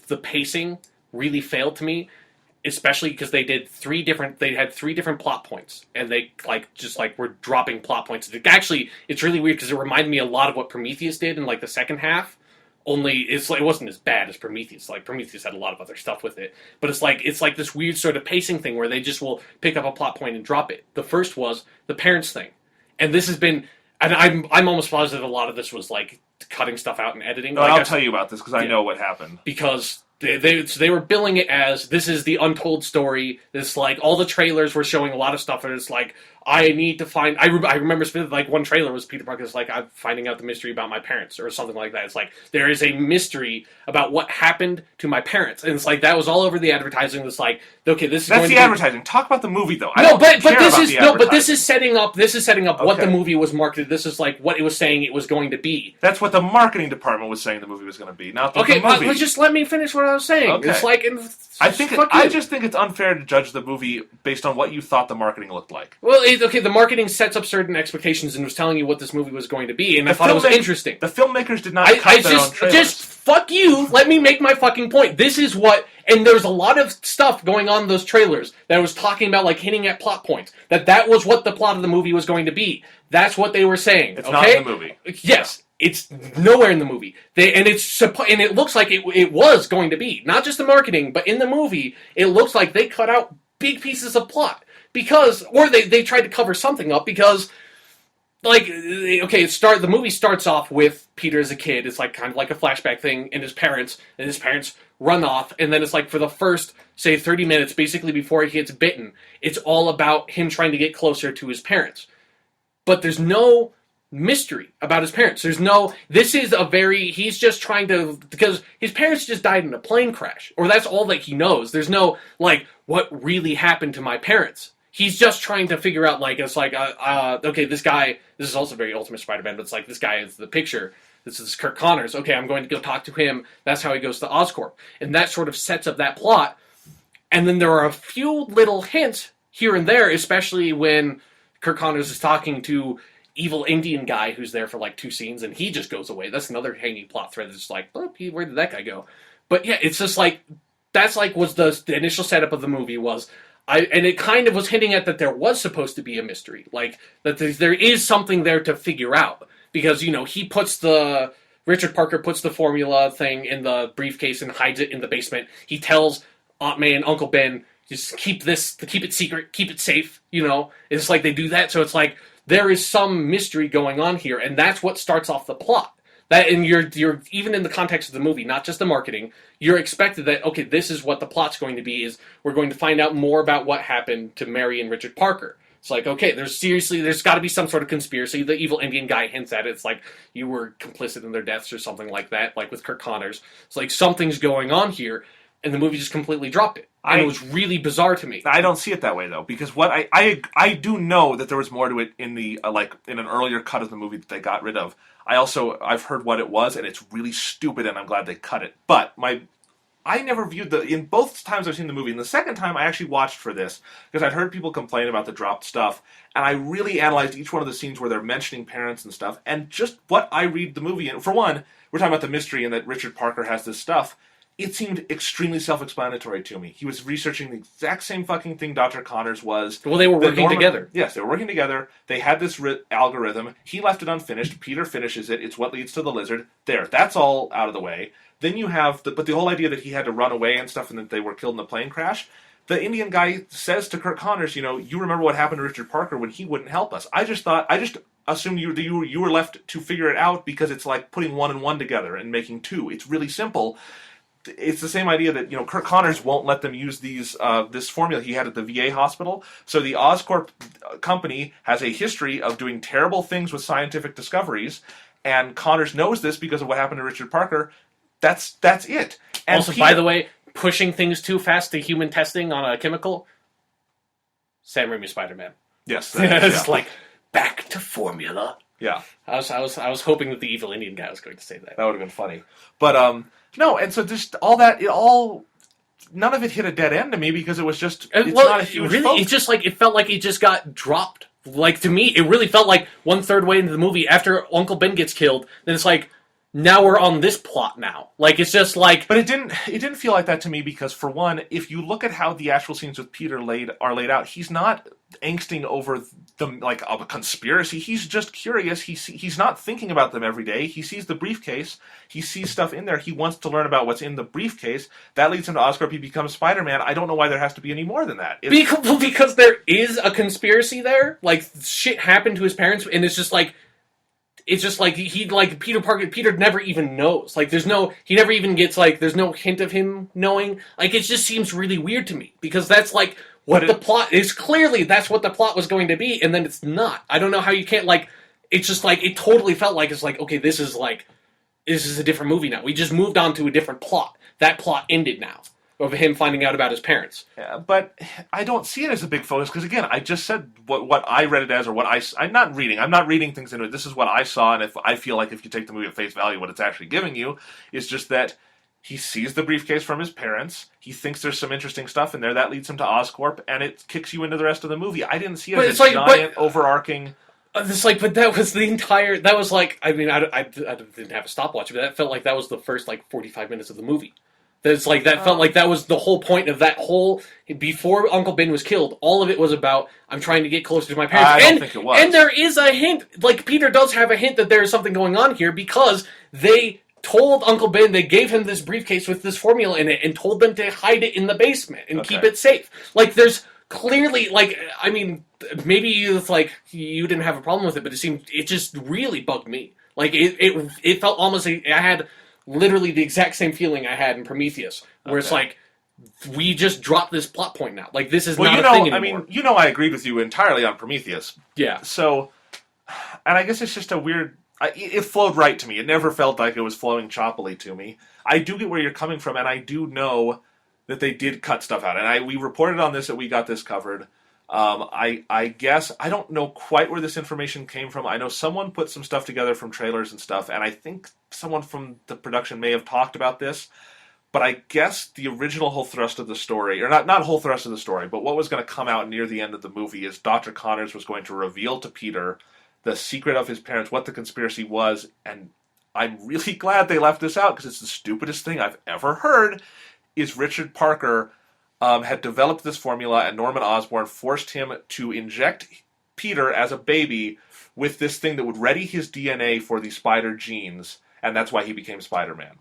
the pacing really failed to me. Especially because they had three different plot points, and they were dropping plot points. Actually, it's really weird because it reminded me a lot of what Prometheus did in like the second half. Only it wasn't as bad as Prometheus. Like Prometheus had a lot of other stuff with it, but it's like this weird sort of pacing thing where they just will pick up a plot point and drop it. The first was the parents thing, and this has been, and I'm almost positive a lot of this was like cutting stuff out and editing.
No, I'll tell you about this because I know what happened.
Because they were billing it as, this is the untold story. This, like, all the trailers were showing a lot of stuff, and it's like, I need to find... I remember like one trailer was Peter Parker's like, I'm finding out the mystery about my parents, or something like that. It's like, there is a mystery about what happened to my parents. And it's like, that was all over the advertising. It's like, okay, this is
That's the advertising. Talk about the movie, though.
This is setting up what the movie was marketed. This is like what it was saying it was going to be.
That's what the marketing department was saying the movie was going to be, not the movie.
Just let me finish what I was saying.
Okay.
It's like...
I just think it's unfair to judge the movie based on what you thought the marketing looked like.
Well, the marketing sets up certain expectations and was telling you what this movie was going to be, and I thought it was interesting.
The filmmakers did not cut their own trailers.
Just fuck you. Let me make my fucking point. This is what, and there's a lot of stuff going on in those trailers that was talking about, like hinting at plot points. That was what the plot of the movie was going to be. That's what they were saying.
It's not in the movie.
Yes. Yeah. It's nowhere in the movie. And it looks like it was going to be. Not just the marketing, but in the movie, it looks like they cut out big pieces of plot. Or they tried to cover something up because, like, okay, the movie starts off with Peter as a kid. It's like kind of like a flashback thing, and his parents run off, and then it's like for the first, say, 30 minutes, basically before he gets bitten, it's all about him trying to get closer to his parents. But there's no mystery about his parents. He's just trying to, because his parents just died in a plane crash, or that's all that he knows. There's no, like, what really happened to my parents. He's just trying to figure out, like, it's like, okay, this guy, this is also very Ultimate Spider-Man, but it's like, this guy is the picture. This is Kurt Connors. Okay, I'm going to go talk to him. That's how he goes to Oscorp. And that sort of sets up that plot. And then there are a few little hints here and there, especially when Kurt Connors is talking to evil Indian guy who's there for like 2 scenes, and he just goes away. That's another hanging plot thread that's like, oh, where did that guy go? But yeah, it's just like, that's like was the initial setup of the movie was, and it kind of was hinting at that there was supposed to be a mystery, like that there is something there to figure out, because Richard Parker puts the formula thing in the briefcase and hides it in the basement. He tells Aunt May and Uncle Ben, just keep it secret, keep it safe, It's like they do that, so it's like, there is some mystery going on here, and that's what starts off the plot. That, and you're even in the context of the movie, not just the marketing, you're expected that, okay, this is what the plot's going to be, is we're going to find out more about what happened to Mary and Richard Parker. It's like, okay, there's got to be some sort of conspiracy. The evil Indian guy hints at it. It's like, you were complicit in their deaths or something like that, like with Kurt Connors. It's like, something's going on here, and the movie just completely dropped it. And it was really bizarre to me.
I don't see it that way, though, because what I do know that there was more to it in the in an earlier cut of the movie that they got rid of. I've heard what it was, and it's really stupid, and I'm glad they cut it. But I never viewed in both times I've seen the movie, and the second time I actually watched for this, because I'd heard people complain about the dropped stuff, and I really analyzed each one of the scenes where they're mentioning parents and stuff, and just what I read the movie, and for one, we're talking about the mystery and that Richard Parker has this stuff, it seemed extremely self-explanatory to me. He was researching the exact same fucking thing Dr. Connors was.
Well, they were working together.
Yes, they were working together. They had this algorithm. He left it unfinished. Peter finishes it. It's what leads to the lizard. There, that's all out of the way. Then you have, but the whole idea that he had to run away and stuff and that they were killed in the plane crash, the Indian guy says to Kirk Connors, you remember what happened to Richard Parker when he wouldn't help us. I just assumed you were left to figure it out because it's like putting one and one together and making two. It's really simple. It's the same idea that Kirk Connors won't let them use this formula he had at the VA hospital. So the Oscorp company has a history of doing terrible things with scientific discoveries, and Connors knows this because of what happened to Richard Parker. That's it. And
also, by the way, pushing things too fast to human testing on a chemical. Sam Raimi Spider-Man.
Yes,
it's like back to formula.
Yeah,
I was hoping that the evil Indian guy was going to say that.
That would have been funny, but no. And so just all that, none of it hit a dead end to me because it was just not a huge
really,
focus.
it's just like it felt like it just got dropped. Like to me, it really felt like 1/3 way into the movie after Uncle Ben gets killed. Then it's like now we're on this plot now. Like it's just like,
but it didn't feel like that to me because for one, if you look at how the actual scenes with Peter are laid out, he's not angsting over them like a conspiracy. He's just curious. He's not thinking about them every day. He sees the briefcase. He sees stuff in there. He wants to learn about what's in the briefcase. That leads him to Oscorp. He becomes Spider-Man. I don't know why there has to be any more than that.
Because there is a conspiracy there. Like shit happened to his parents, and it's just like Peter never even knows. Like he never even gets like there's no hint of him knowing. Like it just seems really weird to me because that's like what the plot is. Clearly that's what the plot was going to be, and then it's not. I don't know how you can't like. It's just like it totally felt like it's like okay, this is a different movie now. We just moved on to a different plot. That plot ended now of him finding out about his parents.
Yeah, but I don't see it as a big focus because again, I just said what I read it as or what I'm not reading things into it. This is what I saw, and if I feel like if you take the movie at face value, what it's actually giving you is just that he sees the briefcase from his parents. He thinks there's some interesting stuff in there that leads him to Oscorp, and it kicks you into the rest of the movie. I didn't see it as a giant overarching.
It's like, but that was the entire. That was like, I mean, I didn't have a stopwatch, but that felt like that was the first 45 minutes of the movie. That's like that felt like that was the whole point of that whole before Uncle Ben was killed. All of it was about I'm trying to get closer to my parents.
I don't think it was.
And there is a hint, like Peter does have a hint that there is something going on here because they told Uncle Ben they gave him this briefcase with this formula in it and told them to hide it in the basement and keep it safe. Like there's clearly I mean maybe you didn't have a problem with it, but it just really bugged me. Like it felt almost I had literally the exact same feeling I had in Prometheus, where it's like, we just dropped this plot point now. Like, this is not a thing anymore.
I mean, I agreed with you entirely on Prometheus.
Yeah.
So, and I guess it's just a weird. It flowed right to me. It never felt like it was flowing choppily to me. I do get where you're coming from, and I do know that they did cut stuff out. And we reported on this that we got this covered. I guess I don't know quite where this information came from. I know someone put some stuff together from trailers and stuff, and I think someone from the production may have talked about this. But I guess the original whole thrust of the story, or not whole thrust of the story, but what was going to come out near the end of the movie is Dr. Connors was going to reveal to Peter the secret of his parents, what the conspiracy was, and I'm really glad they left this out because it's the stupidest thing I've ever heard. Is Richard Parker had developed this formula, and Norman Osborn forced him to inject Peter as a baby with this thing that would ready his DNA for the spider genes, and that's why he became Spider-Man.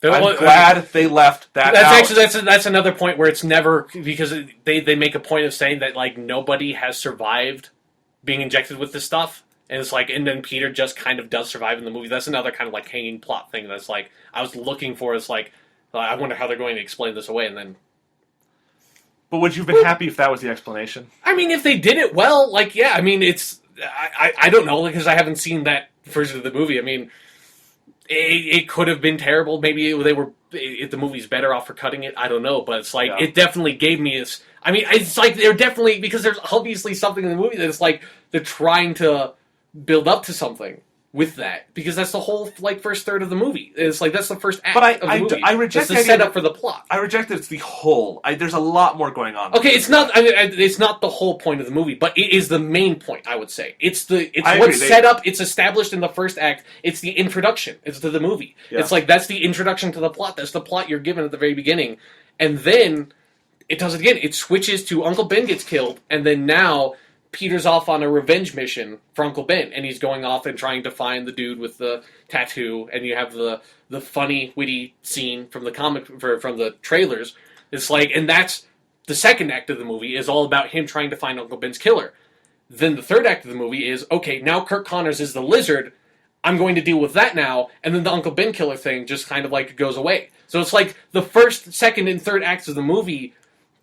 I'm glad they left that out.
That's another point where it's never, because they make a point of saying that nobody has survived being injected with this stuff, and it's and then Peter just kind of does survive in the movie. That's another kind of hanging plot thing that's I was looking for. It's I wonder how they're going to explain this away, and then.
But would you have been happy if that was the explanation?
I mean, if they did it well, yeah. I mean, it's I don't know because I haven't seen that version of the movie. I mean, it could have been terrible. Maybe if the movie's better off for cutting it. I don't know, but it's it definitely gave me this. I mean, it's they're definitely because there's obviously something in the movie that's they're trying to build up to something with that, because that's the whole like first third of the movie. It's like that's the first act
But
of the movie.
I reject
that's the setup for the plot.
I reject that it's the whole. There's a lot more going on.
Okay, it's not. I mean, it's not the whole point of the movie, but it is the main point. I would say it's what's set up. It's established in the first act. It's the introduction. It's to the movie. Yeah. It's like that's the introduction to the plot. That's the plot you're given at the very beginning, and then it does it again. It switches to Uncle Ben gets killed, and then now Peter's off on a revenge mission for Uncle Ben, and he's going off and trying to find the dude with the tattoo, and you have the funny, witty scene from the from the trailers. It's like, and that's the second act of the movie is all about him trying to find Uncle Ben's killer. Then the third act of the movie is, okay, now Kirk Connors is the lizard, I'm going to deal with that now, and then the Uncle Ben killer thing just kind of like goes away. So it's like the first, second, and third acts of the movie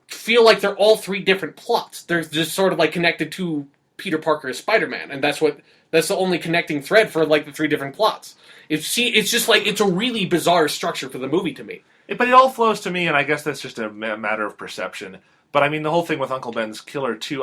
feel like they're all three different plots. They're just sort of like connected to Peter Parker as Spider-Man, and that's the only connecting thread for like the three different plots. It's just like it's a really bizarre structure for the movie to me.
But it all flows to me, and I guess that's just a matter of perception. But I mean, the whole thing with Uncle Ben's killer too.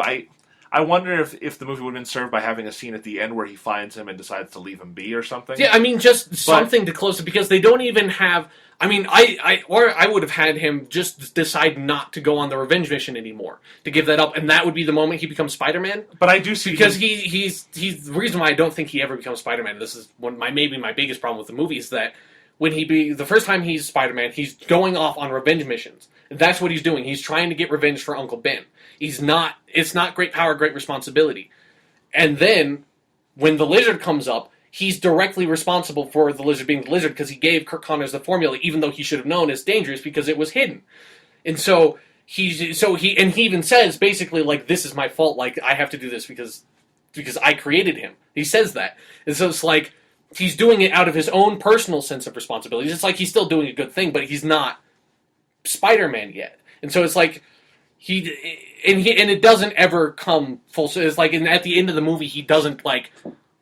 I wonder if the movie would have been served by having a scene at the end where he finds him and decides to leave him be or something.
Yeah, I mean, just something to close it, because they don't even have. I mean, I would have had him just decide not to go on the revenge mission anymore, to give that up, and that would be the moment he becomes Spider-Man.
But I do see,
because he's the reason why I don't think he ever becomes Spider-Man. This is maybe my biggest problem with the movie is that when the first time he's Spider-Man, he's going off on revenge missions. And that's what he's doing. He's trying to get revenge for Uncle Ben. It's not great power, great responsibility. And then when the lizard comes up, he's directly responsible for the lizard being the lizard because he gave Kirk Connors the formula, even though he should have known it's dangerous because it was hidden. And so he even says basically like, this is my fault. Like, I have to do this because I created him. He says that. And so it's like he's doing it out of his own personal sense of responsibility. It's like he's still doing a good thing, but he's not Spider-Man yet. And so it's like and it doesn't ever come full. So it's like, and at the end of the movie, he doesn't like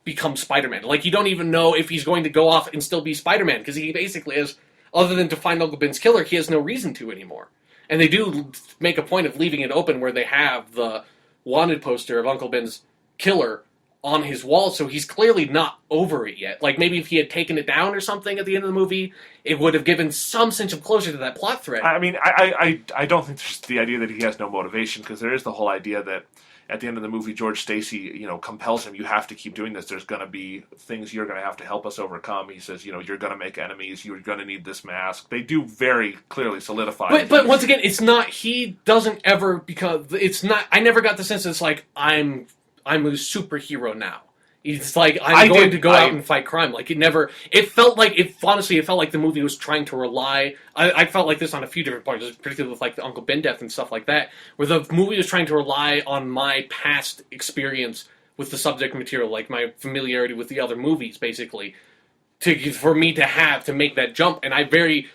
become Spider-Man. Like, you don't even know if he's going to go off and still be Spider-Man, because he basically has, other than to find Uncle Ben's killer, he has no reason to anymore. And they do make a point of leaving it open where they have the wanted poster of Uncle Ben's killer on his wall, so he's clearly not over it yet. Like, maybe if he had taken it down or something at the end of the movie, it would have given some sense of closure to that plot thread.
I mean, I don't think there's the idea that he has no motivation, because there is the whole idea that at the end of the movie, George Stacy, compels him, you have to keep doing this. There's going to be things you're going to have to help us overcome. He says, you're going to make enemies. You're going to need this mask. They do very clearly solidify.
But once again, it's not, he doesn't ever, because it's not, I never got the sense that it's like, I'm a superhero now. It's like, I'm going to go out and fight crime. Like, it felt like the movie was trying to rely, I felt like this on a few different points, particularly with like the Uncle Ben death and stuff like that, where the movie was trying to rely on my past experience with the subject material, like my familiarity with the other movies, basically, for me to make that jump. And I very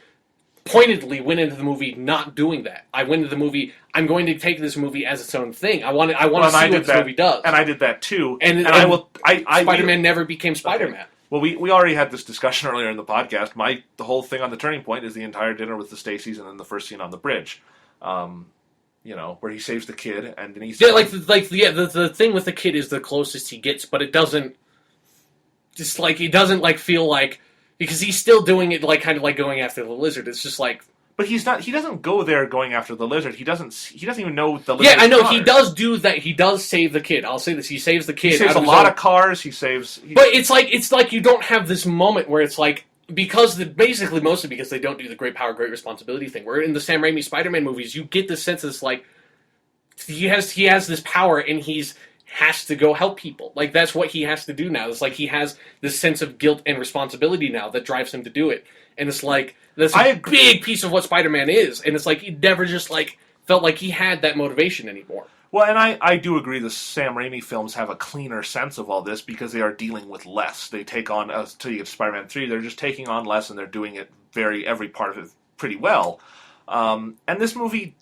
pointedly went into the movie not doing that. I went into the movie, I'm going to take this movie as its own thing. I want to see what this movie does.
And I did that too.
And Spider-Man never became Spider-Man.
Okay. Well, we already had this discussion earlier in the podcast. The whole thing on the turning point is the entire dinner with the Stacys and then the first scene on the bridge. Where he saves the kid and then he's...
Yeah, the thing with the kid is the closest he gets, but it doesn't... Just like, he doesn't like feel like... Because he's still doing it like kind of like going after the lizard. It's just like...
But he's not. He doesn't go there going after the lizard. He doesn't even know the lizard.
Yeah, I know. He does do that. He does save the kid. I'll say this. He saves the kid.
He saves a lot of cars. He saves...
But it's like you don't have this moment where it's like... Basically mostly because they don't do the great power, great responsibility thing. Where in the Sam Raimi Spider-Man movies, you get this sense that it's like... He has this power and has to go help people. Like, that's what he has to do now. It's like he has this sense of guilt and responsibility now that drives him to do it. And it's like, that's a big piece of what Spider-Man is. And it's like, he never just like felt like he had that motivation anymore.
Well, and I do agree the Sam Raimi films have a cleaner sense of all this because they are dealing with less. They take on, until you get to Spider-Man 3, they're just taking on less and they're doing it every part of it pretty well. And this movie,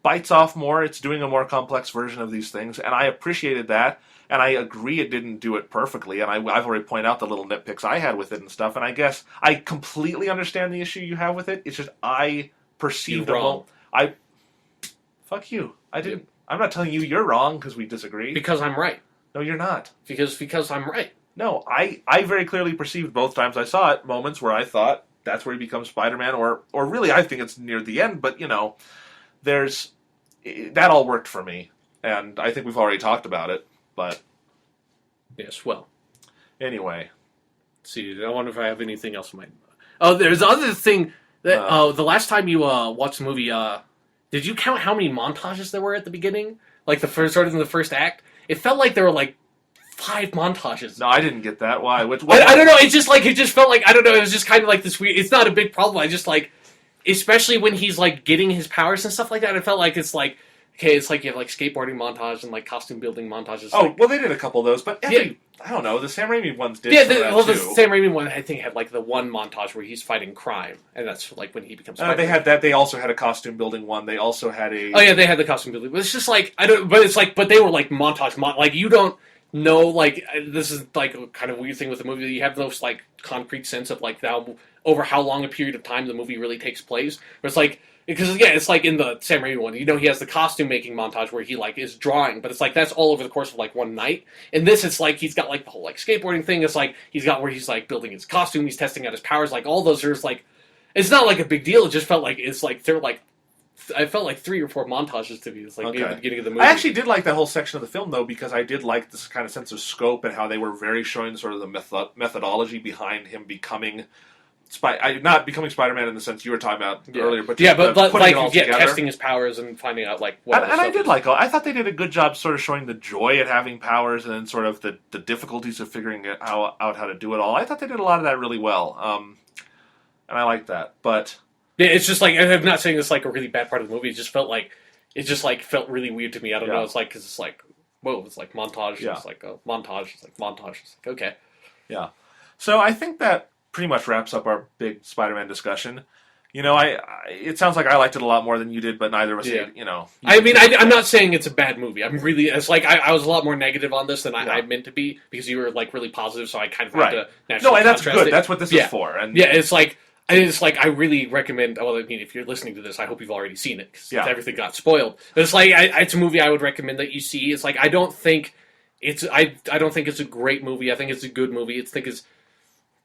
bites off more. It's doing a more complex version of these things, and I appreciated that. And I agree it didn't do it perfectly, and I've already pointed out the little nitpicks I had with it and stuff, and I guess I completely understand the issue you have with it. It's just I perceived fuck you. I didn't. I'm not telling you you're wrong because we disagree.
Because I'm right.
No, you're not.
Because I'm right.
No, I very clearly perceived both times I saw it moments where I thought that's where he becomes Spider-Man, or really I think it's near the end. But there's that all worked for me, and I think we've already talked about it. But
Yes, well,
anyway,
let's see. I wonder if I have anything else in mind. Oh, there's other thing that the last time you watched the movie, did you count how many montages there were at the beginning? Like the first, starting in the first act, it felt like there were like 5 montages.
no, I didn't get that. Why?
I don't know. It just felt like I don't know. It was just kind of like this weird. It's not a big problem. I just like, especially when he's like getting his powers and stuff like that. It felt like it's like okay, it's like you have like skateboarding montage and like costume building montages.
Oh,
like,
well, they did a couple of those, but I don't know. The Sam Raimi ones did.
Yeah,
the
the Sam Raimi one I think had like the one montage where he's fighting crime, and that's like when he becomes.
They had that. They also had a costume building one. They also had a.
Oh yeah, they had the costume building, but it's just like I don't. But it's like, but they were like montage, like you don't know. Like this is like a kind of weird thing with the movie. That you have no like concrete sense of like over how long a period of time the movie really takes place. Where it's like. Because again, it's like in the Sam Raimi one, he has the costume making montage where he like is drawing, but it's like that's all over the course of like one night. In this, it's like he's got like the whole like skateboarding thing. It's like he's got where he's like building his costume, he's testing out his powers. Like all those are just like, it's not like a big deal. It just felt like it's like they're like, I felt like 3 or 4 montages to me. It's like near the beginning of the movie.
I actually did like that whole section of the film though, because I did like this kind of sense of scope and how they were very showing sort of the methodology behind him becoming. Not becoming Spider-Man in the sense you were talking about earlier, but
like testing his powers and finding out like what.
And I did like. I thought they did a good job, sort of showing the joy at having powers, and then sort of the difficulties of figuring out how to do it all. I thought they did a lot of that really well, and I liked that. But
yeah, it's just like I'm not saying it's like a really bad part of the movie. It just felt felt really weird to me. I don't know. It's like because it's like whoa, it's like montage. Yeah. It's like a montage. It's like montage. It's like okay.
Yeah. So I think that pretty much wraps up our big Spider-Man discussion. It sounds like I liked it a lot more than you did, but neither of us.
Yeah. I'm not saying it's a bad movie. It's like I was a lot more negative on this than I meant to be because you were like really positive, so I kind of had to naturally.
No, and that's good. That's what this is for. And
it's like I really recommend. Well, I mean, if you're listening to this, I hope you've already seen it because everything got spoiled. But it's like it's a movie I would recommend that you see. It's like I don't think it's a great movie. I think it's a good movie.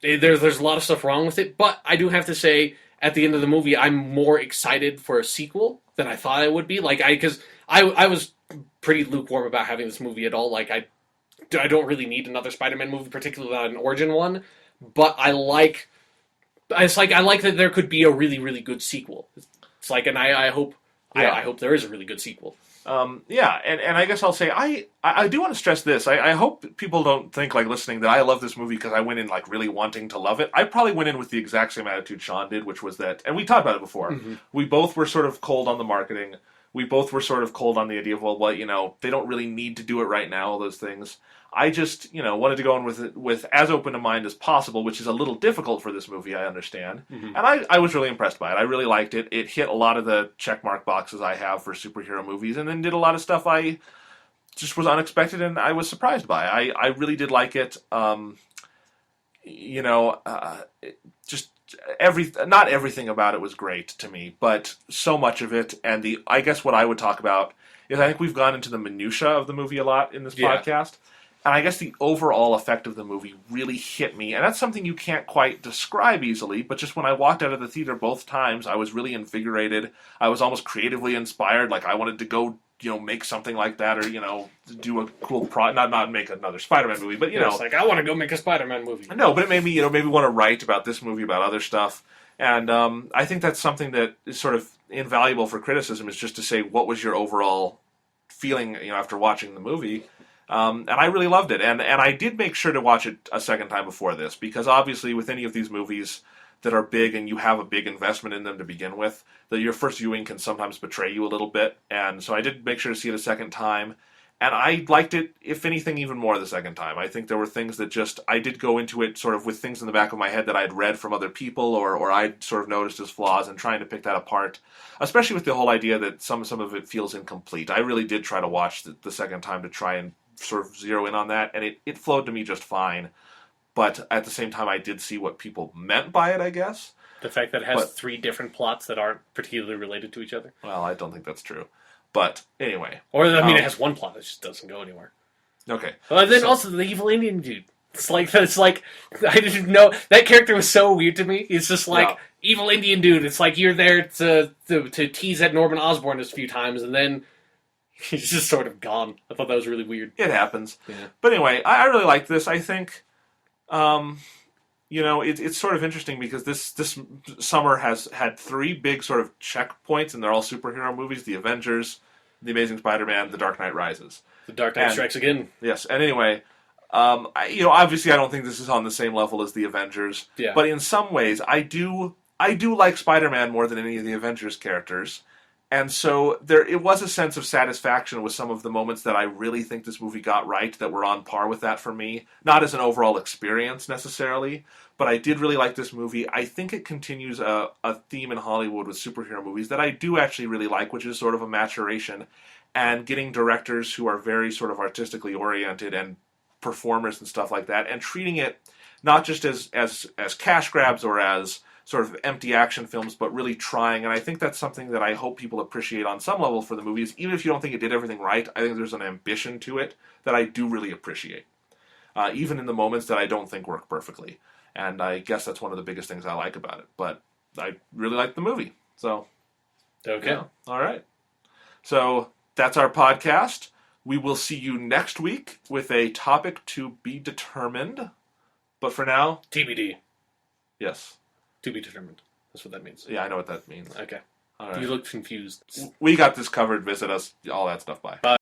There's a lot of stuff wrong with it, but I do have to say, at the end of the movie, I'm more excited for a sequel than I thought I would be. Because I was pretty lukewarm about having this movie at all. Like, I don't really need another Spider-Man movie, particularly not an origin one. But I like that there could be a really, really good sequel. It's like, and I hope there is a really good sequel.
And I guess I'll say I do want to stress this. I hope people don't think, like, listening, that I love this movie because I went in, like, really wanting to love it. I probably went in with the exact same attitude Sean did, which was that, and we talked about it before, we both were sort of cold on the marketing. We both were sort of cold on the idea of, they don't really need to do it right now, all those things. I just, wanted to go in with as open a mind as possible, which is a little difficult for this movie, I understand. And I was really impressed by it. I really liked it. It hit a lot of the checkmark boxes I have for superhero movies, and then did a lot of stuff I just was unexpected and I was surprised by. I really did like it. Not everything about it was great to me, but so much of it, and I guess what I would talk about is I think we've gone into the minutia of the movie a lot in this podcast. And I guess the overall effect of the movie really hit me. And that's something you can't quite describe easily, but just when I walked out of the theater both times, I was really invigorated. I was almost creatively inspired. Like, I wanted to go, make something like that, or, do a cool not make another Spider-Man movie, but,
It's like, I want to go make a Spider-Man movie.
No, but it made me, maybe want to write about this movie, about other stuff. And I think that's something that is sort of invaluable for criticism, is just to say, what was your overall feeling, after watching the movie? And I really loved it. And I did make sure to watch it a second time before this, because obviously with any of these movies that are big and you have a big investment in them to begin with, that your first viewing can sometimes betray you a little bit. And so I did make sure to see it a second time. And I liked it, if anything, even more the second time. I think there were things that I did go into it sort of with things in the back of my head that I'd read from other people or I'd sort of noticed as flaws, and trying to pick that apart, especially with the whole idea that some of it feels incomplete. I really did try to watch the second time to try and sort of zero in on that, and it flowed to me just fine. But at the same time, I did see what people meant by it, I guess.
The fact that it has 3 different plots that aren't particularly related to each other?
Well, I don't think that's true. But anyway.
Or, it has one plot that just doesn't go anywhere.
Okay.
But then also the evil Indian dude. It's like I didn't know that character was so weird to me. It's just like
Yeah.
evil Indian dude. It's like you're there to tease at Norman Osborn a few times, and then he's just sort of gone. I thought that was really weird.
It happens.
Yeah.
But anyway, I really like this. I think, it's sort of interesting because this summer has had 3 big sort of checkpoints, and they're all superhero movies: The Avengers, The Amazing Spider-Man, The Dark Knight Rises.
The Dark Knight Strikes Again.
Yes, and anyway, obviously I don't think this is on the same level as The Avengers,
Yeah.
but in some ways I do like Spider-Man more than any of the Avengers characters. And so it was a sense of satisfaction with some of the moments that I really think this movie got right, that were on par with that for me. Not as an overall experience necessarily, but I did really like this movie. I think it continues a theme in Hollywood with superhero movies that I do actually really like, which is sort of a maturation and getting directors who are very sort of artistically oriented and performers and stuff like that, and treating it not just as cash grabs or as sort of empty action films, but really trying. And I think that's something that I hope people appreciate on some level for the movies. Even if you don't think it did everything right, I think there's an ambition to it that I do really appreciate, even in the moments that I don't think work perfectly. And I guess that's one of the biggest things I like about it. But I really like the movie. So,
Okay.
yeah. All right. So that's our podcast. We will see you next week with a topic to be determined. But for now,
TBD.
yes.
To be determined. That's what that means.
Yeah, I know what that means.
Okay.
All right.
You look confused.
We got this covered. Visit us. All that stuff. Bye.
Bye.